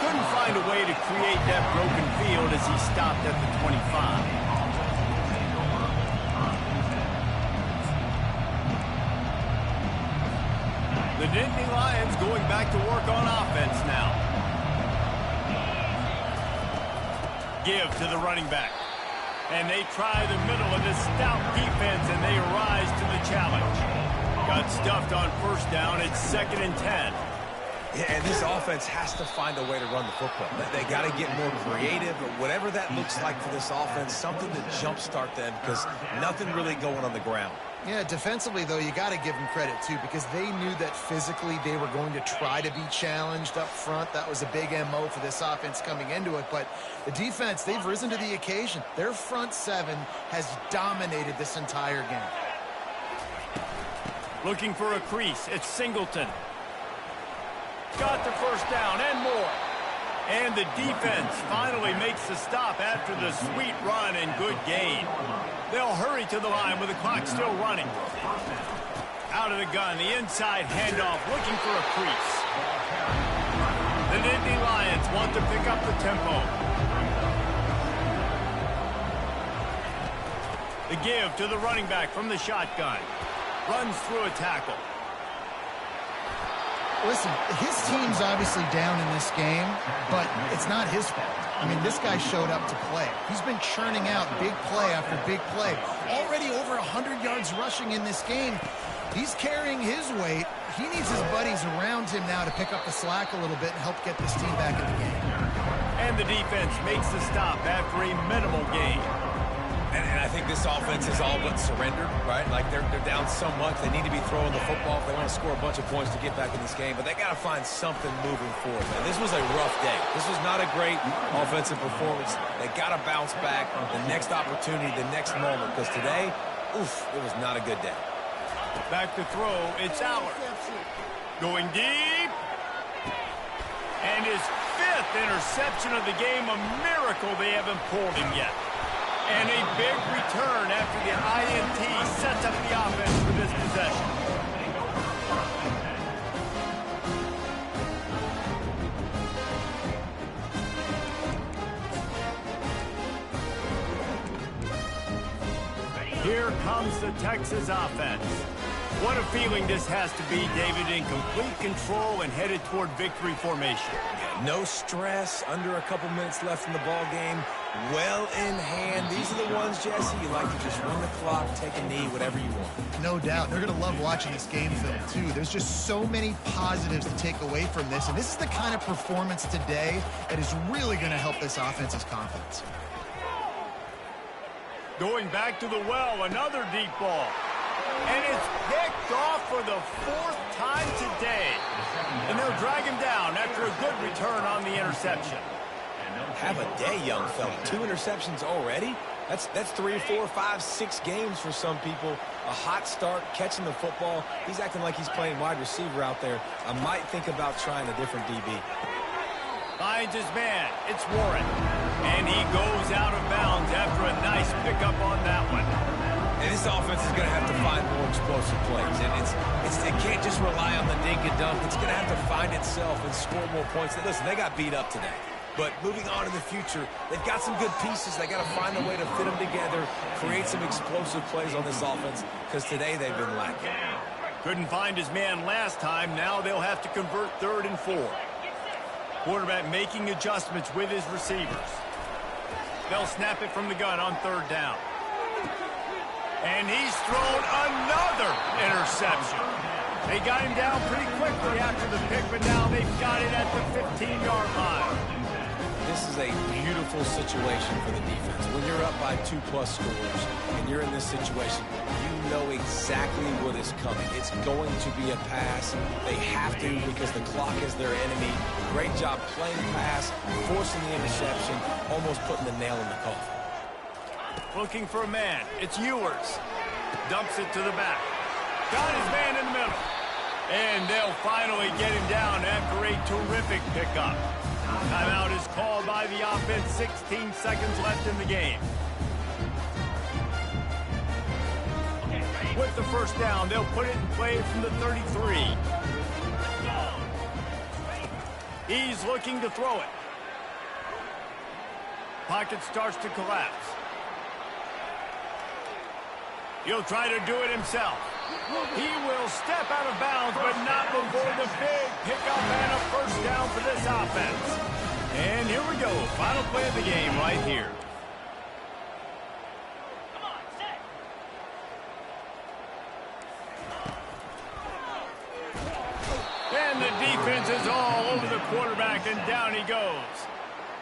Couldn't find a way to create that broken field as he stopped at the 25. Nittany Lions going back to work on offense now. Give to the running back. And they try the middle of this stout defense, and they rise to the challenge. Got stuffed on first down. It's 2nd and 10. Yeah, and this offense has to find a way to run the football. They got to get more creative, but whatever that looks like for this offense, something to jumpstart them because nothing really going on the ground. Yeah, defensively, though, you got to give them credit, too, because they knew that physically they were going to try to be challenged up front. That was a big MO for this offense coming into it. But the defense, they've risen to the occasion. Their front seven has dominated this entire game. Looking for a crease. It's Singleton. Got the first down and more. And the defense finally makes the stop after the sweet run and good gain. They'll hurry to the line with the clock still running. Out of the gun, the inside handoff, looking for a crease. The Nittany Lions want to pick up the tempo. The give to the running back from the shotgun. Runs through a tackle. Listen, his team's obviously down in this game, but it's not his fault. I mean, this guy showed up to play. He's been churning out big play after big play. Already over 100 yards rushing in this game. He's carrying his weight. He needs his buddies around him now to pick up the slack a little bit and help get this team back in the game. And the defense makes the stop after a minimal gain. And I think this offense is all but surrendered, right? Like they're down so much. They need to be throwing the football if they want to score a bunch of points to get back in this game. But they got to find something moving forward, man. This was a rough day. This was not a great offensive performance. They got to bounce back the next opportunity, the next moment. Because today, oof, it was not a good day. Back to throw, it's Allard. Going deep. And his 5th interception of the game. A miracle they haven't pulled him yet. And a big return after the INT sets up the offense for this possession. Here comes the Texas offense. What a feeling this has to be, David, in complete control and headed toward victory formation. No stress, under a couple minutes left in the ball game. Well in hand. These are the ones, Jesse, you like to just run the clock, take a knee, whatever you want. No doubt. They're going to love watching this game film, too. There's just so many positives to take away from this, and this is the kind of performance today that is really going to help this offense's confidence. Going back to the well, another deep ball. And it's picked off for the 4th time today. And they'll drag him down after a good return on the interception. Have a day, young fella. 2 interceptions already? That's 3, 4, 5, 6 games for some people. A hot start, catching the football. He's acting like he's playing wide receiver out there. I might think about trying a different DB. Finds his man. It's Warren. And he goes out of bounds after a nice pickup on that one. And this offense is going to have to find more explosive plays. And it can't just rely on the dink and dunk. It's going to have to find itself and score more points. And listen, they got beat up today. But moving on in the future, they've got some good pieces. They got to find a way to fit them together, create some explosive plays on this offense, because today they've been lacking. Couldn't find his man last time. Now they'll have to convert 3rd and 4. Quarterback making adjustments with his receivers. They'll snap it from the gun on 3rd down. And he's thrown another interception. They got him down pretty quickly after the pick, but now they've got it at the 15-yard line. This is a beautiful situation for the defense. When you're up by 2+ scores and you're in this situation, you know exactly what is coming. It's going to be a pass. They have to because the clock is their enemy. Great job playing pass, forcing the interception, almost putting the nail in the coffin. Looking for a man. It's Ewers. Dumps it to the back. Got his man in the middle. And they'll finally get him down after a terrific pickup. Timeout is called by the offense. 16 seconds left in the game. With the first down, they'll put it in play from the 33. He's looking to throw it. Pocket starts to collapse. He'll try to do it himself. He will step out of bounds, but not before the big pickup and a first down for this offense. And here we go. Final play of the game right here. And the defense is all over the quarterback, and down he goes.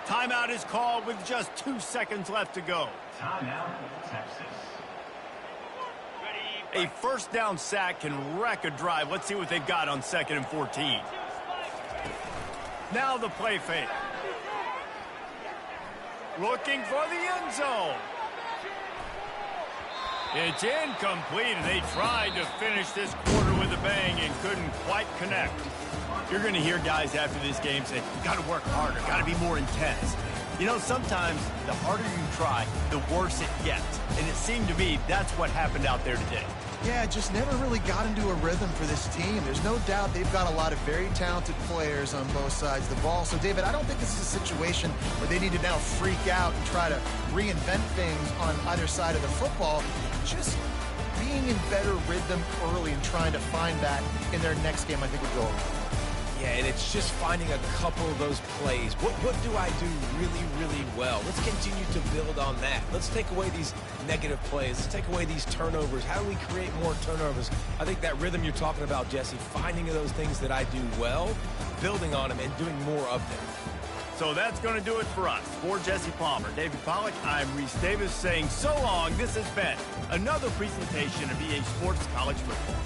Timeout is called with just 2 seconds left to go. Timeout, Texas. A first down sack can wreck a drive. Let's see what they've got on 2nd and 14. Now the play fake. Looking for the end zone. It's incomplete, and they tried to finish this quarter with a bang and couldn't quite connect. You're going to hear guys after this game say, got to work harder, got to be more intense. You know, sometimes the harder you try, the worse it gets. And it seemed to me that's what happened out there today. Yeah, just never really got into a rhythm for this team. There's no doubt they've got a lot of very talented players on both sides of the ball. So, David, I don't think this is a situation where they need to now freak out and try to reinvent things on either side of the football. Just being in better rhythm early and trying to find that in their next game, I think, would go over. Yeah, and it's just finding a couple of those plays. What do I do really, really well? Let's continue to build on that. Let's take away these negative plays. Let's take away these turnovers. How do we create more turnovers? I think that rhythm you're talking about, Jesse, finding those things that I do well, building on them, and doing more of them. So that's going to do it for us. For Jesse Palmer, David Pollack, I'm Reese Davis saying so long. This has been another presentation of EA Sports College Football.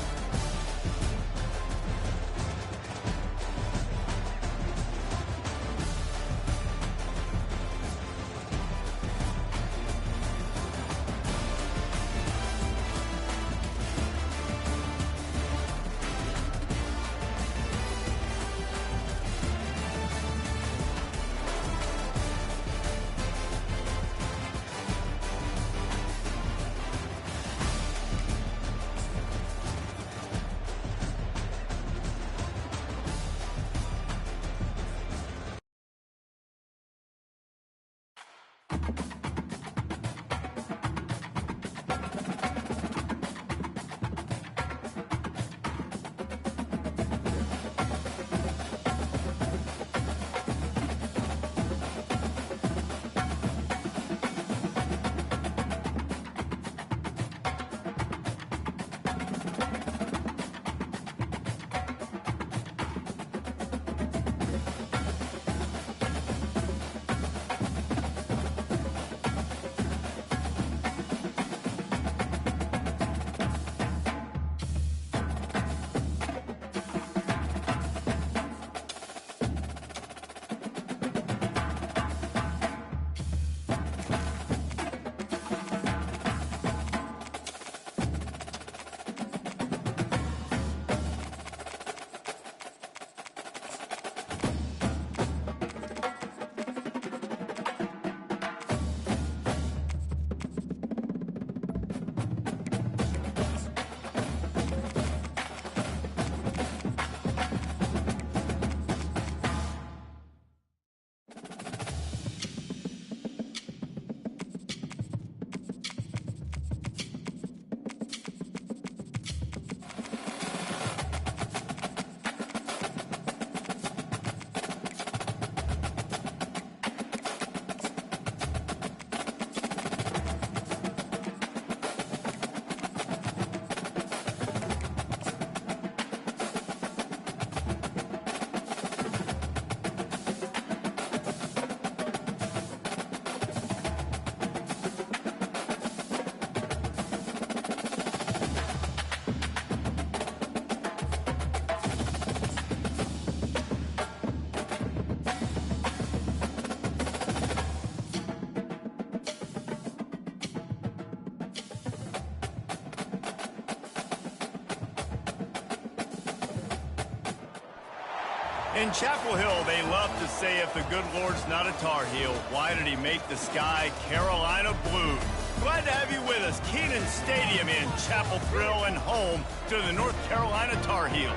In Chapel Hill, they love to say if the good Lord's not a Tar Heel, why did he make the sky Carolina blue? Glad to have you with us. Kenan Stadium in Chapel Thrill and home to the North Carolina Tar Heels.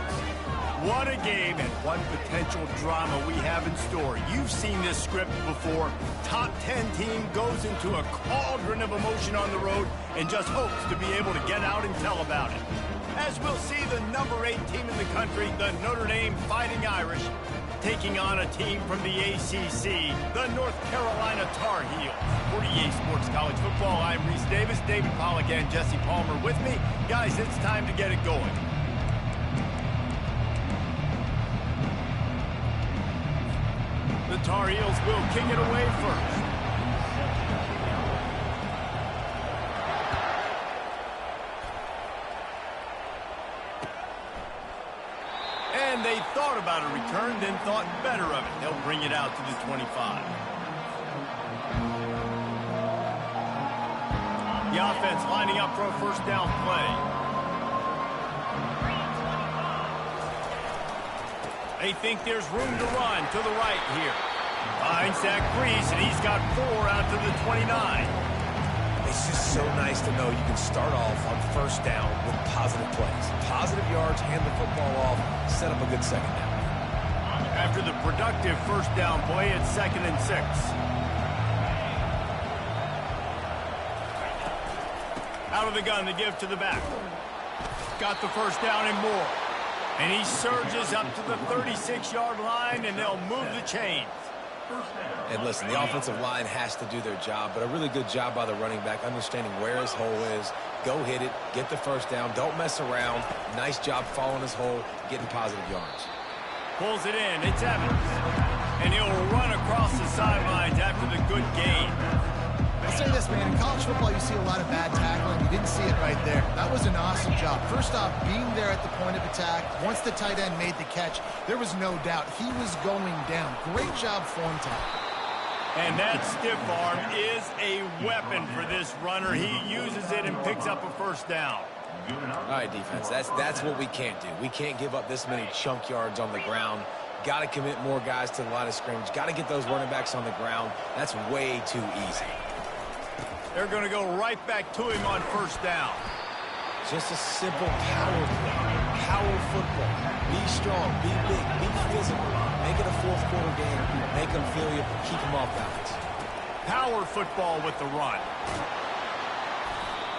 What a game and what potential drama we have in store. You've seen this script before. Top 10 team goes into a cauldron of emotion on the road and just hopes to be able to get out and tell about it. as we'll see the number 8 team in the country, the Notre Dame Fighting Irish, taking on a team from the ACC, the North Carolina Tar Heels. For EA Sports College Football, I'm Reese Davis, David Pollack, and Jesse Palmer with me. Guys, it's time to get it going. The Tar Heels will kick it away first. And they thought about a return, then thought better of it. They'll bring it out to the 25. The offense lining up for a first down play. They think there's room to run to the right here. Finds that Reese, and he's got 4 out to the 29. It's just so nice to know you can start off on first down with positive plays. Positive yards, hand the football off, set up a good second down. After the productive first down play, it's 2nd and 6. Out of the gun to give to the back. Got the first down and more. And he surges up to the 36-yard line, and they'll move the chains. And listen, the offensive line has to do their job, but a really good job by the running back, understanding where his hole is. Go hit it, get the first down, don't mess around. Nice job following his hole, getting positive yards. Pulls it in, it's Evans. And he'll run across the sidelines after the good gain. I'll say this, man, in college football you see a lot of bad tackling. You didn't see it right there. That was an awesome job. First off, being there at the point of attack. Once the tight end made the catch, there was no doubt he was going down. Great job form time. And that stiff arm is a weapon for this runner. He uses it and picks up a first down. All right, defense, that's what we can't do. We can't give up this many chunk yards on the ground. Got to commit more guys to the line of scrimmage. Got to get those running backs on the ground. That's way too easy. They're going to go right back to him on first down. Just a simple power play. Power football. Be strong, be big, be physical. Make it a fourth quarter game. Make them feel you, keep them off balance. Power football with the run.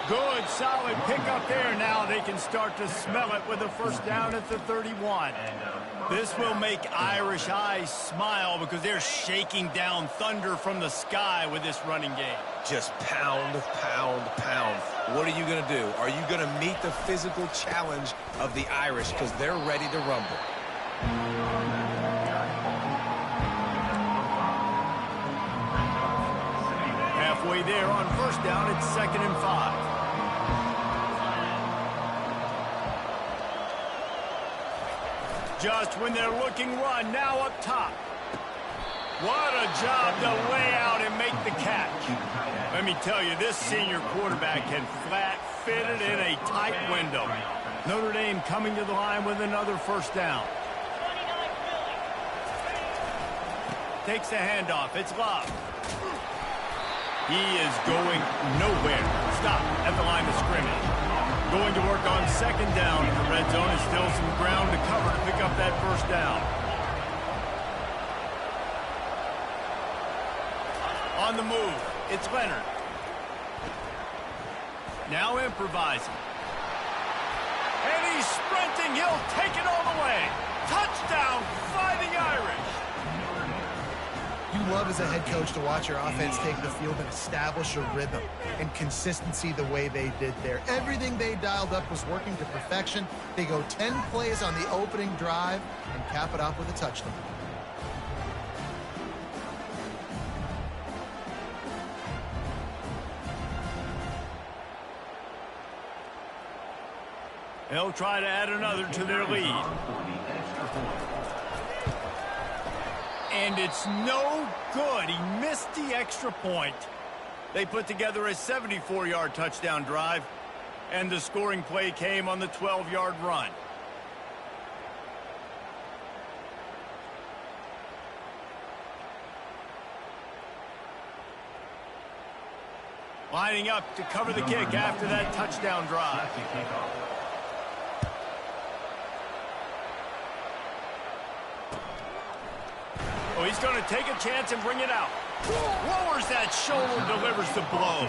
Good, solid pickup there. Now they can start to smell it with a first down at the 31. This will make Irish eyes smile because they're shaking down thunder from the sky with this running game. Just pound, pound, pound. What are you going to do? Are you going to meet the physical challenge of the Irish because they're ready to rumble? Halfway there on first down, it's 2nd and 5. Just when they're looking run, now up top. What a job to lay out and make the catch. Let me tell you, this senior quarterback can flat fit it in a tight window. Notre Dame coming to the line with another first down. Takes the handoff. It's Love. He is going nowhere. Stop at the line of scrimmage. Going to work on 2nd down. The red zone is still some ground to cover to pick up that first down. On the move, it's Leonard. Now improvising. And he's sprinting. He'll take it all the way. Touchdown, Fighting Irish. You love as a head coach to watch your offense take the field and establish a rhythm and consistency the way they did there. Everything they dialed up was working to perfection. They go 10 plays on the opening drive and cap it off with a touchdown. They'll try to add another to their lead. And it's no good. He missed the extra point. They put together a 74-yard touchdown drive, and the scoring play came on the 12-yard run. Lining up to cover the kick after that touchdown drive. Oh, He's going to take a chance and bring it out. Lowers that shoulder, delivers the blow.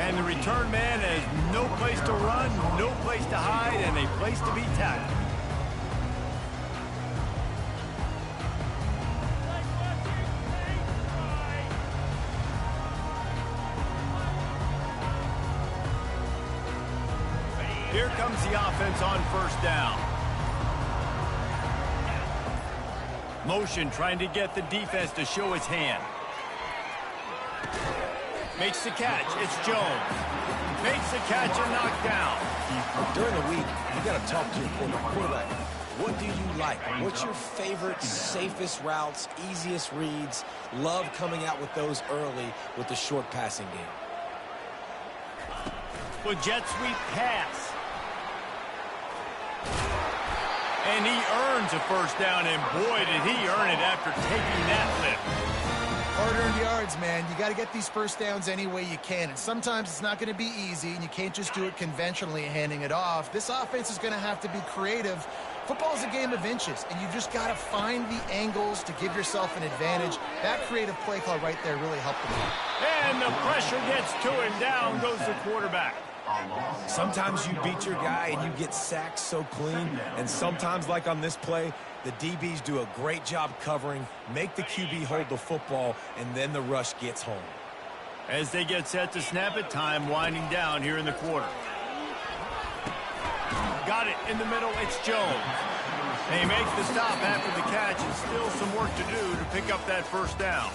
And the return man has no place to run, no place to hide, and a place to be tackled. Here comes the offense on first down. Motion trying to get the defense to show its hand. Makes the catch. It's Jones. Makes the catch and knocked down. During the week, you got to talk to your quarterback. What do you like? What's your favorite, safest routes, easiest reads? Love coming out with those early with the short passing game. With jet sweep pass. And he earns a first down, and boy, did he earn it after taking that lift. Hard-earned yards, man. You got to get these first downs any way you can, and sometimes it's not going to be easy, and you can't just do it conventionally handing it off. This offense is going to have to be creative. Football is a game of inches, and you just got to find the angles to give yourself an advantage. That creative play call right there really helped them out. And the pressure gets to him. Down goes the quarterback. Sometimes you beat your guy and you get sacked so clean, and sometimes, like on this play, the DBs do a great job covering, make the QB hold the football, and then the rush gets home. As they get set to snap it, time winding down here in the quarter. Got it in the middle, it's Jones. And he makes the stop after the catch, and still some work to do to pick up that first down.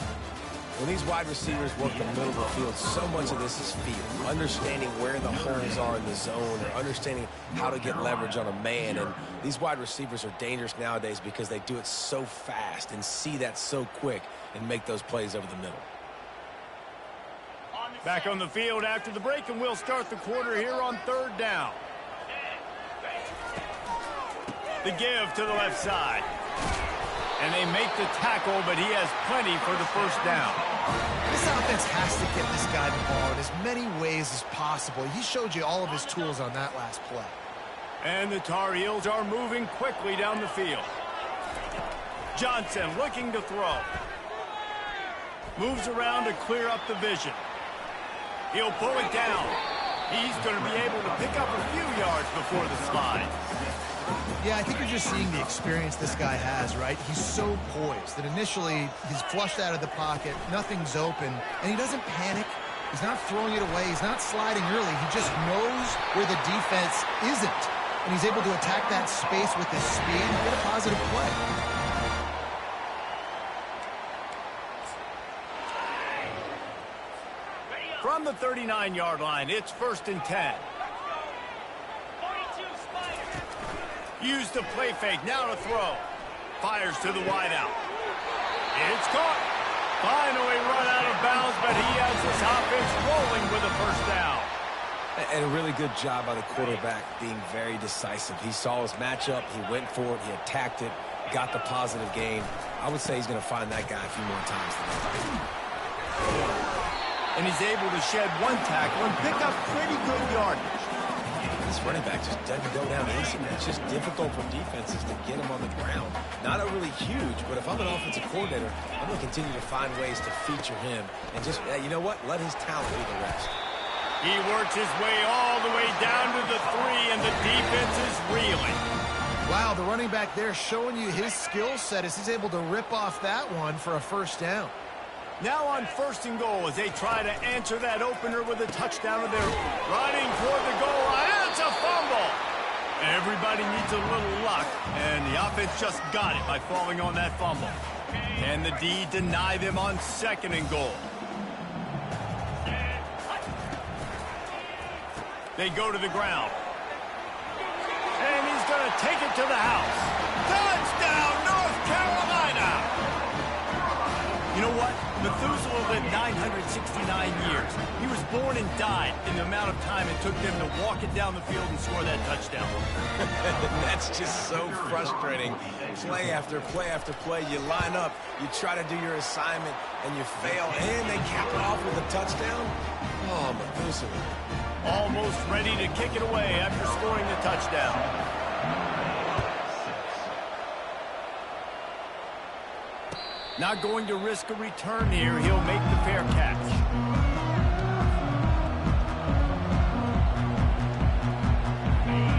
When these wide receivers work the middle of the field, so much of this is feel. Understanding where the holes are in the zone, or understanding how to get leverage on a man. And these wide receivers are dangerous nowadays because they do it so fast and see that so quick and make those plays over the middle. Back on the field after the break, and we'll start the quarter here on third down. The give to the left side. And they make the tackle, but he has plenty for the first down. This offense has to get this guy the ball in as many ways as possible. He showed you all of his tools on that last play. And the Tar Heels are moving quickly down the field. Johnson looking to throw. Moves around to clear up the vision. He'll pull it down. He's going to be able to pick up a few yards before the slide. Yeah, I think you're just seeing the experience this guy has, right? He's so poised that initially he's flushed out of the pocket, nothing's open, and he doesn't panic. He's not throwing it away. He's not sliding early. He just knows where the defense isn't, and he's able to attack that space with his speed and get a positive play. From the 39-yard line, it's 1st and 10. Use the play fake, now to throw. Fires to the wideout. It's caught. Finally run out of bounds, but he has this offense rolling with a first down. And a really good job by the quarterback being very decisive. He saw his matchup, he went for it, he attacked it, got the positive gain. I would say he's going to find that guy a few more times today. And he's able to shed one tackle and pick up pretty good yardage. This running back just doesn't go down easy. It's just difficult for defenses to get him on the ground. Not a really huge, but if I'm an offensive coordinator, I'm going to continue to find ways to feature him and just, you know what, let his talent do the rest. He works his way all the way down to the 3, and the defense is reeling. Wow, the running back there showing you his skill set as he's able to rip off that one for a first down. Now on 1st and goal as they try to answer that opener with a touchdown. They're running toward the goal line. It's a fumble. Everybody needs a little luck, and the offense just got it by falling on that fumble. Can the D deny them on 2nd and goal? They go to the ground. And he's going to take it to the house. Touchdown, North Carolina! You know what? Methuselah lived 969 years. He was born and died in the amount of time it took them to walk it down the field and score that touchdown. That's just so frustrating. Play after play after play. You line up, you try to do your assignment, and you fail, and they cap it off with a touchdown? Oh, Methuselah. Almost ready to kick it away after scoring the touchdown. Not going to risk a return here. He'll make the fair catch.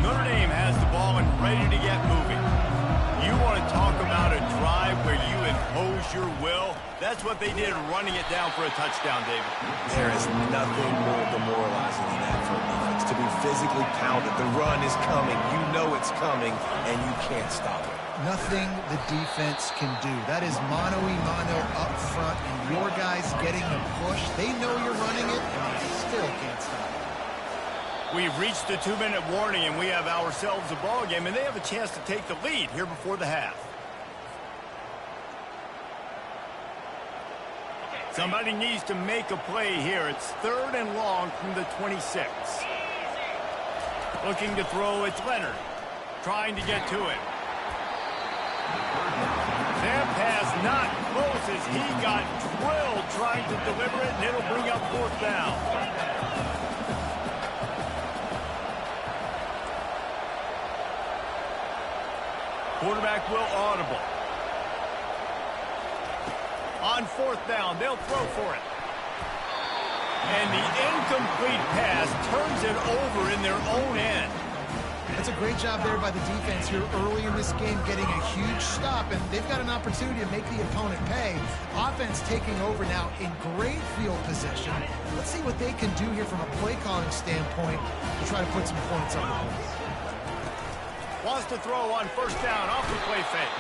Notre Dame has the ball and ready to get moving. You want to talk about a drive where you impose your will? That's what they did, running it down for a touchdown, David. There is nothing more demoralizing than that for a defense. To be physically pounded. The run is coming. You know it's coming, and you can't stop it. Nothing the defense can do. That is mano-a-mano up front, and your guys getting the push. They know you're running it, and they still can't stop it. We've reached the 2-minute warning, and we have ourselves a ball game, and they have a chance to take the lead here before the half. Somebody needs to make a play here. It's 3rd and long from the 26. Looking to throw, it's Leonard. Trying to get to it. That pass not close as he got drilled trying to deliver it, and it'll bring up 4th down. Quarterback will audible. On 4th down, they'll throw for it. And the incomplete pass turns it over in their own end. That's a great job there by the defense here early in this game, getting a huge stop, and they've got an opportunity to make the opponent pay. Offense taking over now in great field position. Let's see what they can do here from a play calling standpoint to try to put some points on the board. Wants to throw on 1st down off the play fake.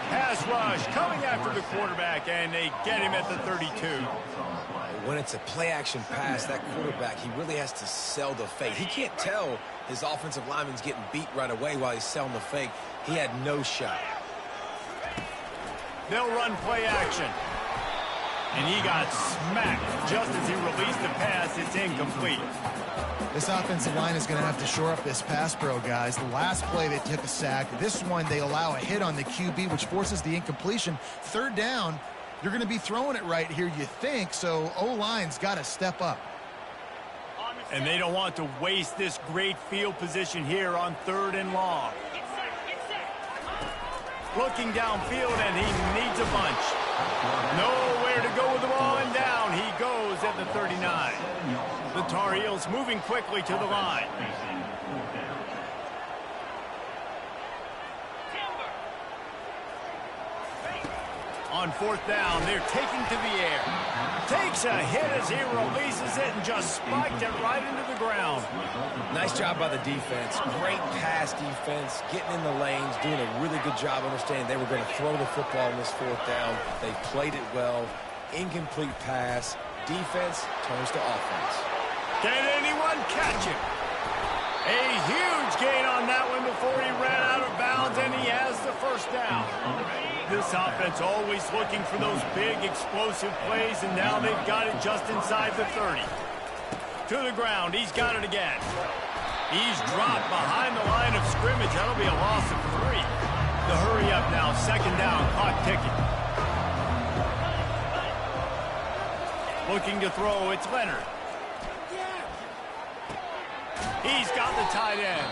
Pass rush coming after the quarterback, and they get him at the 32. When it's a play-action pass, that quarterback, he really has to sell the fake. He can't tell his offensive lineman's getting beat right away while he's selling the fake. He had no shot. They'll run play action. And he got smacked just as he released the pass. It's incomplete. This offensive line is going to have to shore up this pass pro, guys. The last play they took a sack. This one they allow a hit on the QB, which forces the incompletion. 3rd down, you're going to be throwing it right here, you think, so O-line's got to step up. And they don't want to waste this great field position here on 3rd and long. Looking downfield, and he needs a bunch. Nowhere to go with the ball, and down he goes at the 39. The Tar Heels moving quickly to the line. On 4th down, they're taking to the air. Takes a hit as he releases it and just spiked it right into the ground. Nice job by the defense. Great pass defense, getting in the lanes, doing a really good job understanding they were going to throw the football in this 4th down. They played it well. Incomplete pass. Defense turns to offense. Can anyone catch him? A huge gain on that one before he ran out of bounds, and he has the 1st down. This offense always looking for those big, explosive plays, and now they've got it just inside the 30. To the ground, he's got it again. He's dropped behind the line of scrimmage. That'll be a loss of 3. The hurry up now, 2nd down, clock ticking. Looking to throw, it's Leonard. He's got the tight end.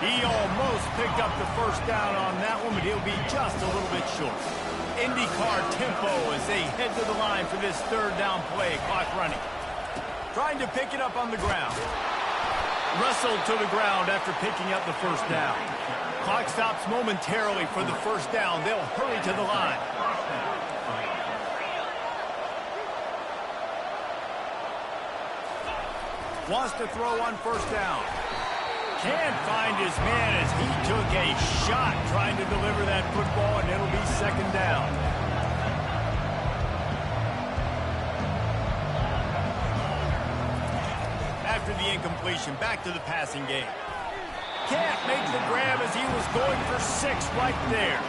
He almost picked up the 1st down on that one, but he'll be just a little bit short. IndyCar tempo as they head to the line for this 3rd down play. Clock running. Trying to pick it up on the ground. Wrestled to the ground after picking up the 1st down. Clock stops momentarily for the 1st down. They'll hurry to the line. Wants to throw on 1st down. Can't find his man as he took a shot trying to deliver that football, and it'll be 2nd down. After the incompletion, back to the passing game. Can't make the grab as he was going for 6 right there.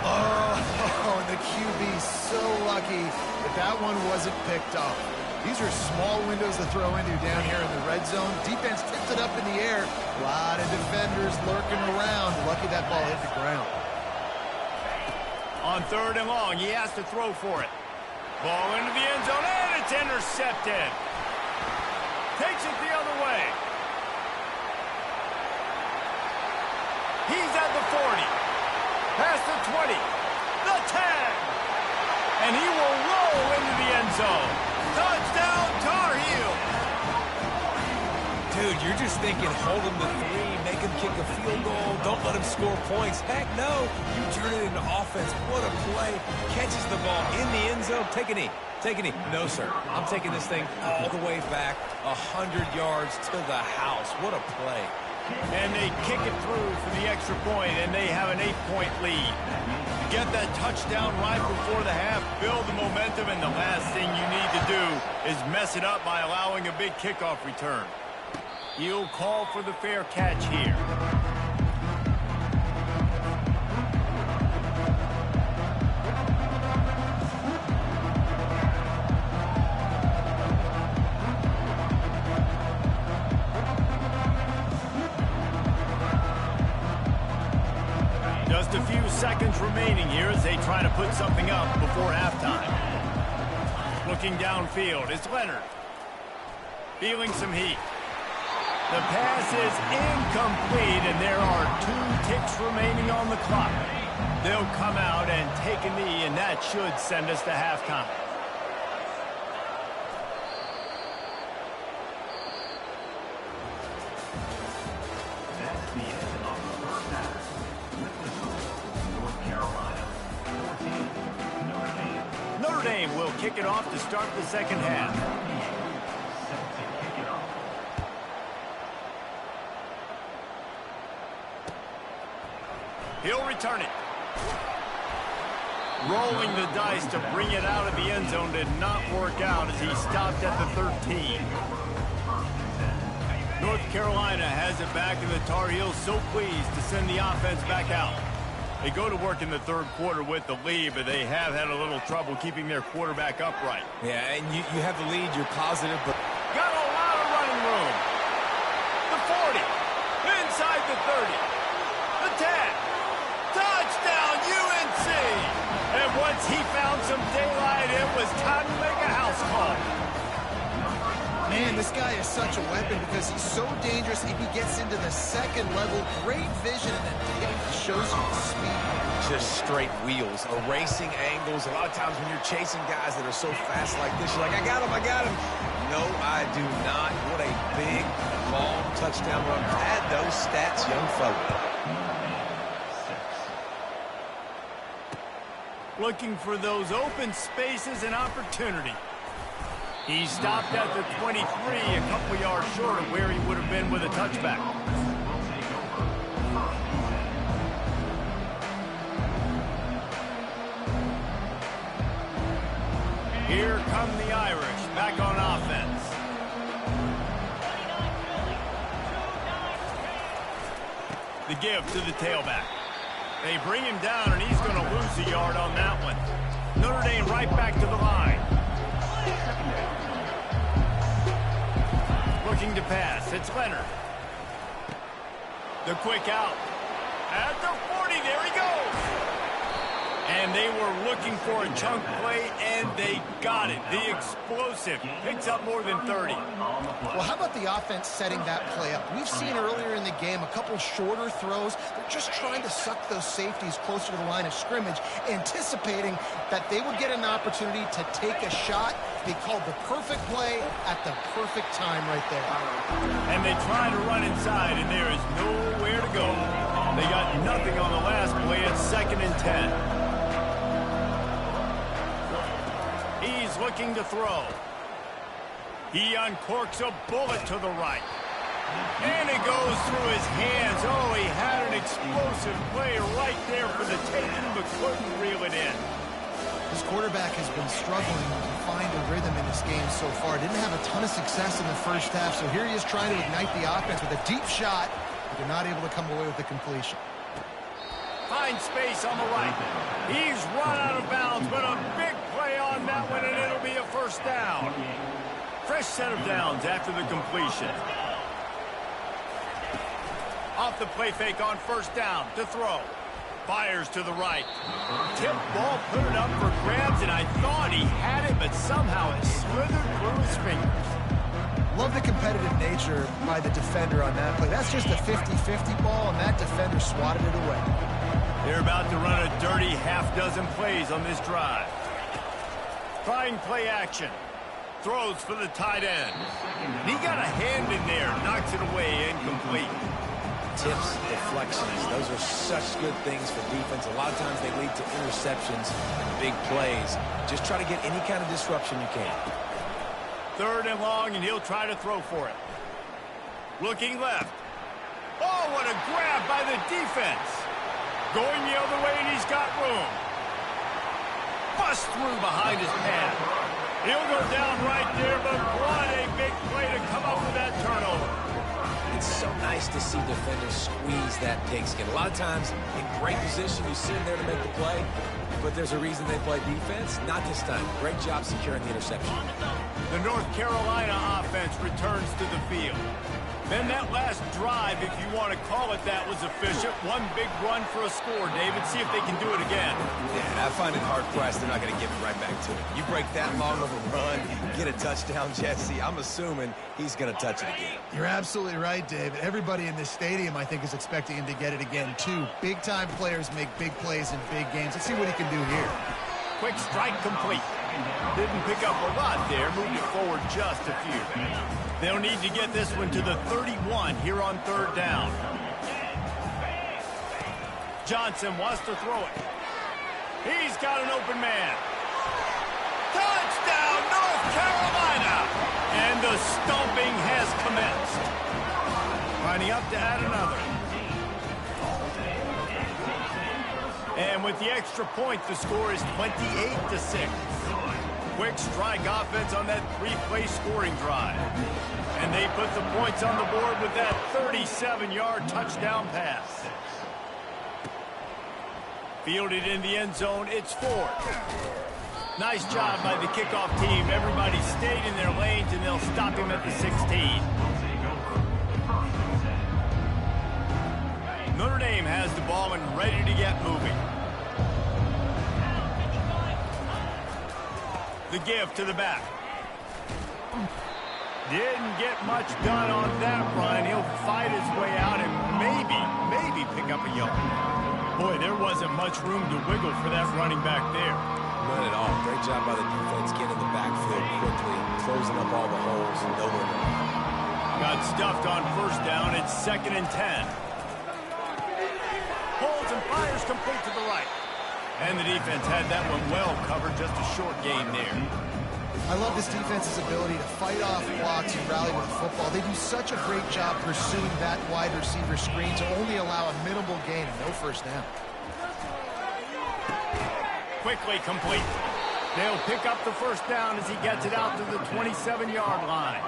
Oh, and the QB's so lucky that one wasn't picked off. These are small windows to throw into down here in the red zone. Defense tipped it up in the air. A lot of defenders lurking around. Lucky that ball hit the ground. On 3rd and long, he has to throw for it. Ball into the end zone, and it's intercepted. Takes it the other way. He's at the 40. Past the 20. The 10. zone. Touchdown, Tar Heels! Dude, you're just thinking, hold him to 3, make him kick a field goal, don't let him score points. Heck no, you turn it into offense. What a play. Catches the ball in the end zone. Take a knee. Take a knee. No, sir. I'm taking this thing all the way back 100 yards to the house. What a play. And they kick it through for the extra point, and they have an 8-point lead. Get that touchdown right before the half, build the momentum, and the last thing you need to do is mess it up by allowing a big kickoff return. He'll call for the fair catch here. Just a few seconds remaining here as they try to put something up before halftime. Looking downfield, it's Leonard. Feeling some heat. The pass is incomplete, and there are 2 ticks remaining on the clock. They'll come out and take a knee, and that should send us to halftime. That's the end of the first half. With the score, North Carolina 14, Notre Dame. Notre Dame will kick it off to start the second half. Set to kick it off. He'll return it. Rolling the dice to bring it out of the end zone did not work out as he stopped at the 13. North Carolina has it back, and the Tar Heels so pleased to send the offense back out. They go to work in the third quarter with the lead, but they have had a little trouble keeping their quarterback upright. Yeah, and you have the lead, you're positive, but... Got a lot of running room. The 40. Inside the 30. The 10. Touchdown, UNC! And once he found some daylight, it was time to make a house call. Man, this guy is such a weapon because he's so dangerous if he gets into the second level. Great vision, and then it shows you the speed. Just straight wheels, erasing angles. A lot of times when you're chasing guys that are so fast like this, you're like, I got him, I got him. No, I do not. What a big, long touchdown run. Add those stats, young fella. Looking for those open spaces and opportunity. He stopped at the 23, a couple yards short of where he would have been with a touchback. Here come the Irish, back on offense. The give to the tailback. They bring him down, and he's going to lose a yard on that one. Notre Dame right back to the line. Looking to pass. It's Leonard. The quick out. At the 40, there he goes. And they were looking for a chunk play, and they got it. The explosive picks up more than 30. Well, how about the offense setting that play up? We've seen earlier in the game a couple shorter throws. They're just trying to suck those safeties closer to the line of scrimmage, anticipating that they would get an opportunity to take a shot. They called the perfect play at the perfect time right there. And they try to run inside, and there is nowhere to go. They got nothing on the last play. It's 2nd and 10. He's looking to throw. He uncorks a bullet to the right. And it goes through his hands. Oh, he had an explosive play right there for the taking, but couldn't reel it in. His quarterback has been struggling to find a rhythm in this game so far. Didn't have a ton of success in the first half, so here he is trying to ignite the offense with a deep shot, but they're not able to come away with the completion. Find space on the right. He's run out of bounds, but a big play on that one, and it'll be a first down. Fresh set of downs after the completion. Off the play fake on first down to throw. Fires to the right. Tip ball, put it up for grabs, and I thought he had it, but somehow it slithered through his fingers. Love the competitive nature by the defender on that play. That's just a 50-50 ball, and that defender swatted it away. They're about to run a dirty half-dozen plays on this drive. Trying play action. Throws for the tight end. And he got a hand in there. Knocks it away, incomplete. Tips, deflections, those are such good things for defense. A lot of times they lead to interceptions and big plays. Just try to get any kind of disruption you can. 3rd and long, and he'll try to throw for it. Looking left. Oh, what a grab by the defense. Going the other way, and he's got room. Bust through behind his pad. He'll go down right there, but what a big play to come up with that turnover. It's so nice to see defenders squeeze that pigskin. A lot of times, in great position, you see them there to make the play, but there's a reason they play defense. Not this time. Great job securing the interception. The North Carolina offense returns to the field. Then that last drive, if you want to call it that, was efficient. One big run for a score, David. See if they can do it again. Yeah, I find it hard-pressed they're not going to give it right back to it. You break that long of a run, get a touchdown, Jesse, I'm assuming he's going to touch it again. You're absolutely right, David. Everybody in this stadium, I think, is expecting him to get it again, too. Big-time players make big plays in big games. Let's see what he can do here. Quick strike complete. Didn't pick up a lot there. Moved it forward just a few. They'll need to get this one to the 31 here on 3rd down. Johnson wants to throw it. He's got an open man. Touchdown, North Carolina! And the stomping has commenced. Lining up to add another. And with the extra point, the score is 28-6. Quick strike offense on that 3-play scoring drive. And they put the points on the board with that 37-yard touchdown pass. Fielded in the end zone, it's 4th. Nice job by the kickoff team. Everybody stayed in their lanes, and they'll stop him at the 16. Notre Dame has the ball and ready to get moving. The give to the back. Didn't get much done on that run. He'll fight his way out and maybe pick up a yard. Boy, there wasn't much room to wiggle for that running back there. None at all. Great job by the defense getting in the backfield quickly, closing up all the holes and nowhere to run. Got stuffed on 1st down. It's 2nd and 10. Holds and fires complete to the right. And the defense had that one well covered, just a short gain there. I love this defense's ability to fight off blocks and rally with the football. They do such a great job pursuing that wide receiver screen to only allow a minimal gain and no 1st down. Quickly complete. They'll pick up the 1st down as he gets it out to the 27-yard line.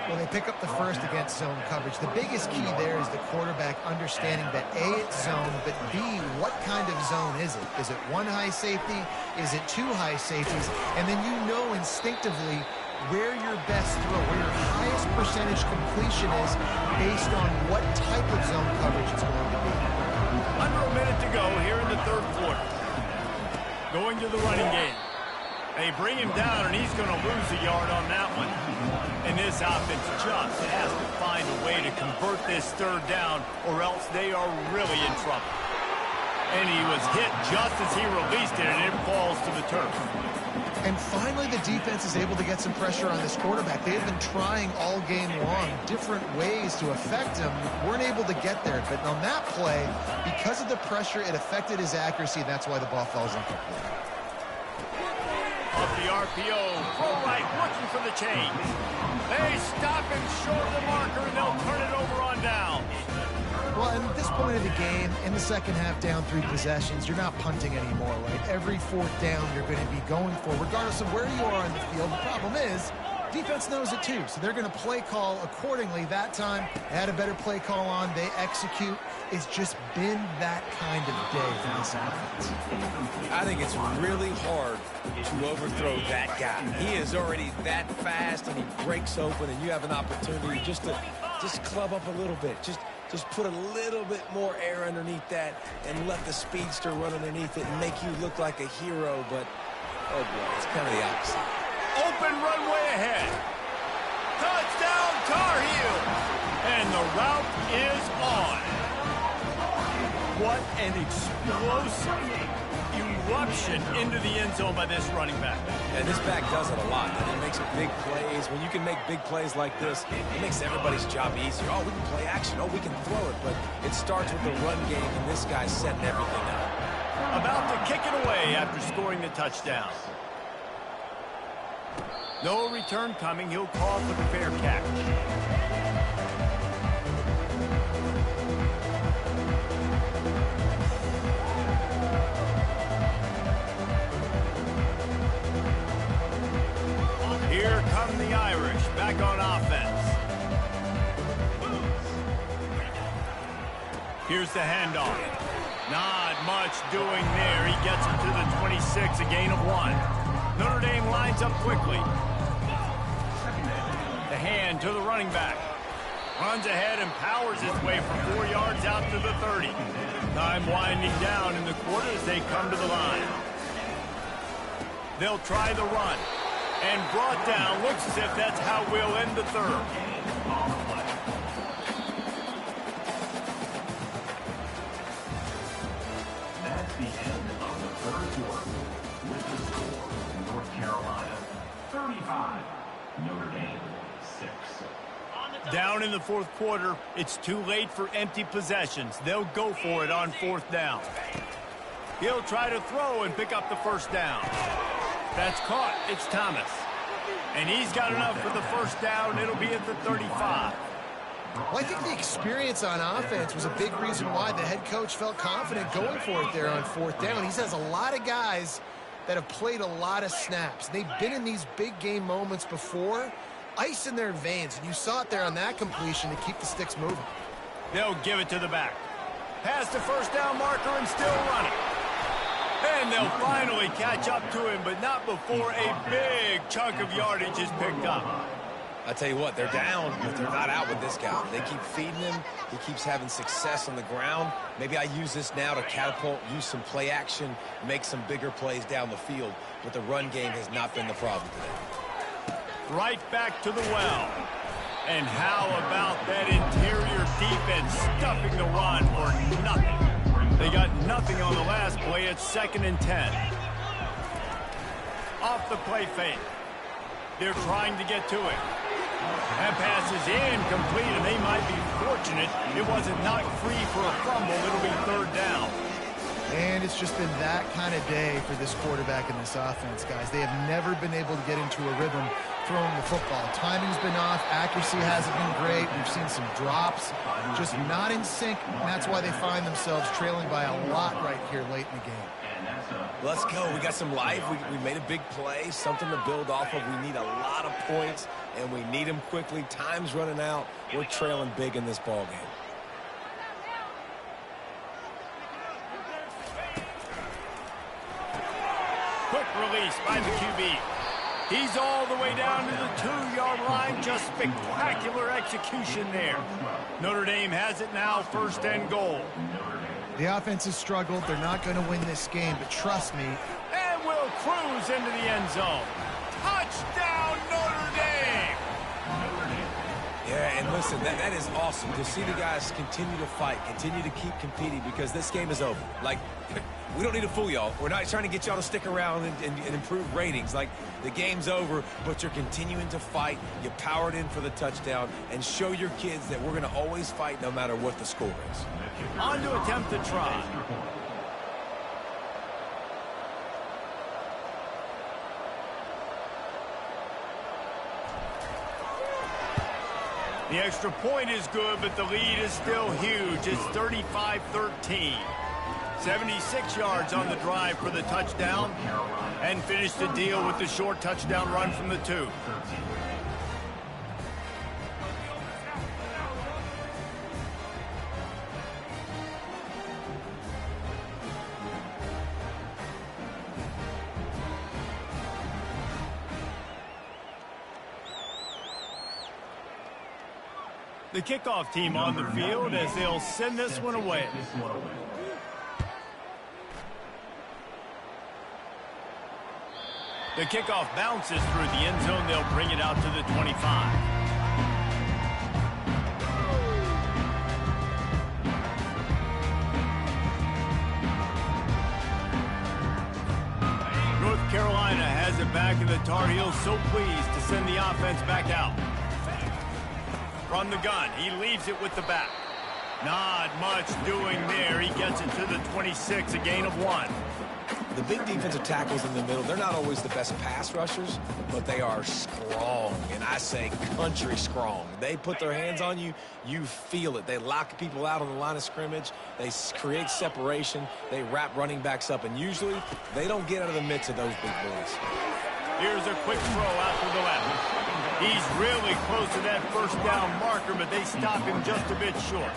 Well, they pick up the 1st against zone coverage. The biggest key there is the quarterback understanding that A, it's zone, but B, what kind of zone is it? Is it 1 high safety? Is it 2 high safeties? And then you know instinctively where your best throw, where your highest percentage completion is based on what type of zone coverage it's going to be. Under a minute to go here in the 3rd quarter. Going to the running game. They bring him down, and he's going to lose a yard on that one. And this offense just has to find a way to convert this 3rd down, or else they are really in trouble. And he was hit just as he released it, and it falls to the turf. And finally, the defense is able to get some pressure on this quarterback. They've been trying all game long different ways to affect him. Weren't able to get there. But on that play, because of the pressure, it affected his accuracy. That's why the ball falls incomplete. Off the RPO, throw right, looking for the chain. They stop him short of the marker, and they'll turn it over on down. Well, at this point of the game, in the 2nd half, down 3 possessions, you're not punting anymore, right? Every 4th down you're going to be going for, regardless of where you are on the field. The problem is, defense knows it too, so they're going to play call accordingly. That time, they had a better play call on. They execute. It's just been that kind of day for this offense. I think it's really hard to overthrow that guy. He is already that fast, and he breaks open, and you have an opportunity just to club up a little bit. Just put a little bit more air underneath that and let the speedster run underneath it and make you look like a hero, but, oh boy, it's kind of the opposite. Open runway ahead. Touchdown, Tar Heels. And the route is on. What an explosive, eruption into the end zone by this running back. And this back does it a lot. And it makes big plays. When you can make big plays like this, it makes everybody's job easier. Oh, we can play action. Oh, we can throw it. But it starts with the run game, and this guy's setting everything up. About to kick it away after scoring the touchdown. No return coming. He'll call for the fair catch. Here come the Irish back on offense. Here's the handoff. Not much doing there. He gets him to the 26, a gain of 1. Notre Dame lines up quickly. The hand to the running back. Runs ahead and powers his way for 4 yards out to the 30. Time winding down in the quarter as they come to the line. They'll try the run. And brought down. Looks as if that's how we'll end the third. That's the end of the third quarter. With the score, North Carolina 35, Notre Dame 6. Down in the fourth quarter, it's too late for empty possessions. They'll go for it on 4th down. He'll try to throw and pick up the first down. That's caught. It's Thomas. And he's got enough for the first down. It'll be at the 35. Well, I think the experience on offense was a big reason why the head coach felt confident going for it there on 4th down. He has a lot of guys that have played a lot of snaps. They've been in these big game moments before, ice in their veins, and you saw it there on that completion to keep the sticks moving. They'll give it to the back. Past the first down marker and still running. And they'll finally catch up to him, but not before a big chunk of yardage is picked up. I tell you what, they're down, but they're not out with this guy. They keep feeding him. He keeps having success on the ground. Maybe I use this now to catapult, use some play action, make some bigger plays down the field, but the run game has not been the problem today. Right back to the well. And how about that interior defense stuffing the run for nothing? They got nothing on the last play. It's 2nd and 10. Off the play fake. They're trying to get to it. That pass is incomplete, and they might be fortunate it wasn't knocked free for a fumble. It'll be 3rd down. And it's just been that kind of day for this quarterback and this offense, guys. They have never been able to get into a rhythm throwing the football. Timing's been off. Accuracy hasn't been great. We've seen some drops, just not in sync, and that's why they find themselves trailing by a lot right here late in the game. Let's go. We got some life. We made a big play, something to build off of. We need a lot of points, and we need them quickly. Time's running out. We're trailing big in this ball game. Quick release by the QB. He's all the way down to the 2-yard line. Just spectacular execution there. Notre Dame has it now, 1st and goal. The offense has struggled. They're not going to win this game, but trust me. And will cruise into the end zone. Touchdown, Notre Dame! Yeah, and listen, that is awesome to see the guys continue to fight, continue to keep competing, because this game is over. Like, we don't need to fool y'all. We're not trying to get y'all to stick around and improve ratings. Like, the game's over, but you're continuing to fight. You powered in for the touchdown, and show your kids that we're going to always fight no matter what the score is. On to attempt to try. The extra point is good, but the lead is still huge. It's 35-13. 76 yards on the drive for the touchdown, and finished the deal with the short touchdown run from the 2. The kickoff team on the field as they'll send this one away. The kickoff bounces through the end zone. They'll bring it out to the 25. Carolina has it back, and the Tar Heels so pleased to send the offense back out. From the gun, he leaves it with the back. Not much doing there. He gets it to the 26, a gain of 1. The big defensive tackles in the middle, they're not always the best pass rushers, but they are strong, and I say country strong. They put their hands on you, you feel it. They lock people out on the line of scrimmage. They create separation. They wrap running backs up, and usually they don't get out of the midst of those big boys. Here's a quick throw out to the left. He's really close to that first down marker, but they stop him just a bit short.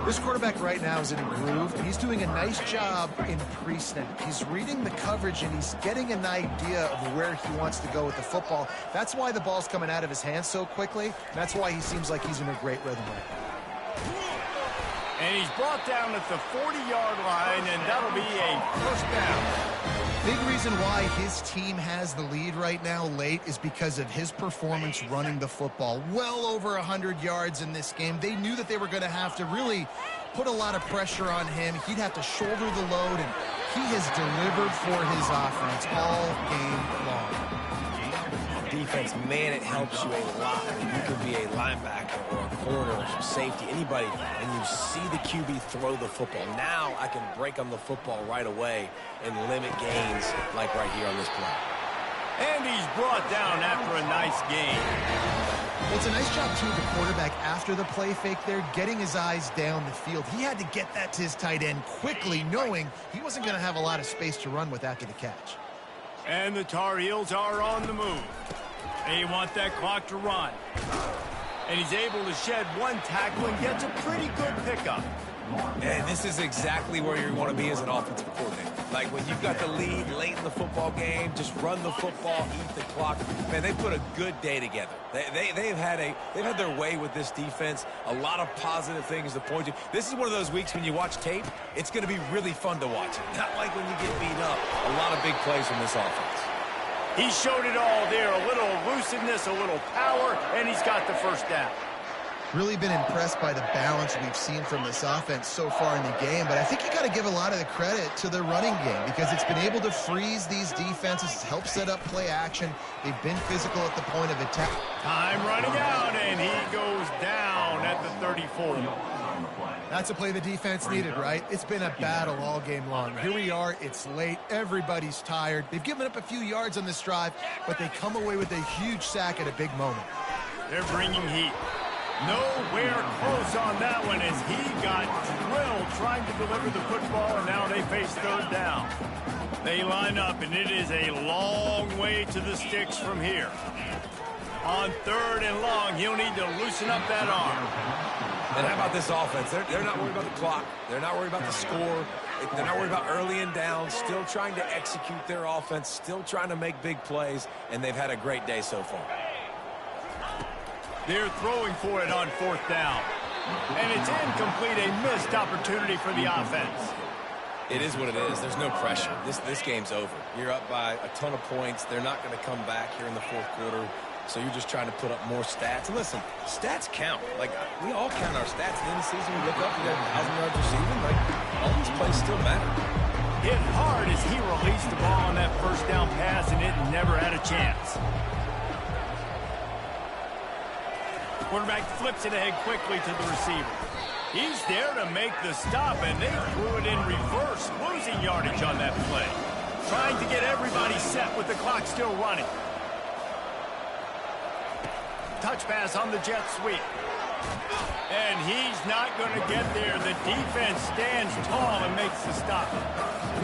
This quarterback right now is in a groove, and he's doing a nice job in pre-snap. He's reading the coverage, and he's getting an idea of where he wants to go with the football. That's why the ball's coming out of his hands so quickly. That's why he seems like he's in a great rhythm right now. And he's brought down at the 40-yard line, and that'll be a first down. Big reason why his team has the lead right now late is because of his performance running the football. Well over 100 yards in this game. They knew that they were going to have to really put a lot of pressure on him. He'd have to shoulder the load, and he has delivered for his offense all game long. Defense, man, it helps you a lot. You can be a linebacker or a corner or safety, anybody, and you see the QB throw the football. Now I can break on the football right away and limit gains like right here on this play. And he's brought down after a nice gain. Well, it's a nice job, too, of the quarterback after the play fake there, getting his eyes down the field. He had to get that to his tight end quickly, knowing he wasn't going to have a lot of space to run with after the catch. And the Tar Heels are on the move. They want that clock to run. And he's able to shed one tackle and gets a pretty good pickup. And this is exactly where you want to be as an offensive coordinator. Like when you've got the lead late in the football game, just run the football, eat the clock. Man, they put a good day together. They've had their way with this defense. A lot of positive things to point to. This is one of those weeks when you watch tape, it's going to be really fun to watch. Not like when you get beat up. A lot of big plays from this offense. He showed it all there. A little elusiveness, a little power, and he's got the first down. Really been impressed by the balance we've seen from this offense so far in the game, but I think you got to give a lot of the credit to the running game because it's been able to freeze these defenses, it's helped set up play action. They've been physical at the point of attack. Time running out, and he goes down at the 34. That's a play the defense needed, right? It's been a battle all game long. Here we are, it's late, everybody's tired. They've given up a few yards on this drive, but they come away with a huge sack at a big moment. They're bringing heat. Nowhere close on that one as he got drilled trying to deliver the football, and now they face third down. They line up, and it is a long way to the sticks from here. On third and long, he'll need to loosen up that arm. And how about this offense? They're not worried about the clock. They're not worried about the score. They're not worried about early and down. Still trying to execute their offense. Still trying to make big plays. And they've had a great day so far. They're throwing for it on fourth down. And it's incomplete, a missed opportunity for the offense. It is what it is. There's no pressure. This game's over. You're up by a ton of points. They're not going to come back here in the fourth quarter. So you're just trying to put up more stats. And listen, stats count. Like, we all count our stats. At the end of the season, we look up, we got 1,000 yards receiving. Like, all these plays still matter. Hit hard as he released the ball on that first down pass, and it never had a chance. Quarterback flips it ahead quickly to the receiver. He's there to make the stop, and they threw it in reverse, losing yardage on that play. Trying to get everybody set with the clock still running. Touch pass on the jet sweep. And he's not going to get there. The defense stands tall and makes the stop.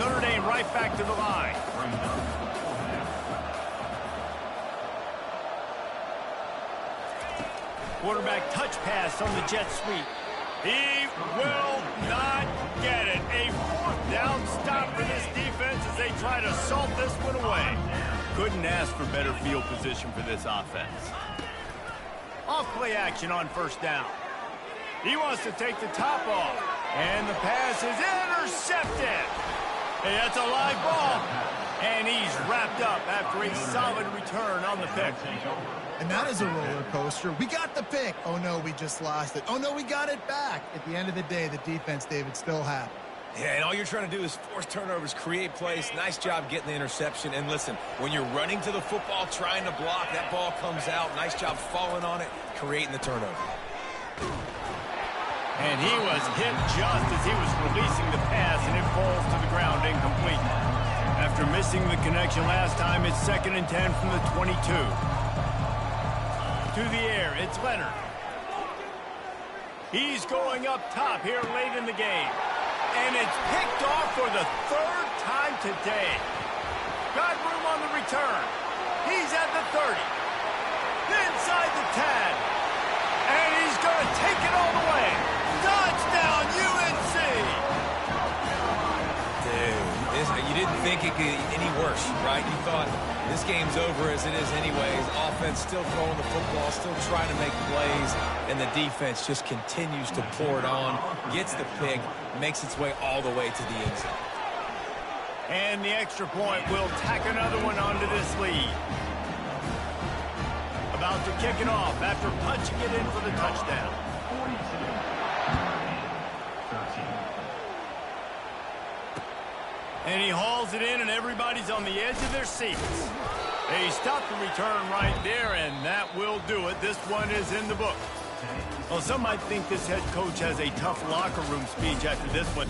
Notre Dame right back to the line. Quarterback touch pass on the jet sweep. He will not get it. A fourth down stop for this defense as they try to salt this one away. Couldn't ask for better field position for this offense. Off play action on first down. He wants to take the top off. And the pass is intercepted. Hey, that's a live ball. And he's wrapped up after a solid return on the pick. And that is a roller coaster. We got the pick. Oh, no, we just lost it. Oh, no, we got it back. At the end of the day, the defense, David, still happy. Yeah, and all you're trying to do is force turnovers, create plays. Nice job getting the interception. And listen, when you're running to the football, trying to block, that ball comes out. Nice job falling on it, creating the turnover. And he was hit just as he was releasing the pass, and it falls to the ground incomplete. After missing the connection last time, it's 2nd and 10 from the 22. To the air, it's Leonard. He's going up top here late in the game. And it's picked off for the 3rd time today. Got room on the return. He's at the 30. Inside the 10. And he's going to take it all the way. Touchdown, UNC! Dude, you didn't think it could get any worse, right? You thought this game's over as it is anyways. Offense still throwing the football, still trying to make plays, and the defense just continues to pour it on, gets the pick, makes its way all the way to the end zone. And the extra point will tack another one onto this lead. About to kick it off after punching it in for the touchdown. 13. And he hauls it in, and everybody's on the edge of their seats. They stopped the return right there, and that will do it. This one is in the book. Well, some might think this head coach has a tough locker room speech after this one.